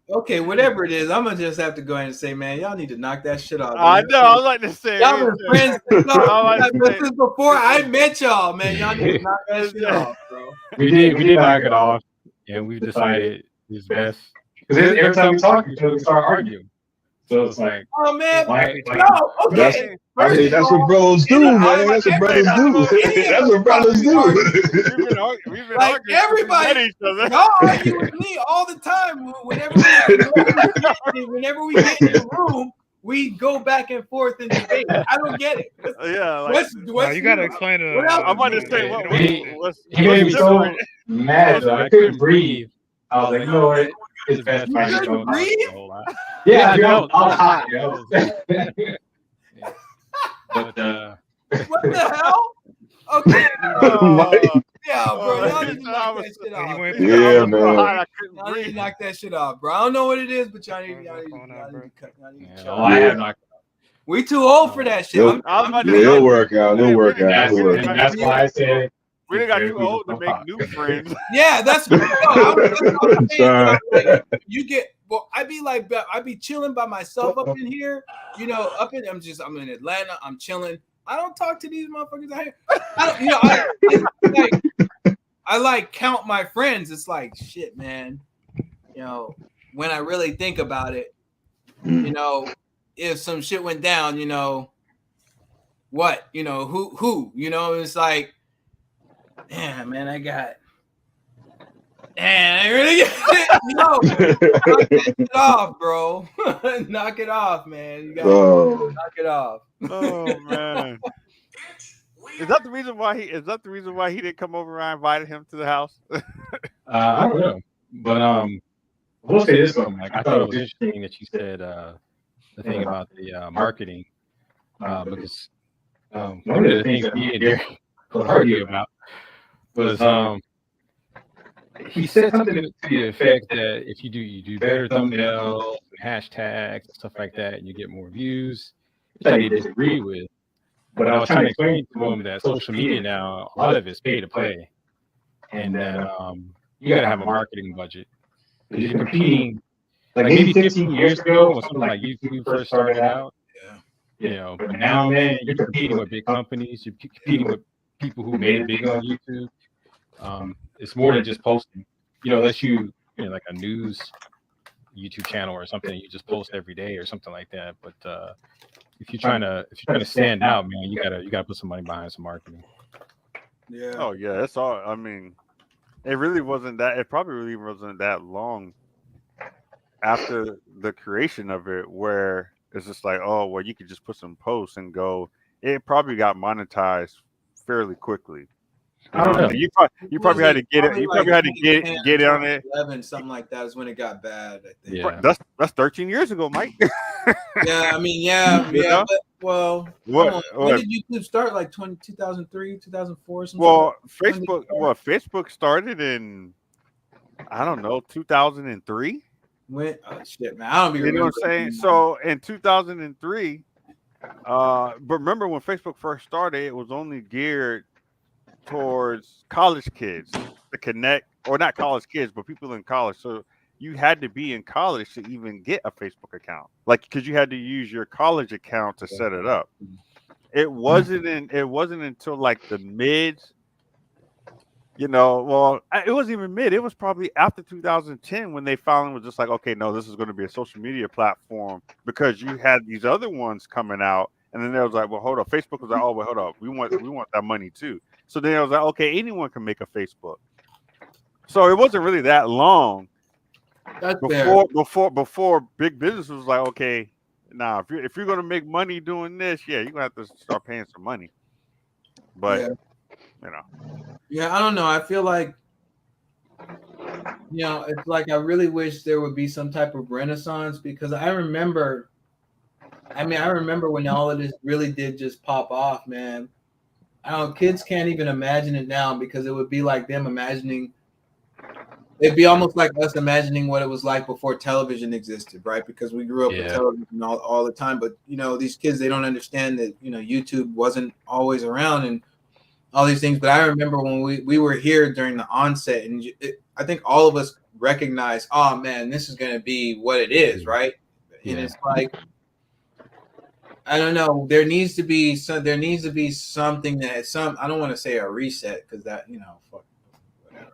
okay, whatever it is, I'm gonna just have to go ahead and say, man, y'all need to knock that shit off. I know. I like to say, y'all been friends since before I met y'all, man. Y'all need to knock that shit off, bro. We did knock it off, and we decided it's best because every time we talk, we start arguing. So it's like, oh man, no, okay. That's what bros do, man. That's what brothers do. That's what brothers do. We've been like everybody, y'all argue with me all the time. Whenever we get in the room, we go back and forth and debate. I don't get it. Yeah, what's you gotta explain it. I'm about to say what's he made me so mad though. I couldn't breathe. I was like, you know what? It's best. You couldn't breathe? Yeah, I'm hot, yo. But what the hell? Okay. Yeah, bro. Y'all need to knock that shit off. Yeah, man. Y'all need to knock that shit off, bro. I don't know what it is, but y'all need to cut. We too old for that shit. It'll work out. It'll work out. That's why I said we done got too old to make new friends. Yeah, that's you get. Well, I'd be chilling by myself up in here. I'm in Atlanta. I'm chilling. I don't talk to these motherfuckers out here. I count my friends. It's like shit, man. When I really think about it, if some shit went down, what, who, it's like, damn, man, I really get it. Knock it off, bro. Knock it off, man. You gotta knock it off. Oh man. Is that the reason why he didn't come over and I invited him to the house? I don't know. But we'll say this one. Like, I thought it was interesting that you said the thing about the marketing. Because one of the things that me and Derek would argue about was he said something to the effect that if you do better thumbnails, hashtags, and stuff like that, and you get more views, which I disagree with. But I was trying to explain to him that social media now, a lot of it's pay to play, and that you got to have a marketing budget because you're competing. Like maybe 15 years ago, when something like YouTube first started out, but now, man, you're competing with big companies. You're competing with people who made it big on YouTube. It's more than just posting, unless you like a news YouTube channel or something, you just post every day or something like that. But if you're trying to stand out, man, you gotta put some money behind some marketing. Yeah. Oh yeah, that's all. I mean, it probably really wasn't that long after the creation of it where it's just like, oh well, you could just put some posts and go. It probably got monetized fairly quickly. I don't know. You probably had to get it. You probably had to get on it. 11, something like that is when it got bad. I think. Yeah. That's 13 years ago, Mike. Yeah, I mean, yeah. But, well, when did YouTube start? Like 2003, 2004, something. Well, Facebook started in, I don't know, 2003. When? Oh shit, man, I don't be. You know what I'm saying? So in 2003, but remember when Facebook first started, it was only geared towards college kids to connect, or not college kids, but people in college. So you had to be in college to even get a Facebook account. Like, because you had to use your college account to set it up. It wasn't until like the mids, it wasn't even mid. It was probably after 2010 when they finally was just like, okay, no, this is going to be a social media platform, because you had these other ones coming out, and then there was like, well, hold up. Facebook was like, oh, well, hold up, we want that money too. So then it was like, okay, anyone can make a Facebook. So it wasn't really that long before big business was like, okay, now if you're going to make money doing this, yeah, you're going to have to start paying some money. But Yeah, I don't know. I feel like, it's like I really wish there would be some type of renaissance, because I remember when all of this really did just pop off, man. I don't know, kids can't even imagine it now, because it would be like them imagining, it'd be almost like us imagining what it was like before television existed, right? Because we grew up with television all the time. But, these kids, they don't understand that, YouTube wasn't always around and all these things. But I remember when we were here during the onset, and I think all of us recognized, oh man, this is going to be what it is, right? Yeah. And it's like, I don't know, there needs to be something that I don't want to say a reset, because that, fuck, whatever,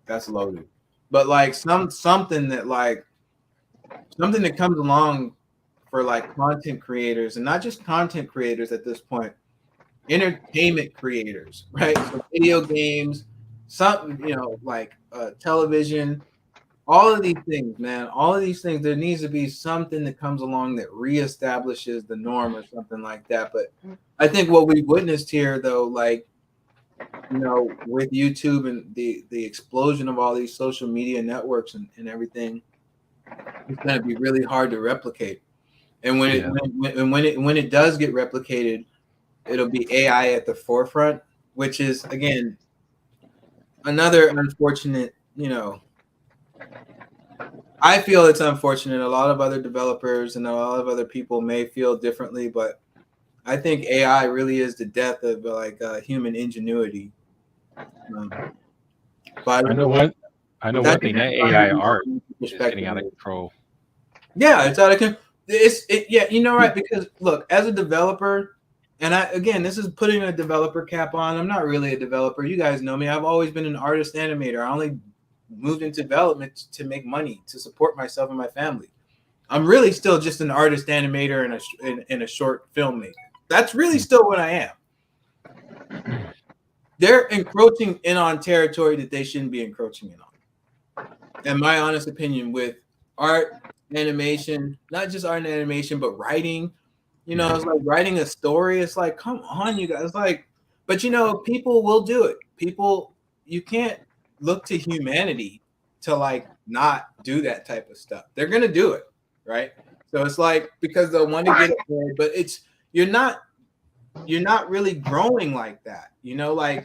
that's loaded. But like something that comes along for like content creators, and not just content creators at this point, entertainment creators, right? So video games, television, all of these things, man, there needs to be something that comes along that reestablishes the norm or something like that. But I think what we witnessed here, though, with YouTube and the explosion of all these social media networks and everything, it's going to be really hard to replicate. And when it does get replicated, it'll be AI at the forefront, which is, again, another unfortunate, I feel it's unfortunate. A lot of other developers and a lot of other people may feel differently, but I think AI really is the death of human ingenuity. But I know one thing, that AI art is getting out of control. Yeah, it's out of control. Right? Because look, as a developer, and this is putting a developer cap on. I'm not really a developer. You guys know me. I've always been an artist animator. I only moved into development to make money, to support myself and my family. I'm really still just an artist animator and a short filmmaker. That's really still what I am. They're encroaching in on territory that they shouldn't be encroaching in on. In my honest opinion, with art, animation, not just art and animation, but writing. It's like writing a story. It's like, come on, you guys. But people will do it. You can't look to humanity to not do that type of stuff. They're gonna do it, right? So it's like, because they'll want to get it there, but you're not really growing like that. You're not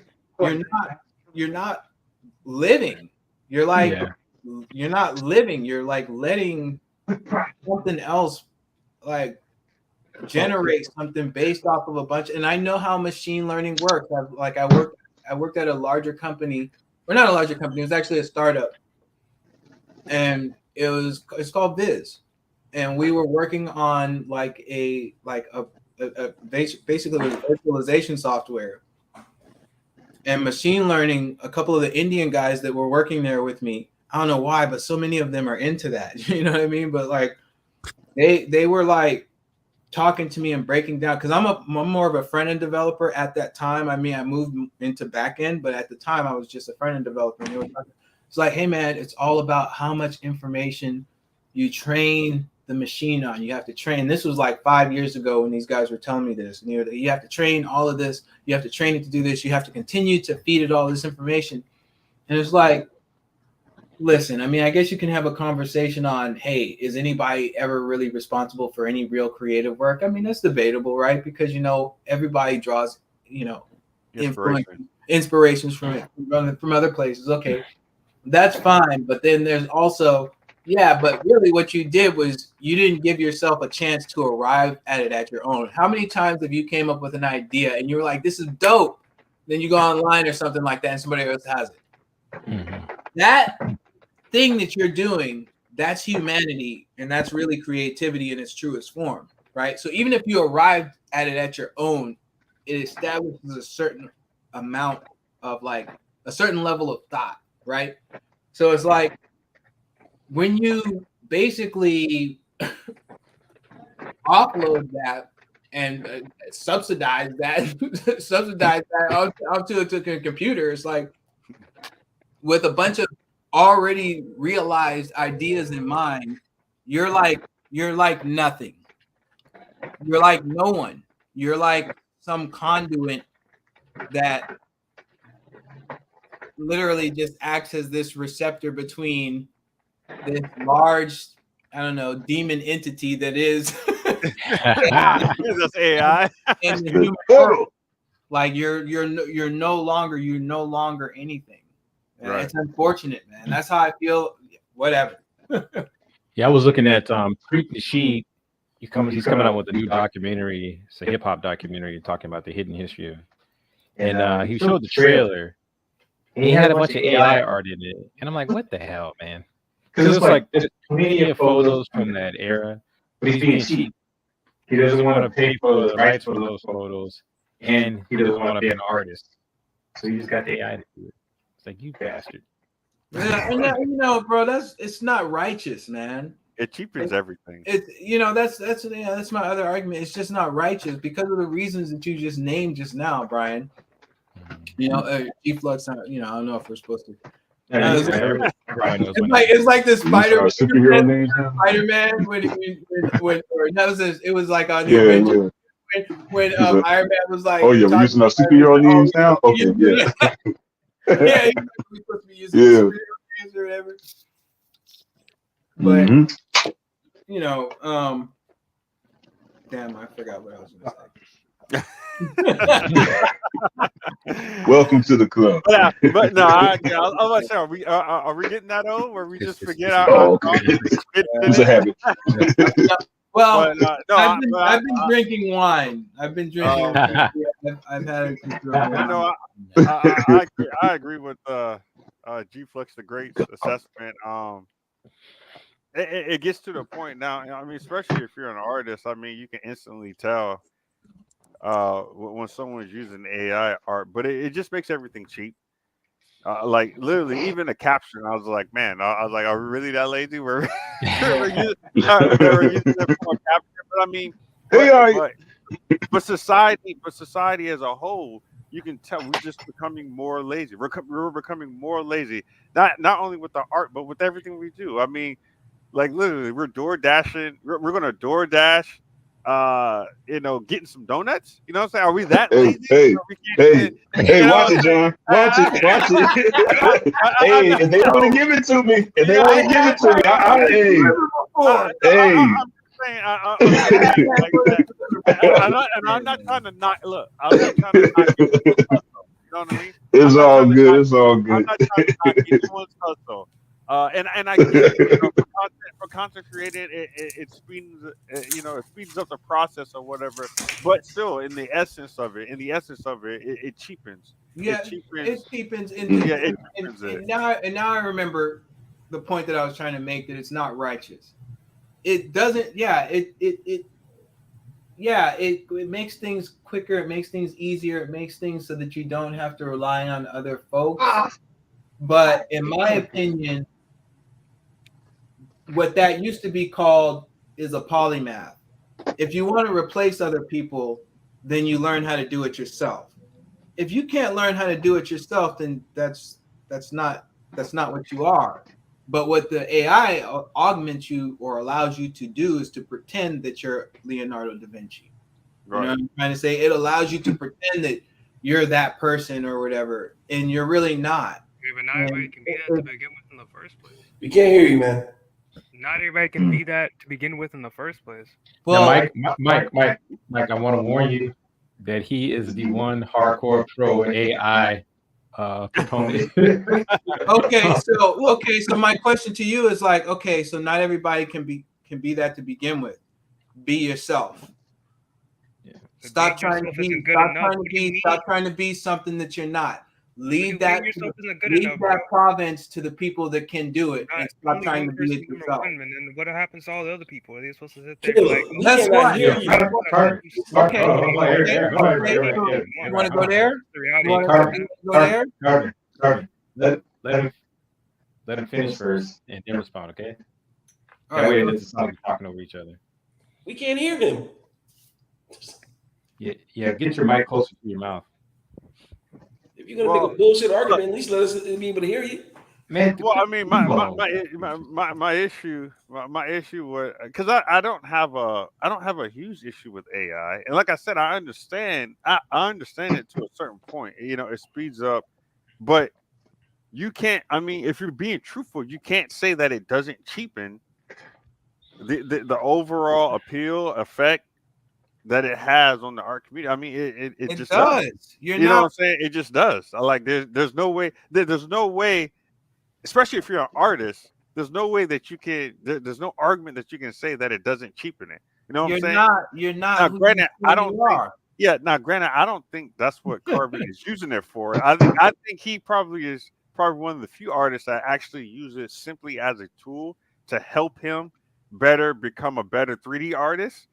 living. You're not living. You're letting something else generate something based off of a bunch. And I know how machine learning works. I worked at a larger company, or not a larger company. It was actually a startup, and it's called Viz, and we were working on basically virtualization software and machine learning. A couple of the Indian guys that were working there with me, I don't know why, but so many of them are into that. You know what I mean? But they were talking to me and breaking down, because I'm more of a front end developer at that time. I mean, I moved into back end, but at the time I was just a front end developer. And it's like, hey man, it's all about how much information you train the machine on. You have to train. This was 5 years ago when these guys were telling me this. And you have to train all of this. You have to train it to do this. You have to continue to feed it all this information. And it's like, listen, I mean, I guess you can have a conversation on, hey, is anybody ever really responsible for any real creative work? I mean, that's debatable, right? Because, everybody draws, inspirations from other places. Okay, that's fine. But then there's also, but really what you did was you didn't give yourself a chance to arrive at it at your own. How many times have you came up with an idea and you were like, this is dope? Then you go online or something like that and somebody else has it. Mm-hmm. That thing that you're doing, that's humanity, and that's really creativity in its truest form, right? So even if you arrived at it at your own, it establishes a certain amount of like a certain level of thought, right? So it's like when you basically offload that and subsidize that onto a computer, it's like with a bunch of already realized ideas in mind, you're like nothing. You're like no one. You're like some conduit that literally just acts as this receptor between this large, I don't know, demon entity that is That's AI. and the human world. Like you're no longer anything. And Right. it's unfortunate, man. That's how I feel. Whatever. Yeah, I was looking at Creep the Sheep. He's coming out with a new documentary. It's a hip hop documentary talking about the hidden history of. And he showed the trailer. And he had a bunch of AI art in it, and I'm like, what the hell, man? Because it's like there's plenty of photos from that era, but he's being cheap. He doesn't want to pay for the rights for those photos, and he doesn't want to be an artist. So he just got the AI to do it. It's like, you bastard. Yeah, and that, you know, bro, it's not righteous, man. It cheapens everything. That's my other argument. It's just not righteous because of the reasons that you just named just now, Brian. You know, G-Flux. You know, I don't know if we're supposed to. It's like this Spider-Man when it was like on the Avengers when Iron Man was like, oh yeah, we're using our superhero names now. Okay, yeah. Yeah, we're supposed to be using superhero names or whatever. But you know, damn, I forgot what I was gonna say. Welcome to the club. Yeah, but no, I was about to say, are we getting that old where we just forget our? Okay. It's a habit. Well, but, I've been drinking wine. I've been drinking. I've had a I agree with G-Flux, the great assessment. It gets to the point now. I mean, especially if you're an artist, I mean, you can instantly tell when someone's using AI art, but it just makes everything cheap. Like literally, even a caption, I was like, man, I was like, are we really that lazy? We're using it for a caption, but I mean, but society as a whole, you can tell we're just becoming more lazy. We're becoming more lazy, not only with the art, but with everything we do. I mean, like literally, we're door dashing. We're gonna door dash. Getting some donuts. You know what I'm saying? Are we that lazy? Hey, watch it, John. Watch it. Hey, if they want to give it to me, I'm not trying to knock. Look, I'm not trying to knock. You know what I mean? It's all good. It's all good. I'm not trying to knock anyone's hustle. And I get it, for content created, it speeds it speeds up the process or whatever. But still, in the essence of it, it cheapens. Yeah, it cheapens. And now I remember the point that I was trying to make, that it's not righteous. It doesn't. Yeah, it makes things quicker. It makes things easier. It makes things so that you don't have to rely on other folks. But in my opinion, what that used to be called is a polymath. If you want to replace other people, then you learn how to do it yourself. If you can't learn how to do it yourself, then that's not what you are. But what the AI augments you or allows you to do is to pretend that you're Leonardo da Vinci. Right. You know what I'm trying to say? It allows you to pretend that you're that person or whatever, and you're really not. Yeah, but not everybody can be that to begin with in the first place. We can't hear you, man. Not everybody can be that to begin with in the first place. Well, Mike, I want to warn you that he is the one hardcore pro AI proponent. Okay, so my question to you is like, okay, so not everybody can be that to begin with. Be yourself. Yeah. Stop trying to be something that you're not. leave Blame that yourself isn't good enough, bro. province to the people that can do it, and stop Only trying one to be person it number yourself. one, and then what happens to all the other people? Are they supposed to sit there and be like, We Guess cannot what? hear you. Okay. You want to go there? Go there? Let him finish first and then respond, okay? All That way right. it doesn't sound like we're talking over each other. We can't hear him. Yeah, get your mic closer to your mouth. If you're gonna make a bullshit argument, at least let us be able to hear you. Man, well, I mean, my issue was because I don't have a huge issue with AI, and like I said, I understand it to a certain point. You know, it speeds up, but you can't. I mean, if you're being truthful, you can't say that it doesn't cheapen the overall appeal effect that it has on the art community. I mean, it just does. You know what I'm saying? It just does. Like there's no way. There's no way. Especially if you're an artist, there's no way that you can. There's no argument that you can say that it doesn't cheapen it. You know what I'm saying? You're not. Now, who granted, you I don't. think, Yeah. Now, granted, I don't think that's what Carbon is using it for. I think he probably is one of the few artists that actually use it simply as a tool to help him become a better 3D artist.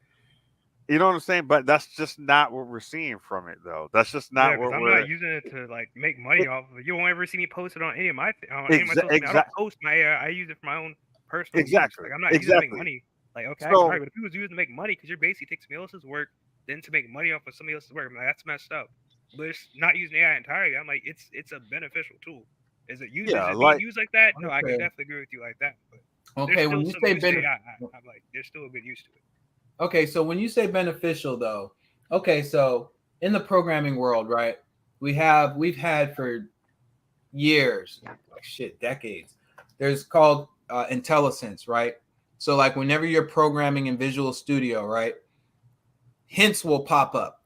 You know what I'm saying? But that's just not what we're seeing from it, though. That's just not what I'm we're. not using it to like make money off of it. You won't ever see me post it on any of my social media. I don't post my AI. I use it for my own personal use. Like I'm not using it to make money. Like okay, I can try, but if he was using it to make money, because you're basically taking somebody else's work then to make money off of somebody else's work, I'm like, that's messed up. But it's not using AI entirely. I'm like, it's a beneficial tool. Is it used? Yeah, is it being used like that? No, I can Okay. definitely agree with you like that. But Okay, when you say I'm like, there's still a good use to it. Okay, so when you say beneficial, though, okay, so in the programming world, right, we've had for years, like shit, decades. There's called IntelliSense, right? So like whenever you're programming in Visual Studio, right, hints will pop up,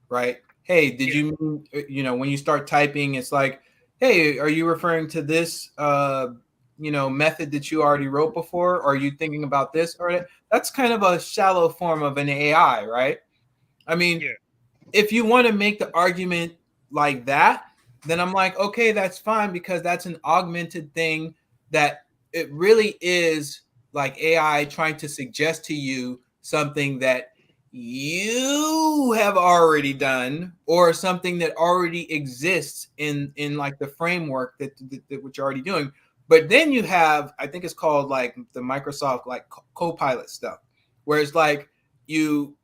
right? Hey, did you mean, when you start typing, it's like, hey, are you referring to this method that you already wrote before? Or are you thinking about this or that? That's kind of a shallow form of an AI, right? I mean, if you want to make the argument like that, then I'm like, okay, that's fine, because that's an augmented thing that it really is like AI trying to suggest to you something that you have already done or something that already exists in like the framework that what you're already doing. But then you have, I think it's called like the Microsoft like Copilot stuff, where it's like you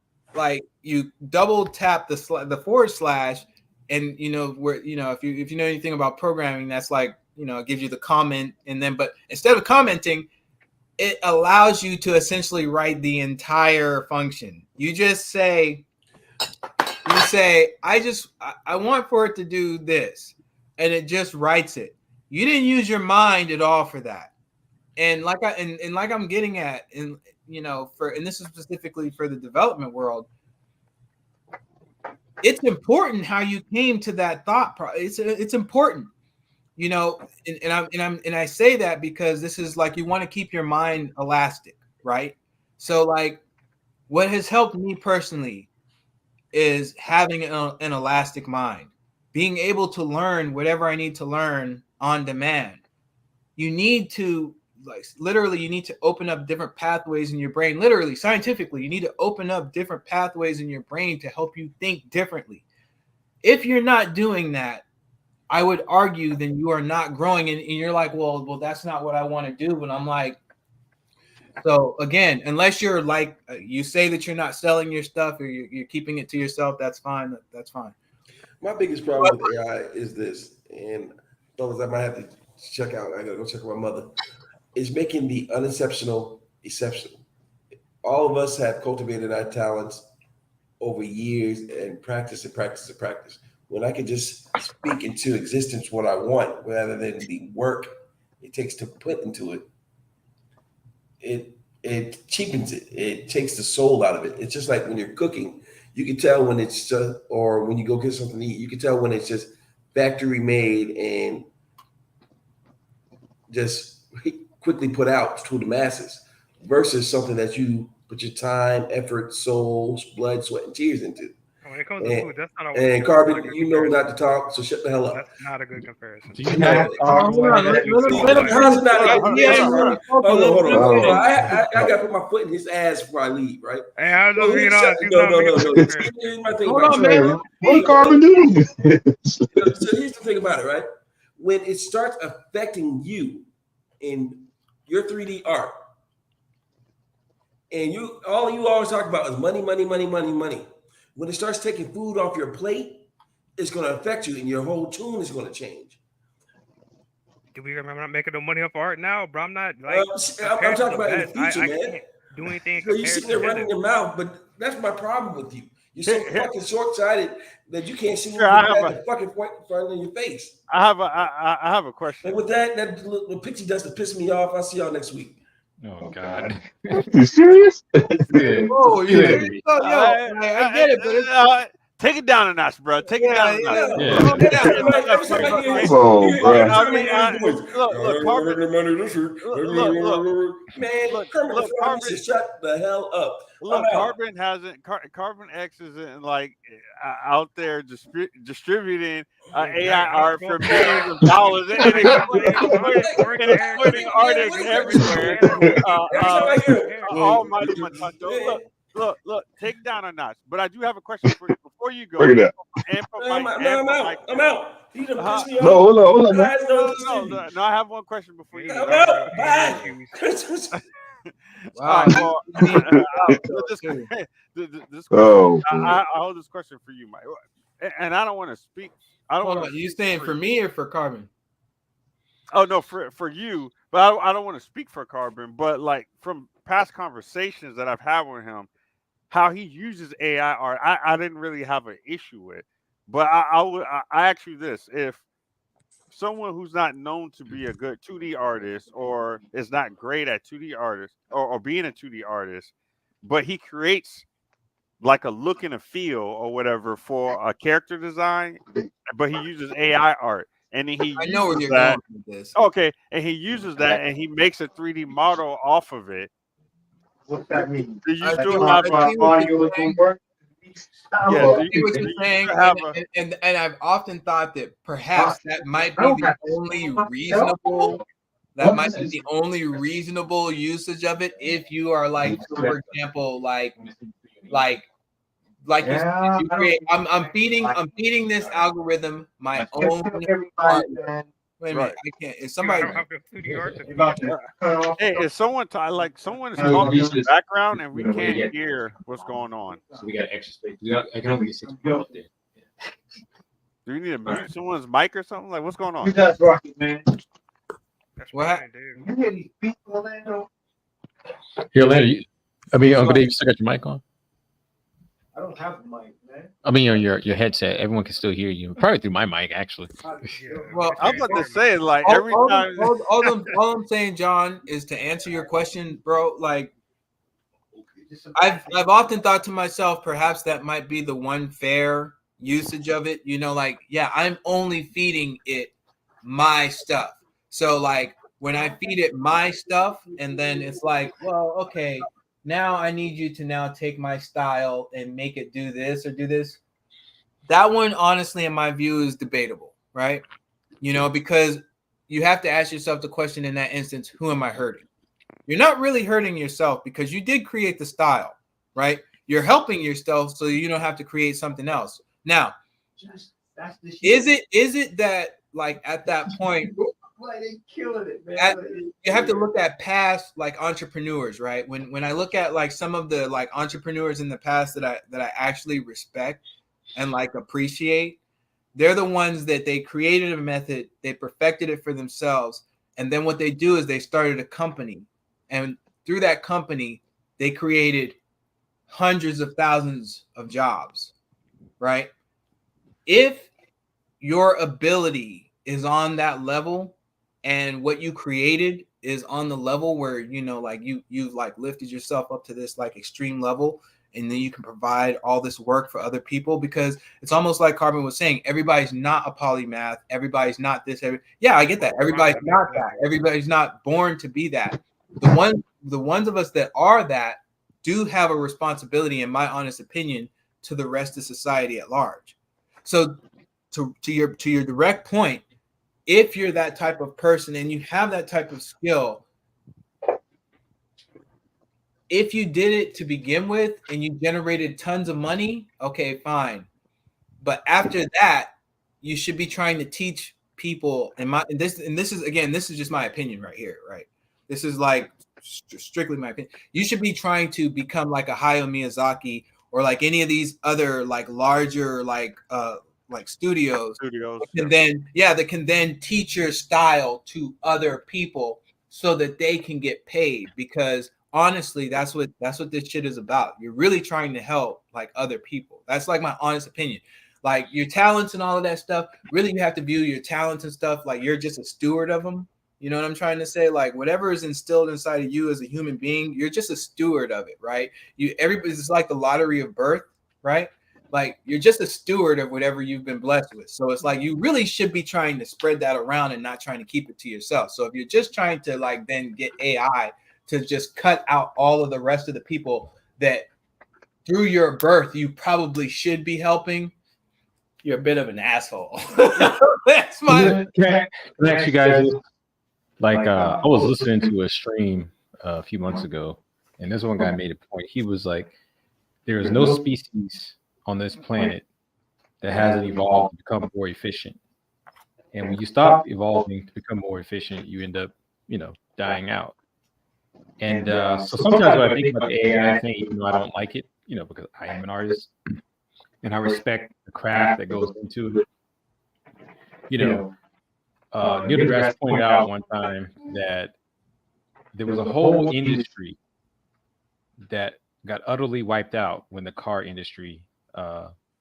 double tap the forward slash, and if you know anything about programming, that's like it gives you the comment, and then but instead of commenting, it allows you to essentially write the entire function. You say I want for it to do this, and it just writes it. You didn't use your mind at all for that. And like I'm getting at, and this is specifically for the development world, it's important how you came to that thought. It's important, and I say that because this is like, you want to keep your mind elastic, right? So like, what has helped me personally is having an elastic mind, being able to learn whatever I need to learn on demand. You need to you need to open up different pathways in your brain. Literally, scientifically, you need to open up different pathways in your brain to help you think differently. If you're not doing that, I would argue then you are not growing, and you're like, well, that's not what I want to do. And I'm like, so again, unless you're like, you say that you're not selling your stuff or you're keeping it to yourself, that's fine. That's fine. My biggest problem with AI is this, and fellas, I might have to check out. I gotta go check with my mother. Is making the unexceptional exceptional. All of us have cultivated our talents over years and practice and practice and practice. When I can just speak into existence what I want, rather than the work it takes to put into it, it cheapens it. It takes the soul out of it. It's just like when you're cooking, you can tell when it's just, or when you go get something to eat, you can tell when it's just factory made and just quickly put out to the masses, versus something that you put your time, effort, soul, blood, sweat, and tears into. Oh, When it comes to food, that's not a And Carbon, you know not to talk, so shut the hell up. That's not a good comparison. Hold on, let him How's it not? Hold on. Hey, I got to put my foot in his ass before I leave, right? I was just being honest. He's No. not making a good comparison. Here's my thing Hold about on, it. man. What Carbon doing? So here's the thing about it, right? When it starts affecting you in your 3D art, and all you always talk about is money. When it starts taking food off your plate, it's going to affect you, and your whole tune is going to change. Do we remember not making no money off art now, bro? I'm not like. I'm talking about in the future, I man. can't do anything. So you're sitting there running your mouth, but that's my problem with you. You're so fucking short-sighted that you can't see the fucking point in front of your face. I have a question. And with that little pixie dust to piss me off. I'll see y'all next week. Oh God. You serious? Oh yeah. I get it, but it's take it down a notch, bro. Take it down a notch. Look, Carbon, shut the hell up. Look, Carbon X isn't like out there distributing AI art for millions of dollars and exploiting artists everywhere. Almighty Matanto. Look, take down a notch. But I do have a question for you before you go. Bring it I'm out. You done pissed me off. No, hold on, man. No, I have one question before you go. I'm out. Bye. wow. All right, this Oh, I hold this question for you, Mike. And I don't want to speak. I don't Hold want on, to. you saying for me or for Carbon? Oh no, for you. But I don't want to speak for Carbon. But like from past conversations that I've had with him, how he uses AI art, I didn't really have an issue with. But I ask you this: if someone who's not known to be a good 2D artist or is not great at 2D artist or being a 2D artist, but he creates like a look and a feel or whatever for a character design, but he uses AI art. And then he I know where uses you're that. going with this. Okay, and he uses that and he makes a 3D model off of it. What's that mean? Do you I still see have what you're saying. Yeah, I see what you're saying, and I've often thought that perhaps that might be the only reasonable. That might be the only reasonable usage of it if you are like, for example, like you create. I'm feeding this algorithm my own art. Wait a minute, I can't. Is somebody? Hey, is someone someone is talking in the background and we can't hear what's going on? So we got extra space. I can only get 6 people up there. Do you need to mute someone's mic or something? Like, what's going on? That's rocket, man. What happened? You hear these beats, Orlando? Here, Orlando. Uncle Dave, you still got your mic on? I don't have the mic, man. I mean, on your headset, everyone can still hear you. Probably through my mic, actually. Well, I'm about to say, like, every time. All I'm saying, John, is to answer your question, bro. Like, I've often thought to myself, perhaps that might be the one fair usage of it. You know, like, yeah, I'm only feeding it my stuff. So, like, when I feed it my stuff, and then it's like, well, okay, now I need you to now take my style and make it do this or do this. That one, honestly, in my view, is debatable, right? You know, because you have to ask yourself the question in that instance, who am I hurting? You're not really hurting yourself because you did create the style, right? You're helping yourself so you don't have to create something else. Now, is it that, like, at that point, Like, they killing it, man. you have to look at past, like, entrepreneurs, right? When I look at, like, some of the, like, entrepreneurs in the past that I actually respect and, like, appreciate, they're the ones that they created a method, they perfected it for themselves, and then what they do is they started a company, and through that company they created hundreds of thousands of jobs, right? If your ability is on that level and what you created is on the level where, you know, like you've like lifted yourself up to this like extreme level, and then you can provide all this work for other people, because it's almost like Carbon was saying, everybody's not a polymath, everybody's not this. Yeah, I get that. Everybody's not that. Everybody's not born to be that. The ones of us that are that do have a responsibility, in my honest opinion, to the rest of society at large. So to your direct point, if you're that type of person and you have that type of skill, if you did it to begin with and you generated tons of money, okay, fine. But after that, you should be trying to teach people. And this is just my opinion right here, right? This is like strictly my opinion. You should be trying to become like a Hayao Miyazaki or like any of these other like larger like studios. And then that can then teach your style to other people so that they can get paid, because honestly, that's what this shit is about. You're really trying to help like other people. That's like my honest opinion. Like your talents and all of that stuff, really you have to view your talents and stuff like you're just a steward of them. You know what I'm trying to say? Like whatever is instilled inside of you as a human being, you're just a steward of it, right? Everybody's like the lottery of birth, right? Like you're just a steward of whatever you've been blessed with. So it's like you really should be trying to spread that around and not trying to keep it to yourself. So if you're just trying to like then get AI to just cut out all of the rest of the people that through your birth you probably should be helping, you're a bit of an asshole. That's my. Can I ask you guys this? Like, I was listening to a stream a few months ago, and this one guy made a point. He was like, there is no species on this planet that hasn't evolved to become more efficient. And when you stop evolving to become more efficient, you end up, dying out. And so sometimes when I think about the AI thing, even though I don't like it, because I am an artist and I respect the craft that goes into it. Neil deGrasse pointed out one time that there was a whole industry that got utterly wiped out when the car industry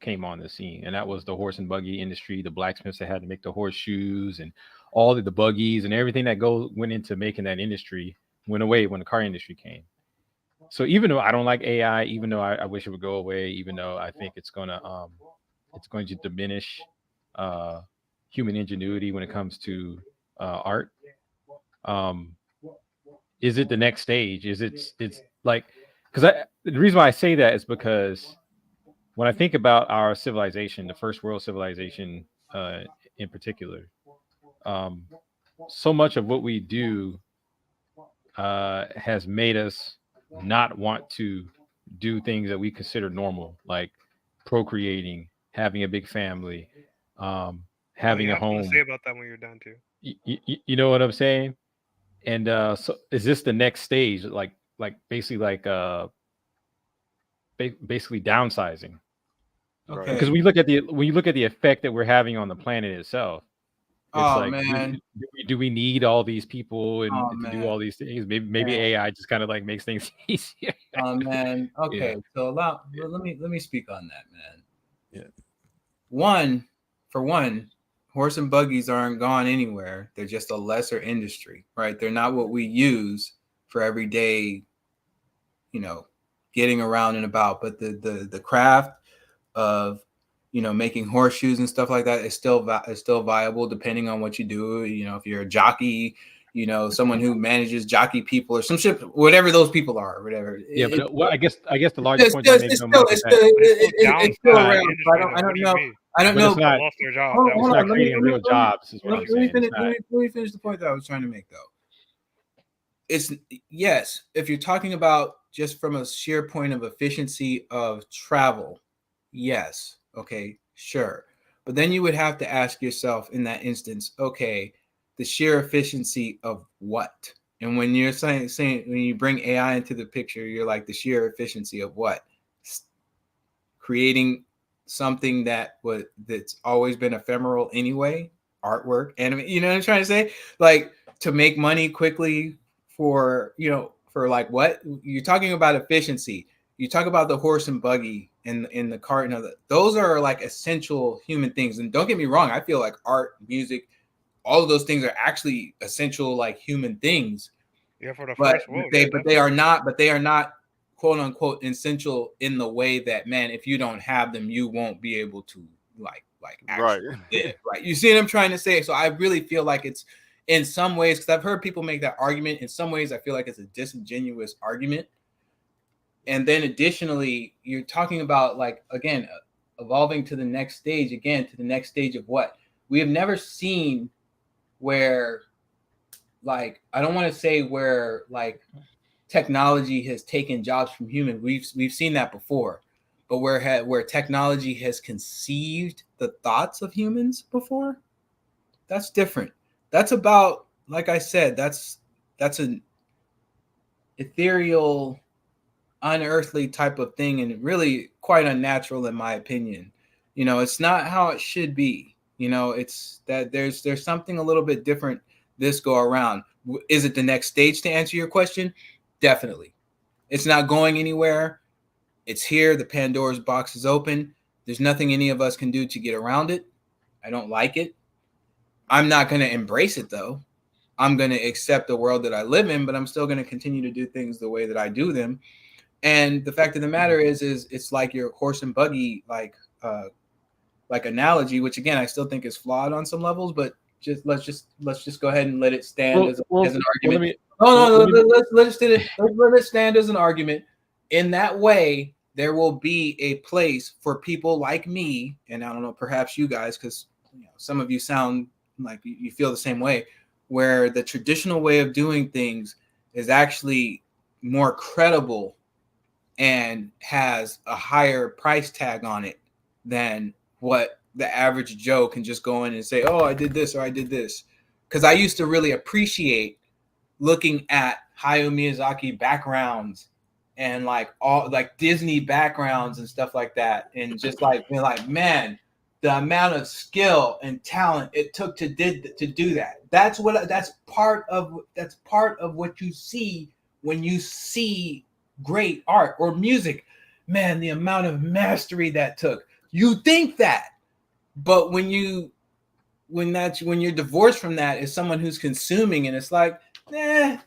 came on the scene, and that was the horse and buggy industry. The blacksmiths that had to make the horseshoes and all of the buggies and everything that went into making that industry went away when the car industry came. So even though I don't like AI, even though I wish it would go away, even though I think it's going to diminish human ingenuity when it comes to art, is it the next stage? It's like, because the reason why I say that is because when I think about our civilization, the first world civilization in particular, so much of what we do has made us not want to do things that we consider normal, like procreating, having a big family, having a home. Say about that when you're done too. You know what I'm saying? And so is this the next stage? Like basically basically downsizing. Okay. Because when you look at the effect that we're having on the planet itself, it's man, do we need all these people and to do all these things? Maybe AI just kind of like makes things easier. Oh man. Okay. Yeah. So let me speak on that, man. Yeah. For one, horse and buggies aren't gone anywhere. They're just a lesser industry, right? They're not what we use for everyday, getting around and about. But the craft of making horseshoes and stuff like that is still viable depending on what you do. If you're a jockey, someone who manages jockey people or some shit, whatever those people are, or whatever. Yeah, but I guess the largest point it's still around. I don't know. They lost their job. It's not creating real jobs. Is what I'm saying. Let me finish the point that I was trying to make, though. It's yes, if you're talking about just from a sheer point of efficiency of travel, yes, okay, sure. But then you would have to ask yourself in that instance, okay, the sheer efficiency of what? And when you're saying when you bring AI into the picture, you're like the sheer efficiency of what? Creating something that's always been ephemeral anyway, artwork, anime. You know what I'm trying to say? Like to make money quickly for like what? You're talking about efficiency. You talk about the horse and buggy and in the cart and those are like essential human things. And don't get me wrong, I feel like art, music, all of those things are actually essential like human things. Yeah, for the first world. But they are not quote unquote essential in the way that, man, if you don't have them, you won't be able to like actually live, right? You see what I'm trying to say? So I really feel like it's in some ways, because I've heard people make that argument. In some ways, I feel like it's a disingenuous argument. And then additionally, you're talking about, like, again, evolving to the next stage, again, to the next stage of what? We have never seen where, like, I don't want to say where, like, technology has taken jobs from humans. We've seen that before. But where technology has conceived the thoughts of humans before, that's different. That's about, like I said, that's an ethereal, unearthly type of thing, and really quite unnatural in my opinion. It's not how it should be. It's that there's something a little bit different this go around. Is it the next stage, to answer your question? Definitely. It's not going anywhere. It's here. The Pandora's box is open. There's nothing any of us can do to get around it. I don't like it. I'm not going to embrace it, though. I'm going to accept the world that I live in, but I'm still going to continue to do things the way that I do them. And the fact of the matter is it's like your horse and buggy, like analogy, which again I still think is flawed on some levels, but let's just go ahead and let it stand as an argument. Let's let it stand as an argument. In that way, there will be a place for people like me, and I don't know, perhaps you guys, because some of you sound like you feel the same way, where the traditional way of doing things is actually more credible and has a higher price tag on it than what the average Joe can just go in and say, oh, I did this or I did this. Because I used to really appreciate looking at Hayao Miyazaki backgrounds and all Disney backgrounds and stuff like that, and just being like, man, the amount of skill and talent it took to do that. That's part of what you see when you see great art or music. Man, the amount of mastery that took. You think that, but when you're divorced from that as someone who's consuming, and it's like, you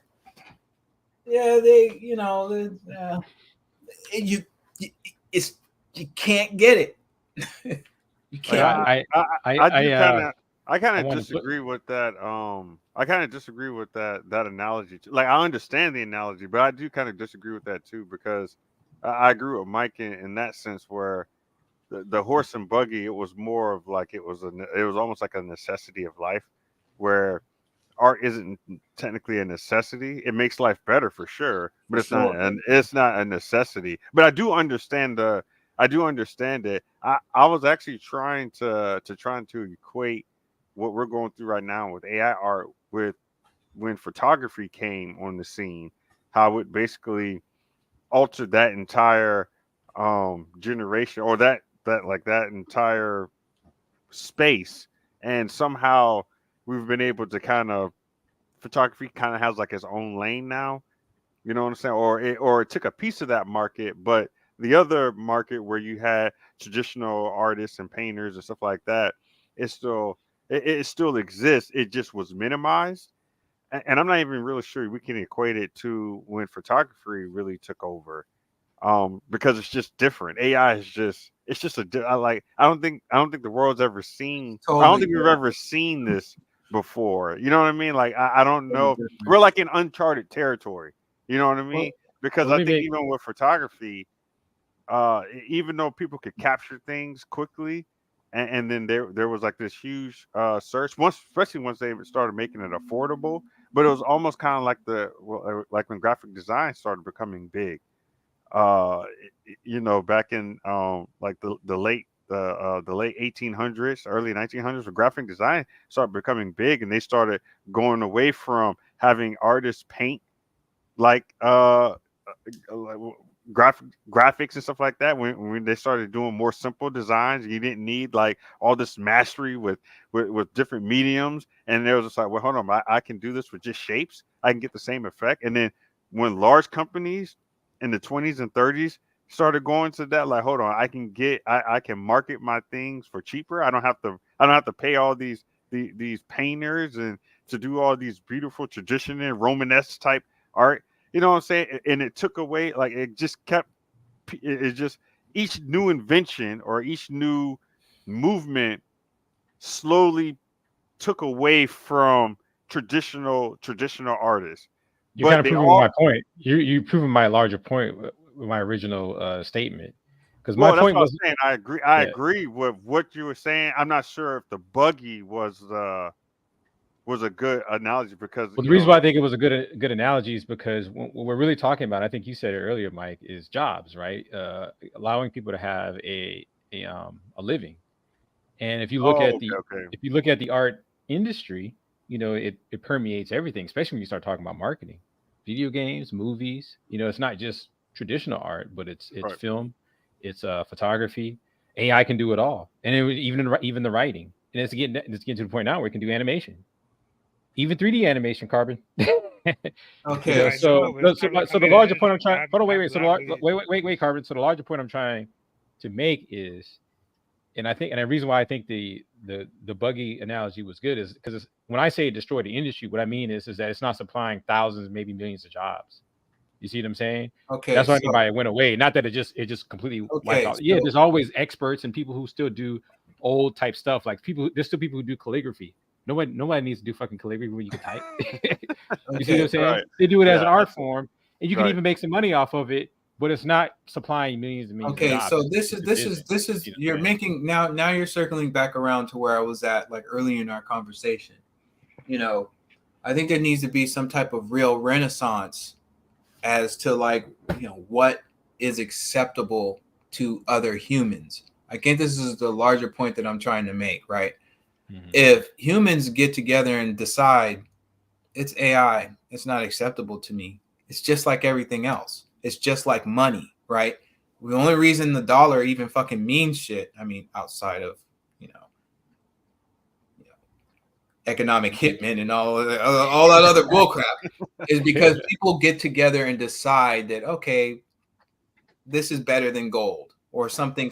can't get it. You can't. I kind of disagree with that. I kind of disagree with that analogy. Like, I understand the analogy, but I do kind of disagree with that too, because I agree with Mike in that sense, where the horse and buggy, it was more of like it was almost like a necessity of life, where art isn't technically a necessity. It makes life better for sure, but it's not a necessity. But I do understand it. I was actually trying to equate what we're going through right now with AI art with when photography came on the scene, how it basically altered that entire generation, or that entire space, and somehow we've been able to photography kind of has like its own lane now. You know what I'm saying? Or it took a piece of that market, but the other market where you had traditional artists and painters and stuff like that, it still exists. It just was minimized. And I'm not even really sure we can equate it to when photography really took over. Because it's just different. AI is just I don't think the world's ever seen. I don't think we've ever seen this before. You know what I mean? Like, I don't know. We're like in uncharted territory. You know what I mean? Because I think even with photography, even though people could capture things quickly, and then there was like this huge search, especially once they started making it affordable. But it was almost kind of like when graphic design started becoming big. Back in like the late 1800s, early 1900s, where graphic design started becoming big, and they started going away from having artists paint like graphics and stuff like that. When they started doing more simple designs, you didn't need like all this mastery with different mediums, and they was just like, well, hold on, I can do this with just shapes. I can get the same effect. And then when large companies in the 20s and 30s started going to that, like, hold on, I can market my things for cheaper. I don't have to pay all these painters and to do all these beautiful traditional Romanesque type art. You know what I'm saying? And it took away, like, it just kept, it just, each new invention or each new movement slowly took away from traditional artists. You're kind of proving my point. You proving my larger point my original statement. Because Well, my that's point what I was was, saying. I agree. I yeah. agree with what you were saying. I'm not sure if the buggy was a good analogy because Well, the reason why I think it was a good analogy is because what we're really talking about, I think you said it earlier, Mike, is jobs, right? Allowing people to have a living. And if you look Oh, at okay, okay. the art industry, it permeates everything, especially when you start talking about marketing, video games, movies. It's not just traditional art, but it's Right. film, it's photography. AI can do it all, and even the writing. And it's getting to the point now where it can do animation, even 3D animation, Carbon. Okay. I know, but it's never So the coming larger in. point I'm trying. Hold on, wait, I'm wait. So loudly. wait, Carbon. So the larger point I'm trying to make is, and the reason why I think the buggy analogy was good is because when I say it destroyed the industry, what I mean is that it's not supplying thousands, maybe millions of jobs. You see what I'm saying? Okay. That's what I mean So by it went away. Not that it just completely wiped okay. out. Yeah, So there's always experts and people who still do old type stuff. Like there's still people who do calligraphy. Nobody needs to do fucking calligraphy when you can type. You see what I'm okay. saying? Right. They do it as Yeah. an art form, and you can Right. even make some money off of it, but it's not supplying millions and millions of Okay. jobs. So It just isn't. this You is see what I'm you're saying? making now you're circling back around to where I was at like early in our conversation. I think there needs to be some type of real renaissance as to like what is acceptable to other humans. I think this is the larger point that I'm trying to make, right? Mhm. If humans get together and decide it's AI, it's not acceptable to me, it's just like everything else. It's just like money, right? The only reason the dollar even fucking means shit, I mean, outside of economic hitmen and all that other bullcrap, is because people get together and decide that okay, this is better than gold or something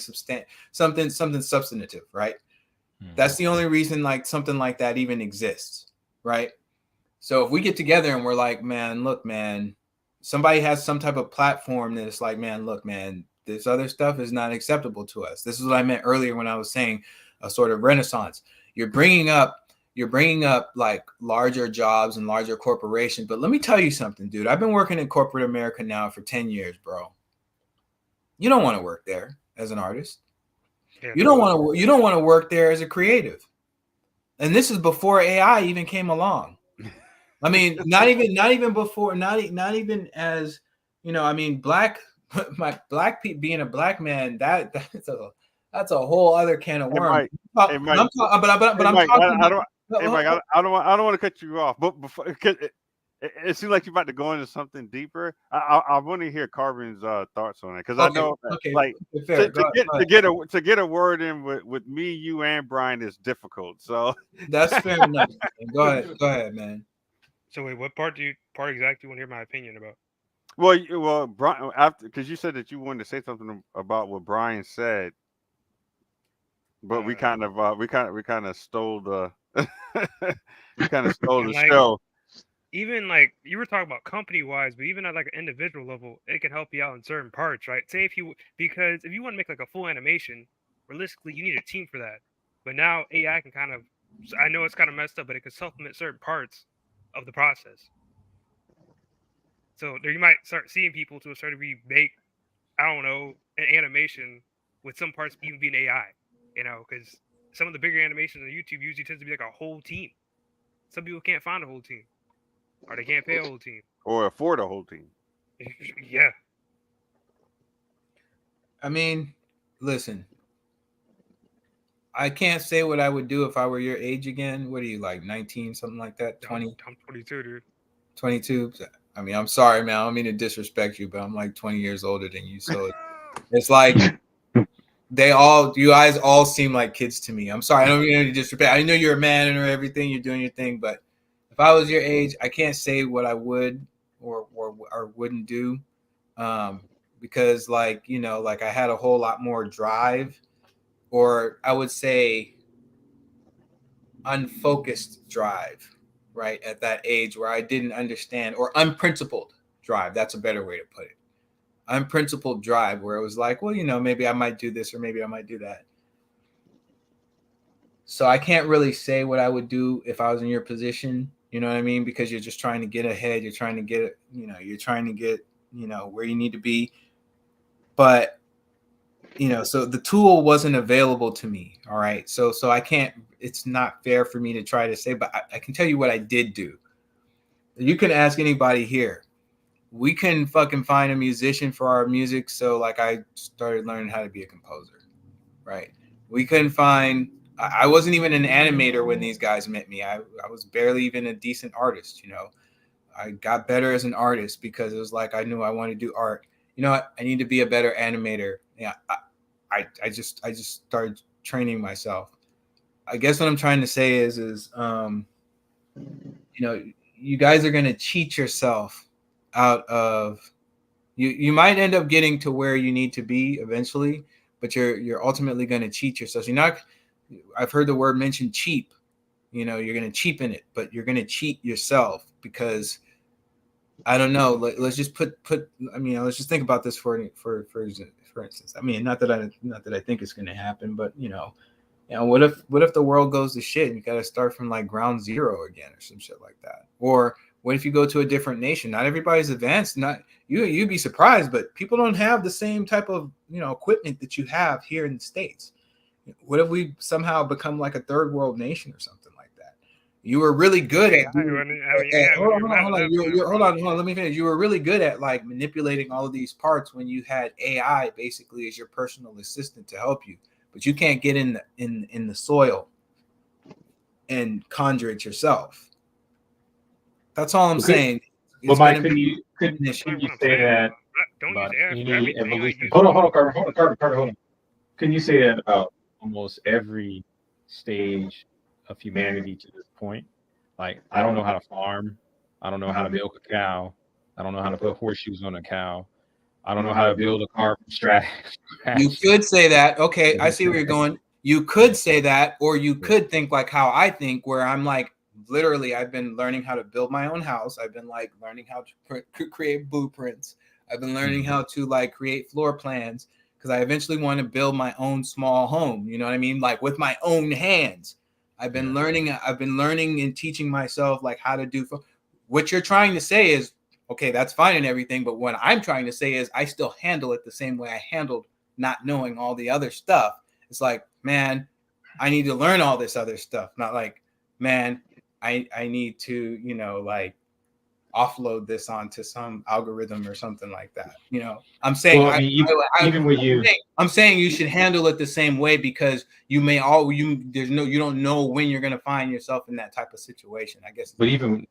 something substantive, right? That's the only reason like something like that even exists, right? So if we get together and we're like, man, look, man, somebody has some type of platform that it's like, man, look, man, this other stuff is not acceptable to us. This is what I meant earlier when I was saying a sort of renaissance. You're bringing up like larger jobs and larger corporations, but let me tell you something, dude. I've been working in corporate America now for 10 years, bro. You don't want to work there as an artist. Yeah, You don't want to work there as a creative. And this is before AI even came along. I mean, not even before, not even as I mean, black people being a black man, that's a whole other can of Hey, worms. Mike. But Hey, I'm Mike. talking, but Hey, I'm Mike. talking. I don't. Hey, Mike. I don't want to cut you off, but before, cause it seems like you're about to go into something deeper. I want to hear Carbon's thoughts on it because I know that, Okay, like fair. to get a word in with me, you, and Brian is difficult. So That's fair enough. Go ahead, man. So wait, what part exactly you want to hear my opinion about? Well, Brian, after because you said that you wanted to say something about what Brian said, but we kind of stole the we kind of stole And the like show. even like you were talking about company wise, but even at like an individual level, it can help you out in certain parts, right? Say because if you want to make like a full animation, realistically, you need a team for that. But now AI can kind of, I know it's kind of messed up, but it can supplement certain parts of the process. So there you might start seeing people to a certain degree make, I don't know, an animation with some parts even being AI, because some of the bigger animations on YouTube usually tends to be like a whole team. Some people can't find a whole team, or they can't pay a whole team, Or afford a whole team. Yeah. I mean, listen, I can't say what I would do if I were your age again. What are you, like 19, something like that? 20? I'm 22, dude. 22? I mean, I'm sorry, man. I don't mean to disrespect you, but I'm like 20 years older than you. So it's like you guys all seem like kids to me. I'm sorry. I don't mean to disrespect. I know you're a man and everything. You're doing your thing. But if I was your age, I can't say what I would or wouldn't do. Because like I had a whole lot more drive, or I would say unfocused drive, right, at that age where I didn't understand, or unprincipled drive. That's a better way to put it. Unprincipled drive where it was like, well, maybe I might do this or maybe I might do that. So I can't really say what I would do if I was in your position, you know what I mean? Because you're just trying to get ahead. You're trying to get, you're trying to get, where you need to be. but so the tool wasn't available to me. All right, so I can't. It's not fair for me to try to say, but I can tell you what I did do. You can ask anybody here. We can fucking find a musician for our music. So like I started learning how to be a composer, right? We couldn't find. I wasn't even an animator when these guys met me. I was barely even a decent artist. I got better as an artist because it was like I knew I wanted to do art. You know what? I need to be a better animator. Yeah, I just started training myself. I guess what I'm trying to say is you guys are gonna cheat yourself out of you might end up getting to where you need to be eventually, but you're ultimately gonna cheat yourself. You're not. I've heard the word mentioned cheap. You're gonna cheapen it, but you're gonna cheat yourself because I don't know. Let's just put. Let's just think about this for instance. I mean, not that I think it's gonna happen, but what if the world goes to shit and you got to start from like ground zero again or some shit like that? Or what if you go to a different nation? Not everybody's advanced. Not you'd be surprised, but people don't have the same type of equipment that you have here in the States. What if we somehow become like a third world nation or something like that? You were really good at. Hold on. Let me finish. You were really good at like manipulating all of these parts when you had AI basically as your personal assistant to help you. But you can't get in the soil and conjure it yourself. That's all I'm saying. But Mike, couldn't you say that about any evolution? Hold on, Carter. Couldn't you say that about almost every stage of humanity to this point? Like, I don't know how to farm. I don't know how to milk a cow. I don't know how to put horseshoes on a cow. I don't know how to build a car from scratch. You could say that. Okay, I see where you're going. You could say that, or you could think like how I think, where I'm like, literally, I've been learning how to build my own house. I've been like learning how to create blueprints. I've been learning how to like create floor plans because I eventually want to build my own small home. You know what I mean? Like with my own hands. I've been learning and teaching myself like how to do. What you're trying to say is, okay, that's fine and everything, but what I'm trying to say is I still handle it the same way I handled not knowing all the other stuff. It's like, man, I need to learn all this other stuff. Not like, man, I need to, like offload this onto some algorithm or something like that. I'm saying, I'm saying you should handle it the same way because you don't know when you're going to find yourself in that type of situation, I guess. But even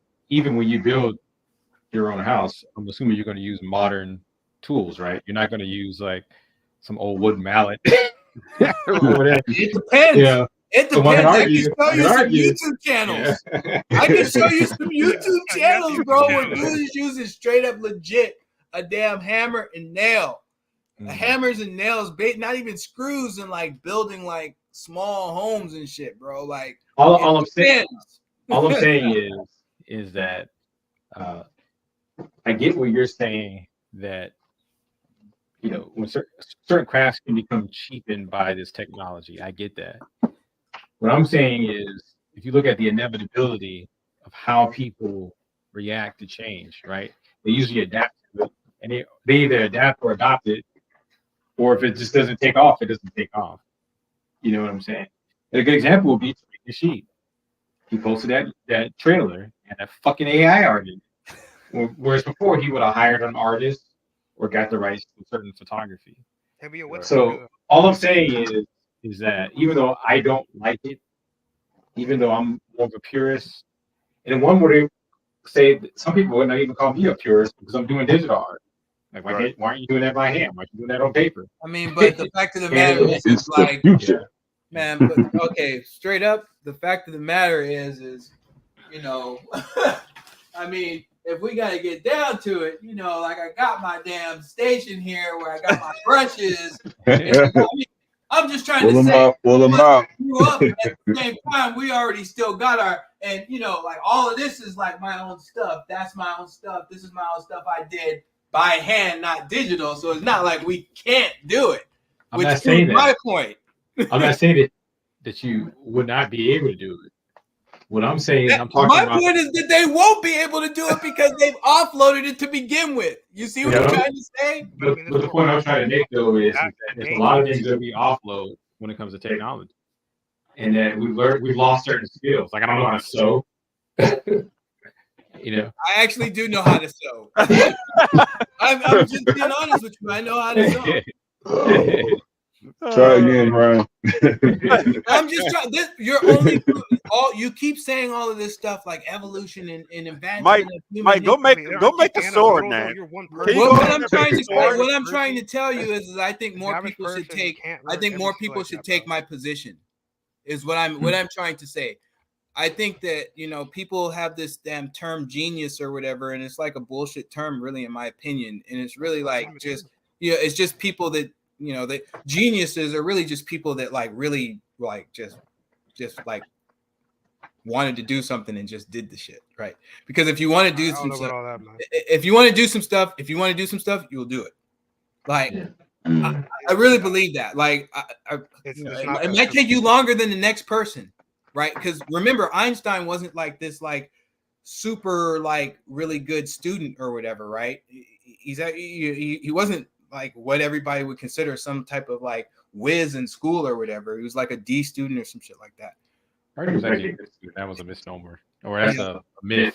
when you build your own house, I'm assuming you're going to use modern tools, right? You're not going to use like some old wood mallet. It depends. Yeah. It depends. I can show you some YouTube channels. Yeah. I can show you some YouTube channels, bro, where dudes using straight up legit a damn hammer and nail. Hammers and nails, not even screws, and like building like small homes and shit, bro. Like all I'm saying is that I get what you're saying, that when certain crafts can become cheapened by this technology. I get that. What I'm saying is, if you look at the inevitability of how people react to change, right? They usually adapt to it, and they either adapt or adopt it, or if it just doesn't take off, it doesn't take off. You know what I'm saying? And a good example would be the sheet. He posted that trailer and a fucking AI artist. Whereas before he would have hired an artist or got the rights to certain photography. So all I'm saying is that even though I don't like it, even though I'm more of a purist, and one would say some people would not even call me a purist because I'm doing digital art. Like, why aren't you doing that by hand? Why aren't you doing that on paper? I mean, but the fact of the matter is like, man, but okay, straight up, the fact of the matter is, I mean, if we got to get down to it, like I got my damn station here where I got my brushes. I'm just trying to say, pull them out. Grew up at the same time, we already still got our, and like all of this is like my own stuff. That's my own stuff. This is my own stuff I did by hand, not digital. So it's not like we can't do it. I'm not saying that. My point. I'm not saying that you would not be able to do it. What I'm saying, I'm talking My about. point is that they won't be able to do it because they've offloaded it to begin with. You see what I'm trying to say? But the point I'm trying to make though is that there's a lot of things that we offload when it comes to technology, and that we've lost certain skills. Like I don't know how to sew. You know, I actually do know how to sew. I'm just being honest with you. I know how to sew. Try again, Brian. I'm just trying. You're only you keep saying all of this stuff like evolution and advancement. Mike, go make the sword, man. What I'm trying to tell you is I think more people should take. I think more people should take my position. Is what I'm trying to say. I think that people have this damn term genius or whatever, and it's like a bullshit term, really, in my opinion. And it's really like just it's just people that that geniuses are really just people that like really like just like wanted to do something and just did the shit, right? Because if you want to do some stuff, if you want to do some stuff, you'll do it. Like I really believe that. Like it might take you longer than the next person, right? Because remember, Einstein wasn't like this like super like really good student or whatever, right? He wasn't like what everybody would consider some type of like whiz in school or whatever. He was like a D student or some shit like that. I heard he was actually a good student. That was a misnomer, or that's a myth.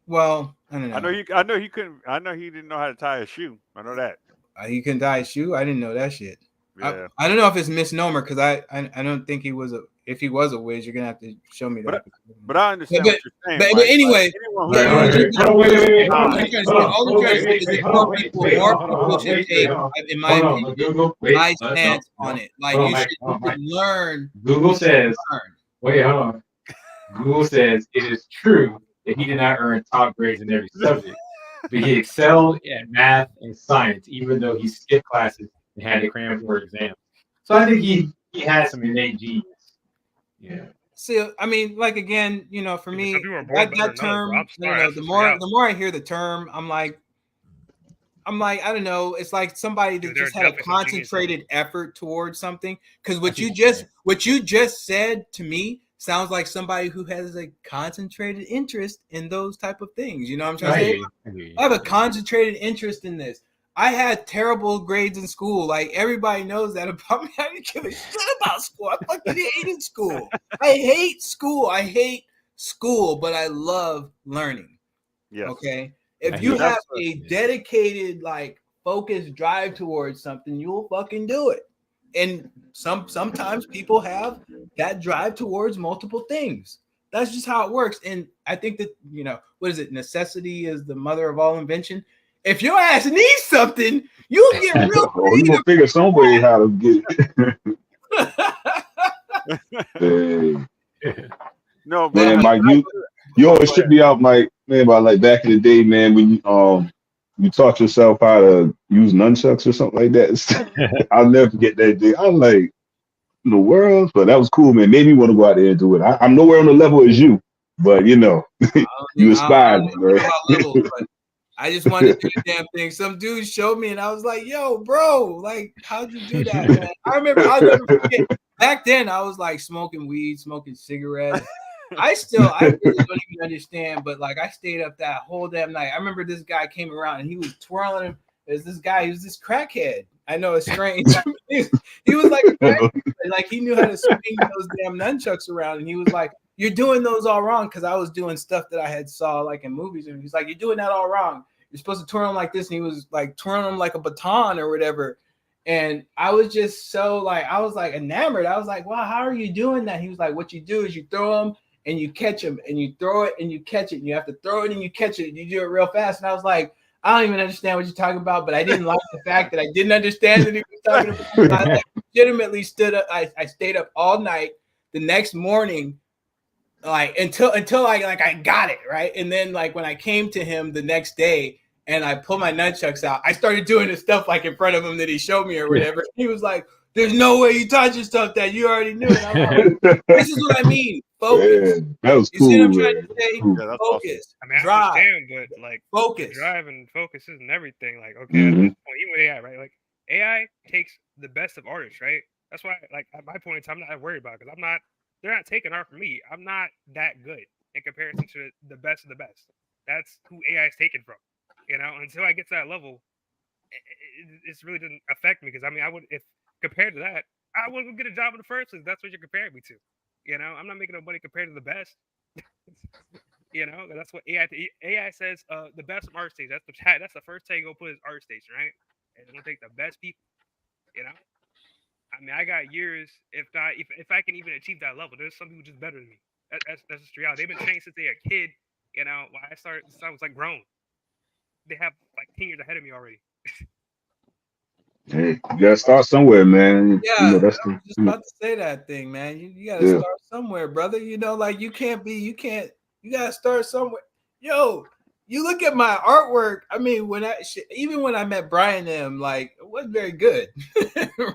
Well, I don't know. I know he couldn't. I know he didn't know how to tie a shoe. I know that. He couldn't tie a shoe. I didn't know that shit. Yeah. I don't know if it's misnomer because I don't think he was a. If he was a whiz, you're gonna have to show me that. But I understand what you're saying. But anyway, all I'm trying to say is that more people should take, in my opinion, my stance on it. Like you should learn. Google says. Wait, hold on. Google says it is true that he did not earn top grades in every subject, but he excelled at math and science, even though he skipped classes and had to cram for exams. So I think he had some innate genius. Yeah. See, I mean, like again, for me, that term, the more I hear the term, I'm like, I don't know. It's like somebody that just had a concentrated effort towards something. Because what you just said to me sounds like somebody who has a concentrated interest in those type of things. You know what I'm trying to say? I have a concentrated interest in this. I had terrible grades in school. Like everybody knows that about me. I didn't give a shit about school. I fucking hated school. I hate school, but I love learning. Yes. Okay. If you have a dedicated, like, focused drive towards something, you'll fucking do it. And sometimes people have that drive towards multiple things. That's just how it works. And I think that, what is it? Necessity is the mother of all invention. If your ass needs something, you'll get real creative. You gonna figure some way how to get it. No, man, Mike, you always trip me out, Mike. Man, about like back in the day, man, when you taught yourself how to use nunchucks or something like that. I'll never forget that day. I'm like, in the world, but that was cool, man. Made me want to go out there and do it. I'm nowhere on the level as you, but you aspire, man. I just wanted to do the damn thing. Some dude showed me, and I was like, "Yo, bro, like, how'd you do that, man?" I'll never forget. Back then, I was like smoking weed, smoking cigarettes. I really don't even understand, but like, I stayed up that whole damn night. I remember this guy came around, and he was twirling him. There's this guy, he was this crackhead. I know it's strange. He was like a crackhead. Like, he knew how to swing those damn nunchucks around, and he was like, "You're doing those all wrong," because I was doing stuff that I had saw like in movies, and he's like, "You're doing that all wrong. You're supposed to twirl them like this," and he was like twirling them like a baton or whatever. And I was just so like, I was like enamored. I was like, "Wow, how are you doing that?" He was like, "What you do is you throw them and you catch them, and you throw it and you catch it, and you have to throw it and you catch it, and you do it real fast." And I was like, I don't even understand what you're talking about, but I didn't like the fact that I didn't understand what he was talking about. I legitimately stood up. I stayed up all night. The next morning, like until I got it right, and then like when I came to him the next day and I pulled my nunchucks out, I started doing the stuff like in front of him that he showed me or whatever. He was like, "There's no way you taught yourself that. You already knew it." I'm like, this is what I mean. Focus. Man, that was You cool. see what I'm trying to say? Yeah, Focus. I mean, I drive. understand, but like focus. Drive and focus isn't everything. Like, okay, at this point, even with AI, right? Like, AI takes the best of artists, right? That's why, like, at my point in time, I'm not worried about it because I'm not they're not taking art from me. I'm not that good in comparison to the best of the best. That's who AI is taken from. You know, until I get to that level, it really doesn't affect me because I mean, I would if compared to that, I wouldn't get a job in the first place. That's what you're comparing me to. You know, I'm not making no money compared to the best. You know, that's what AI says. The best art stage. That's the first tag you go put is art station, right? And it's gonna take the best people. You know, I mean, I got years, if not, if I can even achieve that level. There's some people just better than me. That's just reality. They've been trained since they were a kid. You know, when I started, since I was like grown. They have like 10 years ahead of me already. Hey, you gotta start somewhere, man. Yeah, You know, that's I was just the about to say that thing, man. You gotta yeah. start somewhere, brother. You know, like you gotta start somewhere. Yo, you look at my artwork. I mean, even when I met Brian, them like it wasn't very good,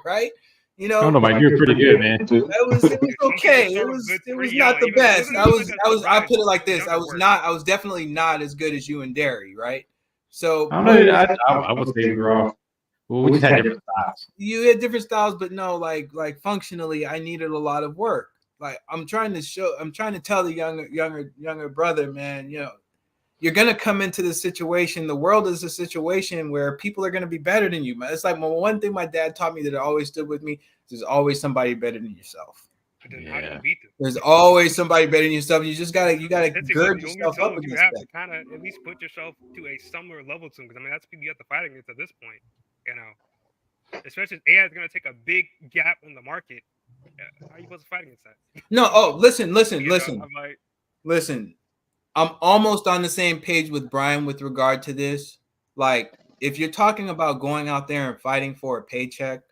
right? You I don't know, know, Mike. You're pretty good, man. it was okay. It was not the best. I'll put it like this. I was definitely not as good as you and Derry, right? So I don't know. I would say we're off. Well, we just had different styles. you had different styles, but no, like functionally, I needed a lot of work. Like I'm trying to tell the younger brother, man, you know, you're gonna come into this situation. The world is a situation where people are gonna be better than you, man. It's like one thing my dad taught me that always stood with me. There's always somebody better than yourself. Yeah. There's always somebody better than yourself. You gotta gird yourself up You against have that. to kind of at least put yourself to a similar level to them, because I mean that's people you have to fight against at this point. You know, especially if AI is going to take a big gap in the market. How are you supposed to fight against that? No, listen. Listen. I'm almost on the same page with Brian with regard to this. Like, if you're talking about going out there and fighting for a paycheck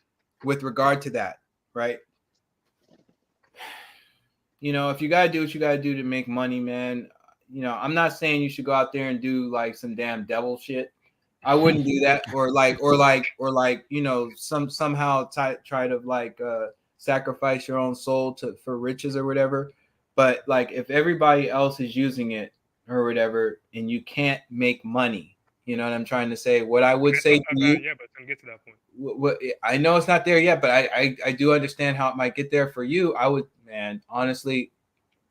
with regard to that, right? You know, if you gotta do what you gotta do to make money, man. You know, I'm not saying you should go out there and do like some damn devil shit. I wouldn't do that, or you know, somehow try to like sacrifice your own soul for riches or whatever. But like, if everybody else is using it or whatever, and you can't make money, you know what I'm trying to say. What I would say to you, yeah, but it's gonna get to that point. what I know it's not there yet, but I do understand how it might get there for you. I would, man, honestly,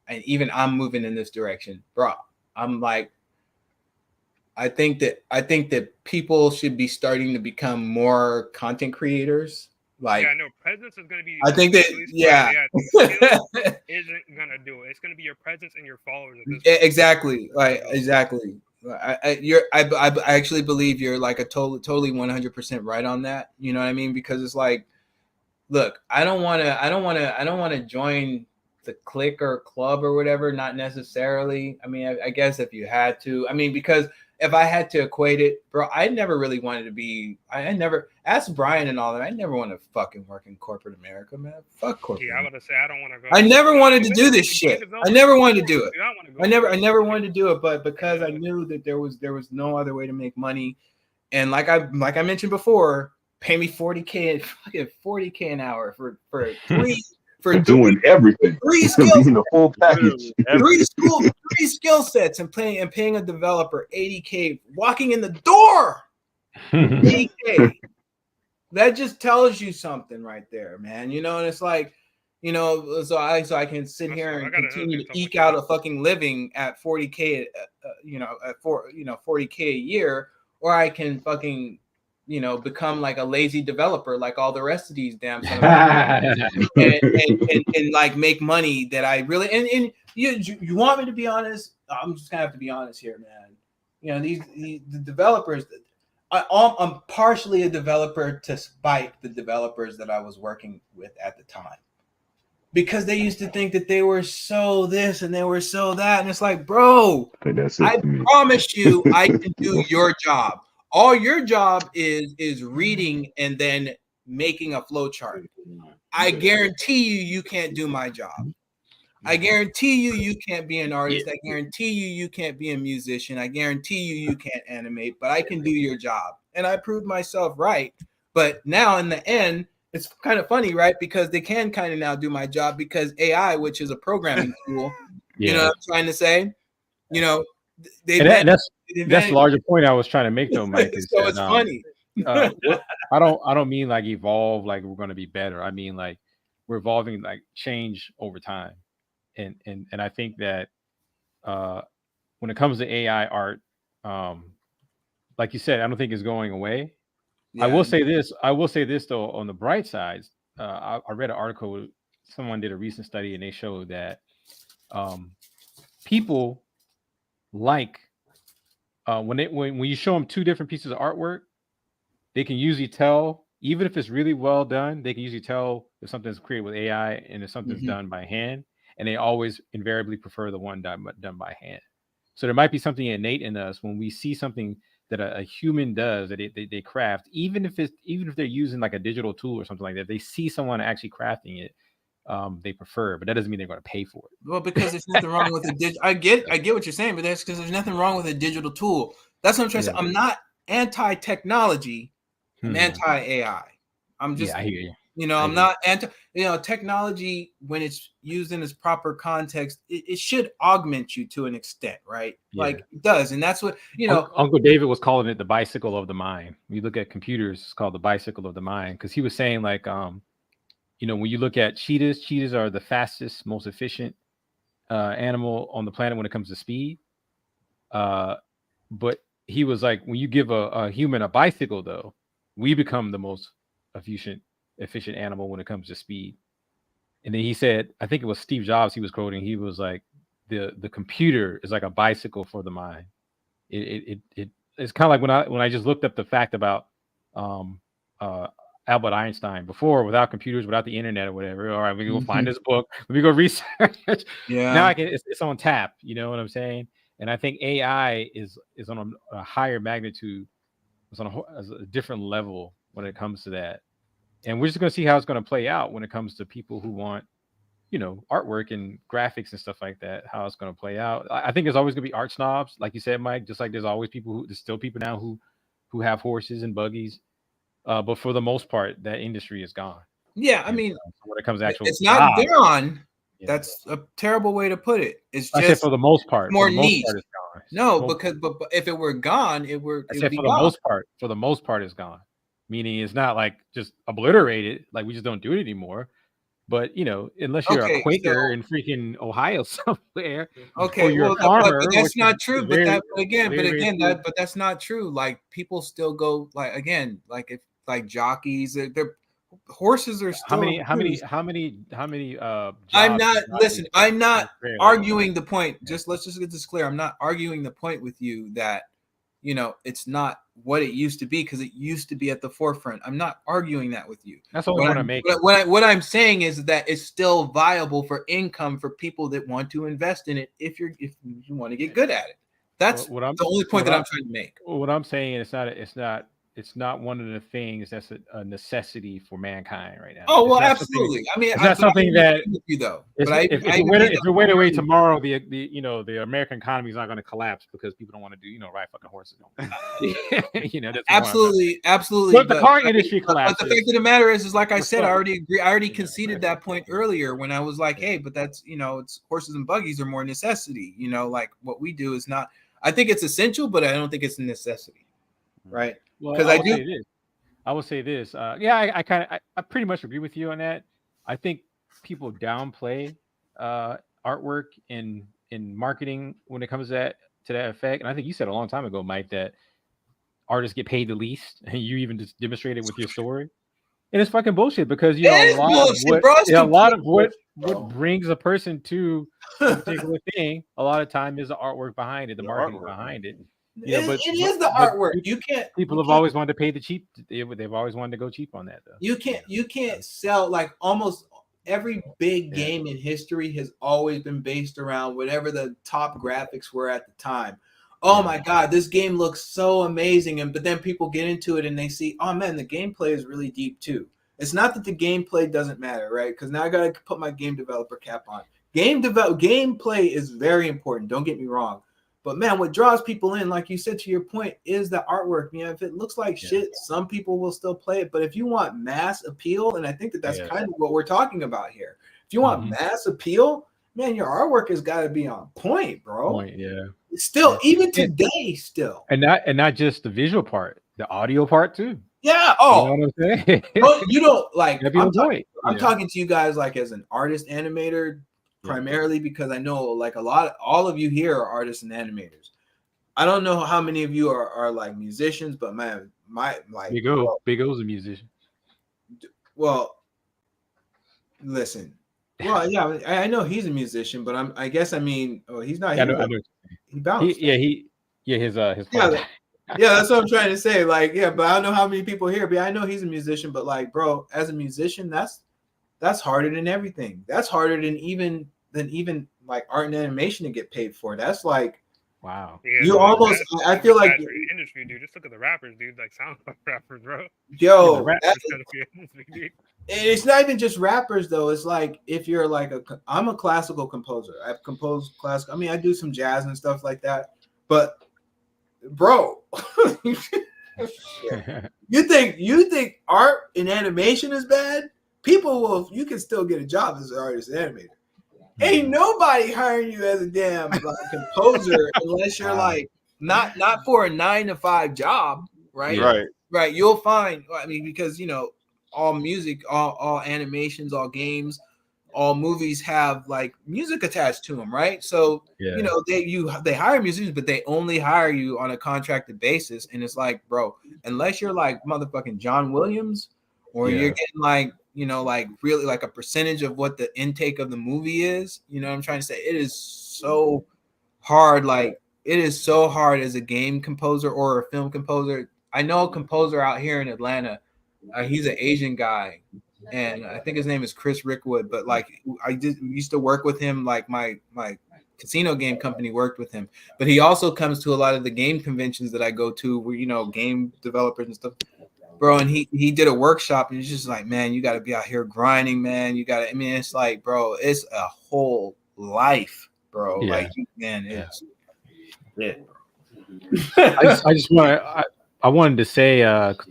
and even I'm moving in this direction, bro. I'm like, I think that people should be starting to become more content creators. Like, yeah, no, presence is going to be. I think that isn't going to do it. It's going to be your presence and your followers. At this point. Exactly, like exactly. I actually believe you're like a totally 100% right on that. You know what I mean? Because it's like, look, I don't want to join the clique or club or whatever. Not necessarily. I mean, I guess if you had to. I mean, because if I had to equate it, bro, I never really wanted to be. I never asked Brian and all that. I never want to fucking work in corporate America, man. Fuck corporate. Yeah, I was gonna say I don't want to go. I never wanted to do this shit. I never wanted to do it. I never wanted to do it, but because I knew that there was no other way to make money, and like I mentioned before, pay me $40K, fucking $40K an hour for three. For doing everything, three skills, the full package, three skill sets, and paying a developer $80K, walking in the door, $80K. That just tells you something right there, man. You know, and it's like, you know, so I can sit here and continue to eke out a fucking living at $40K, at 40K a year, or I can fucking, you know, become like a lazy developer like all the rest of these damn and like make money that I really and you want me to be honest? I'm just gonna have to be honest here, man. You know, the developers. I'm partially a developer to spite the developers that I was working with at the time, because they used to think that they were so this and they were so that, and it's like, bro, I promise you, I can do your job. All your job is reading and then making a flow chart. I guarantee you can't do my job. I guarantee you can't be an artist. I guarantee you can't be a musician. I guarantee you can't animate, but I can do your job. And I proved myself right. But now in the end, it's kind of funny, right? Because they can kind of now do my job because AI, which is a programming tool, you know what I'm trying to say? You know, that's the larger point I was trying to make though, Mike. Is so that, it's funny. I don't mean like evolve like we're going to be better. I mean like we're evolving like change over time. and I think that when it comes to AI art, like you said, I don't think it's going away. I will say this. I will say this though. On the bright side, I read an article. Someone did a recent study, and they showed that people like when you show them two different pieces of artwork, they can usually tell, even if it's really well done, they can usually tell if something's created with AI and if something's done by hand, and they always invariably prefer the one done by hand. So there might be something innate in us when we see something that a human does, that they craft, even if they're using like a digital tool or something like that, they see someone actually crafting it, they prefer, but that doesn't mean they're going to pay for it. Well, because there's nothing wrong with a digital. I get what you're saying, but that's because there's nothing wrong with a digital tool. That's what I'm trying to say. I'm not anti-technology. I'm anti-AI. I'm just, I hear you. I'm not anti. Technology, when it's used in its proper context, it should augment you to an extent, right? Yeah. Like it does, and that's what Uncle David was calling it the bicycle of the mind. When you look at computers, it's called the bicycle of the mind, because he was saying like, when you look at cheetahs are the fastest, most efficient animal on the planet when it comes to speed. But he was like, when you give a human a bicycle, though, we become the most efficient animal when it comes to speed. And then he said, I think it was Steve Jobs he was quoting. He was like, the computer is like a bicycle for the mind. It's kind of like when I just looked up the fact about Albert Einstein before, without computers, without the internet or whatever. All right, we can go find this book. Let me go research. Yeah. Now it's on tap. You know what I'm saying? And I think AI is on a higher magnitude. It's on a different level when it comes to that. And we're just going to see how it's going to play out when it comes to people who want, artwork and graphics and stuff like that, how it's going to play out. I think there's always going to be art snobs, like you said, Mike, just like there's always there's still people now who have horses and buggies. But for the most part, that industry is gone. Yeah, I mean, when it comes to actual, it's not gone. Yeah. That's a terrible way to put it. It's just, I said for the most part, more niche. Part, it's gone. No, because but if it were gone, it would. I said for the most part. For the most part, it's gone. Meaning it's not like just obliterated, like we just don't do it anymore. But unless you're a Quaker in freaking Ohio somewhere, or you're a farmer, but that's not true. But that's not true. Like people still go like jockeys. They're horses are still. How many? I'm not arguing the point. Let's just get this clear. I'm not arguing the point with you that it's not what it used to be, because it used to be at the forefront. I'm not arguing that with you. That's what I want to make. What I'm saying is that it's still viable for income for people that want to invest in it. If you want to get good at it, that's the only point that I'm trying to make. What I'm saying is it's not one of the things that's a necessity for mankind right now. Oh well, absolutely. I mean, it's not something that you though. If it went away tomorrow, the American economy is not going to collapse because people don't want to do ride fucking horses. Absolutely. But the car industry collapses. But the fact of the matter is like I said, I already agree. I already conceded that point earlier when I was like, hey, but that's it's horses and buggies are more necessity. Like what we do is not. I think it's essential, but I don't think it's a necessity. Right. Because I will say this. I pretty much agree with you on that. I think people downplay artwork in marketing when it comes to that effect. And I think you said a long time ago, Mike, that artists get paid the least, and you even just demonstrated with your story. And it's fucking bullshit, because a lot of what brings a person to a particular thing, a lot of time is the artwork behind it, the marketing behind it. It is the artwork. You can't. People have always wanted to pay the cheap. They've always wanted to go cheap on that, though. You can't sell, like, almost every big game in history has always been based around whatever the top graphics were at the time. Oh my God, this game looks so amazing, but then people get into it and they see, oh man, the gameplay is really deep too. It's not that the gameplay doesn't matter, right? Because now I gotta put my game developer cap on. Gameplay is very important. Don't get me wrong. But man, what draws people in, like you said, to your point, is the artwork. If it looks like shit, some people will still play it. But if you want mass appeal, and I think that's kind of what we're talking about here. If you want mass appeal, man, your artwork has got to be on point, bro. Still, even today, still. And not just the visual part, the audio part too. Yeah. Oh, you know what I'm saying? You don't like. I'm talking to you guys like as an artist animator. primarily because I know like all of you here are artists and animators. I don't know how many of you are like musicians, but man, Big O's a musician. Well, listen. Well, yeah, I know he's a musician, but he's not Yeah, here. I know. He bounced. His yeah, that's what I'm trying to say. Like, yeah, but I don't know how many people here, but I know he's a musician. But like, bro, as a musician, that's harder than everything. That's harder than even like art and animation to get paid for. That's like, wow. Yeah, you almost. I feel like industry, dude. Just look at the rappers, dude. Like SoundCloud rappers, bro. Yo, Yeah, it's not even just rappers though. It's like if you're like I'm a classical composer. I've composed classical. I mean, I do some jazz and stuff like that. But bro, you think art and animation is bad? You can still get a job as an artist and animator. Ain't nobody hiring you as a damn composer unless you're like not for a 9-to-5 job, right? Yeah. Right. You'll find. I mean, because all music, all animations, all games, all movies have like music attached to them, right? So they hire musicians, but they only hire you on a contracted basis, and it's like, bro, unless you're like motherfucking John Williams, or you're getting like like really like a percentage of what the intake of the movie is. You know what I'm trying to say? It is so hard. Like it is so hard as a game composer or a film composer. I know a composer out here in Atlanta. He's an Asian guy, and I think his name is Chris Rickwood. But like I used to work with him. Like my casino game company worked with him. But he also comes to a lot of the game conventions that I go to, where game developers and stuff. Bro, and he did a workshop, and it's just like, man, you got to be out here grinding, man. You got to. I mean, it's like, bro, it's a whole life, bro. Yeah. Like, man, it's it. I just want to. I wanted to say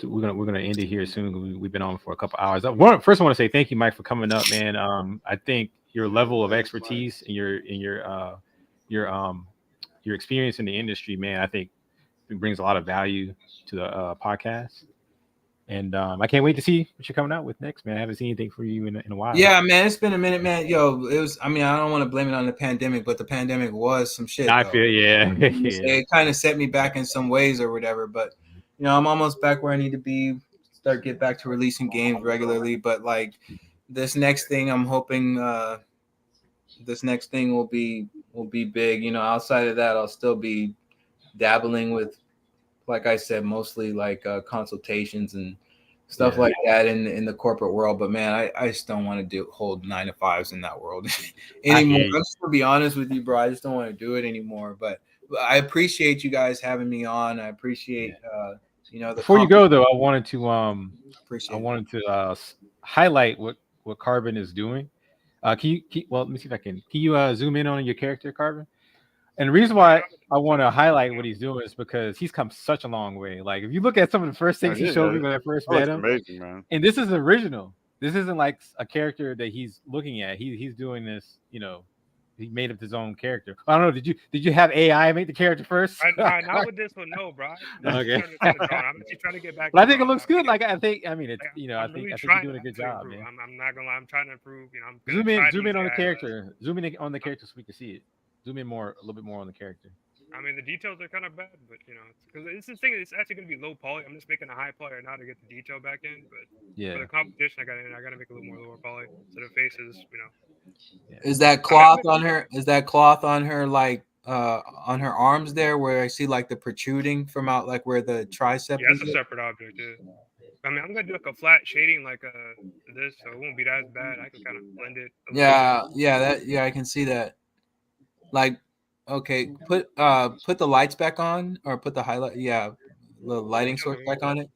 we're gonna end it here soon. We've been on for a couple hours. First, I want to say thank you, Mike, for coming up, man. I think your level of expertise and your experience in the industry, man, I think it brings a lot of value to the podcast. And I can't wait to see what you're coming out with next, man. I haven't seen anything for you in a while. Yeah, man, it's been a minute, man. Yo, it was. I mean, I don't want to blame it on the pandemic, but the pandemic was some shit. I feel, yeah. It kind of set me back in some ways or whatever. But I'm almost back where I need to be. Get back to releasing games regularly. But like this next thing, I'm hoping this next thing will be big. Outside of that, I'll still be dabbling with, like I said, mostly like consultations and stuff like that in the corporate world. But man, I just don't want to hold 9-to-5s in that world anymore. I'm just gonna be honest with you, bro. I just don't want to do it anymore. But I appreciate you guys having me on. I appreciate Before you go though, I wanted to highlight what Carbon is doing. Let me see if I can. Can you zoom in on your character, Carbon? And the reason why I want to highlight what he's doing is because he's come such a long way. Like if you look at some of the first things he showed me when I first met him, amazing, man. And this is original. This isn't like a character that he's looking at. He's doing this. He made up his own character. I don't know. Did you have AI make the character first? Not with this one, no, bro. Okay. I'm just trying to get back. But I think it looks good. Like I think you're doing a good job, man. I'm not gonna lie. I'm trying to improve. I'm zoom in on the character. Zoom in on the character so we can see it. Zoom in a little bit more on the character. I mean, the details are kind of bad, but because it's the thing. It's actually going to be low poly. I'm just making a high poly right now to get the detail back in. But for the competition, I got to make a little more lower poly. So the faces, Is that cloth on her? Is that cloth on her like on her arms there, where I see like the protruding from out, like where the tricep? Yeah, that's a separate object. Yeah. I mean, I'm gonna do like a flat shading like this, so it won't be that bad. I can kind of blend it. I can see that. Like, okay, put the lights back on, or put the highlight. Yeah, the lighting source back on it.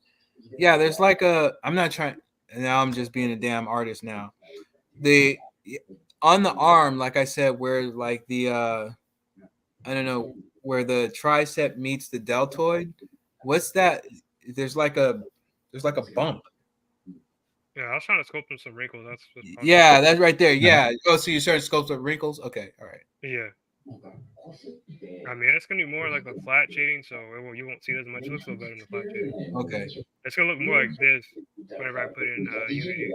Yeah, there's like I'm not trying. Now I'm just being a damn artist now. On the arm, like I said, where like the I don't know, where the tricep meets the deltoid. What's that? There's like a bump. Yeah, I was trying to sculpt in some wrinkles. That's right there. Yeah. Oh, so you're starting to sculpt some wrinkles? Okay, all right. Yeah. I mean, it's gonna be more like a flat shading, so you won't see it as much. It looks a little better in the flat shading. Okay. It's gonna look more like this whenever I put in Unity.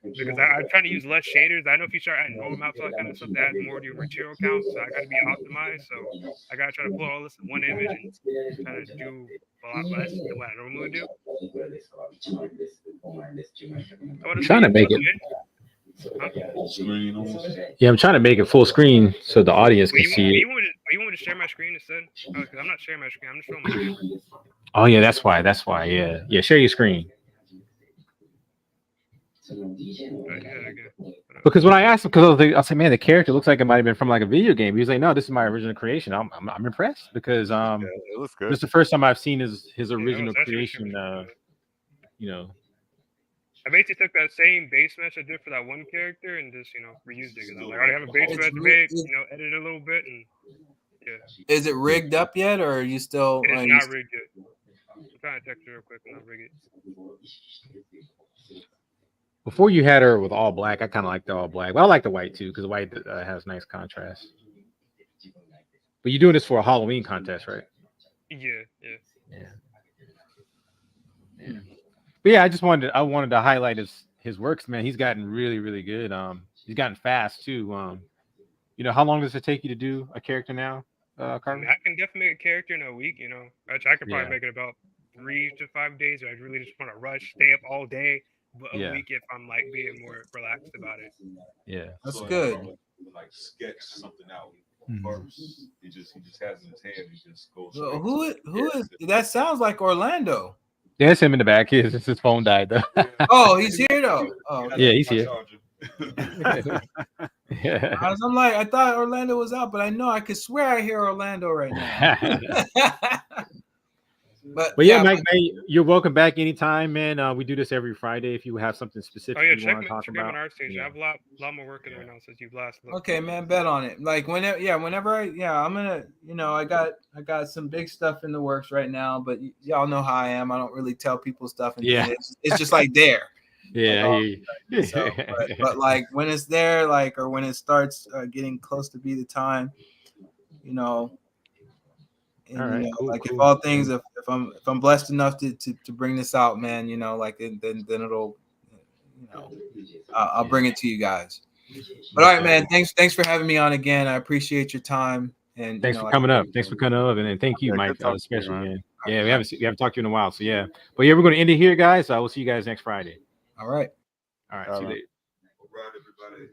because I'm trying to use less shaders. I know if you start adding hole maps, all that kind of stuff, that adds more to your material count. So I got to be optimized. So I got to try to put all this in one image and try to do a lot less than what I normally do. I'm trying to make it. Huh? Yeah, I'm trying to make it full screen so the audience can see it. You want to share my screen instead? Oh, because I'm not sharing my screen. I'm just showing my screen. Oh yeah, that's why. That's why. Yeah, yeah. Share your screen. Because when I asked him, because I said, man, the character looks like it might have been from like a video game. He was like, no, this is my original creation. I'm impressed because it looks good. this is the first time I've seen his original creation. You know. I basically took that same base mesh I did for that one character and just reused it. I already have a base mesh made, edit it a little bit and yeah. Is it rigged up yet, or are you still? It is not rigged yet. I'm trying to text her real quick and I'll rig it. Before you had her with all black, I kind of like the all black. Well, I like the white too because the white has nice contrast. But you're doing this for a Halloween contest, right? Yeah. But yeah, I wanted to highlight his works, man. He's gotten really, really good. He's gotten fast too. How long does it take you to do a character now, Carmen? I can definitely make a character in a week. I could probably make it about 3 to 5 days. I really just want to rush, stay up all day. But a week if I'm like being more relaxed about it. Yeah, that's good. Like sketch something out first. He just has in his head. He just goes. Well, who is that? Sounds like Orlando. Yeah, it's him in the back. His phone died though. Oh, he's here though. Oh, yeah, he's here. Yeah. I'm like, I thought Orlando was out, but I could swear I hear Orlando right now. But yeah, Mike, you're welcome back anytime, man. We do this every Friday. If you have something specific you want to talk about, I have a lot more work in there now since you've last looked. Okay, man, bet on it. Like whenever I'm gonna, I got some big stuff in the works right now, but y'all know how I am. I don't really tell people stuff, and it's just like there. Yeah. But like when it's there, or when it starts getting close to be the time, And, all right, cool, if all things, if I'm blessed enough to bring this out, man, then it'll, I'll bring it to you guys. But all right, man, thanks for having me on again. I appreciate your time and thanks for coming up. Thanks for coming up, and thank you, Mike, especially, man. Yeah, we haven't talked to you in a while, so yeah. But yeah, we're going to end it here, guys. I will see you guys next Friday. All right. See you later. All right, everybody.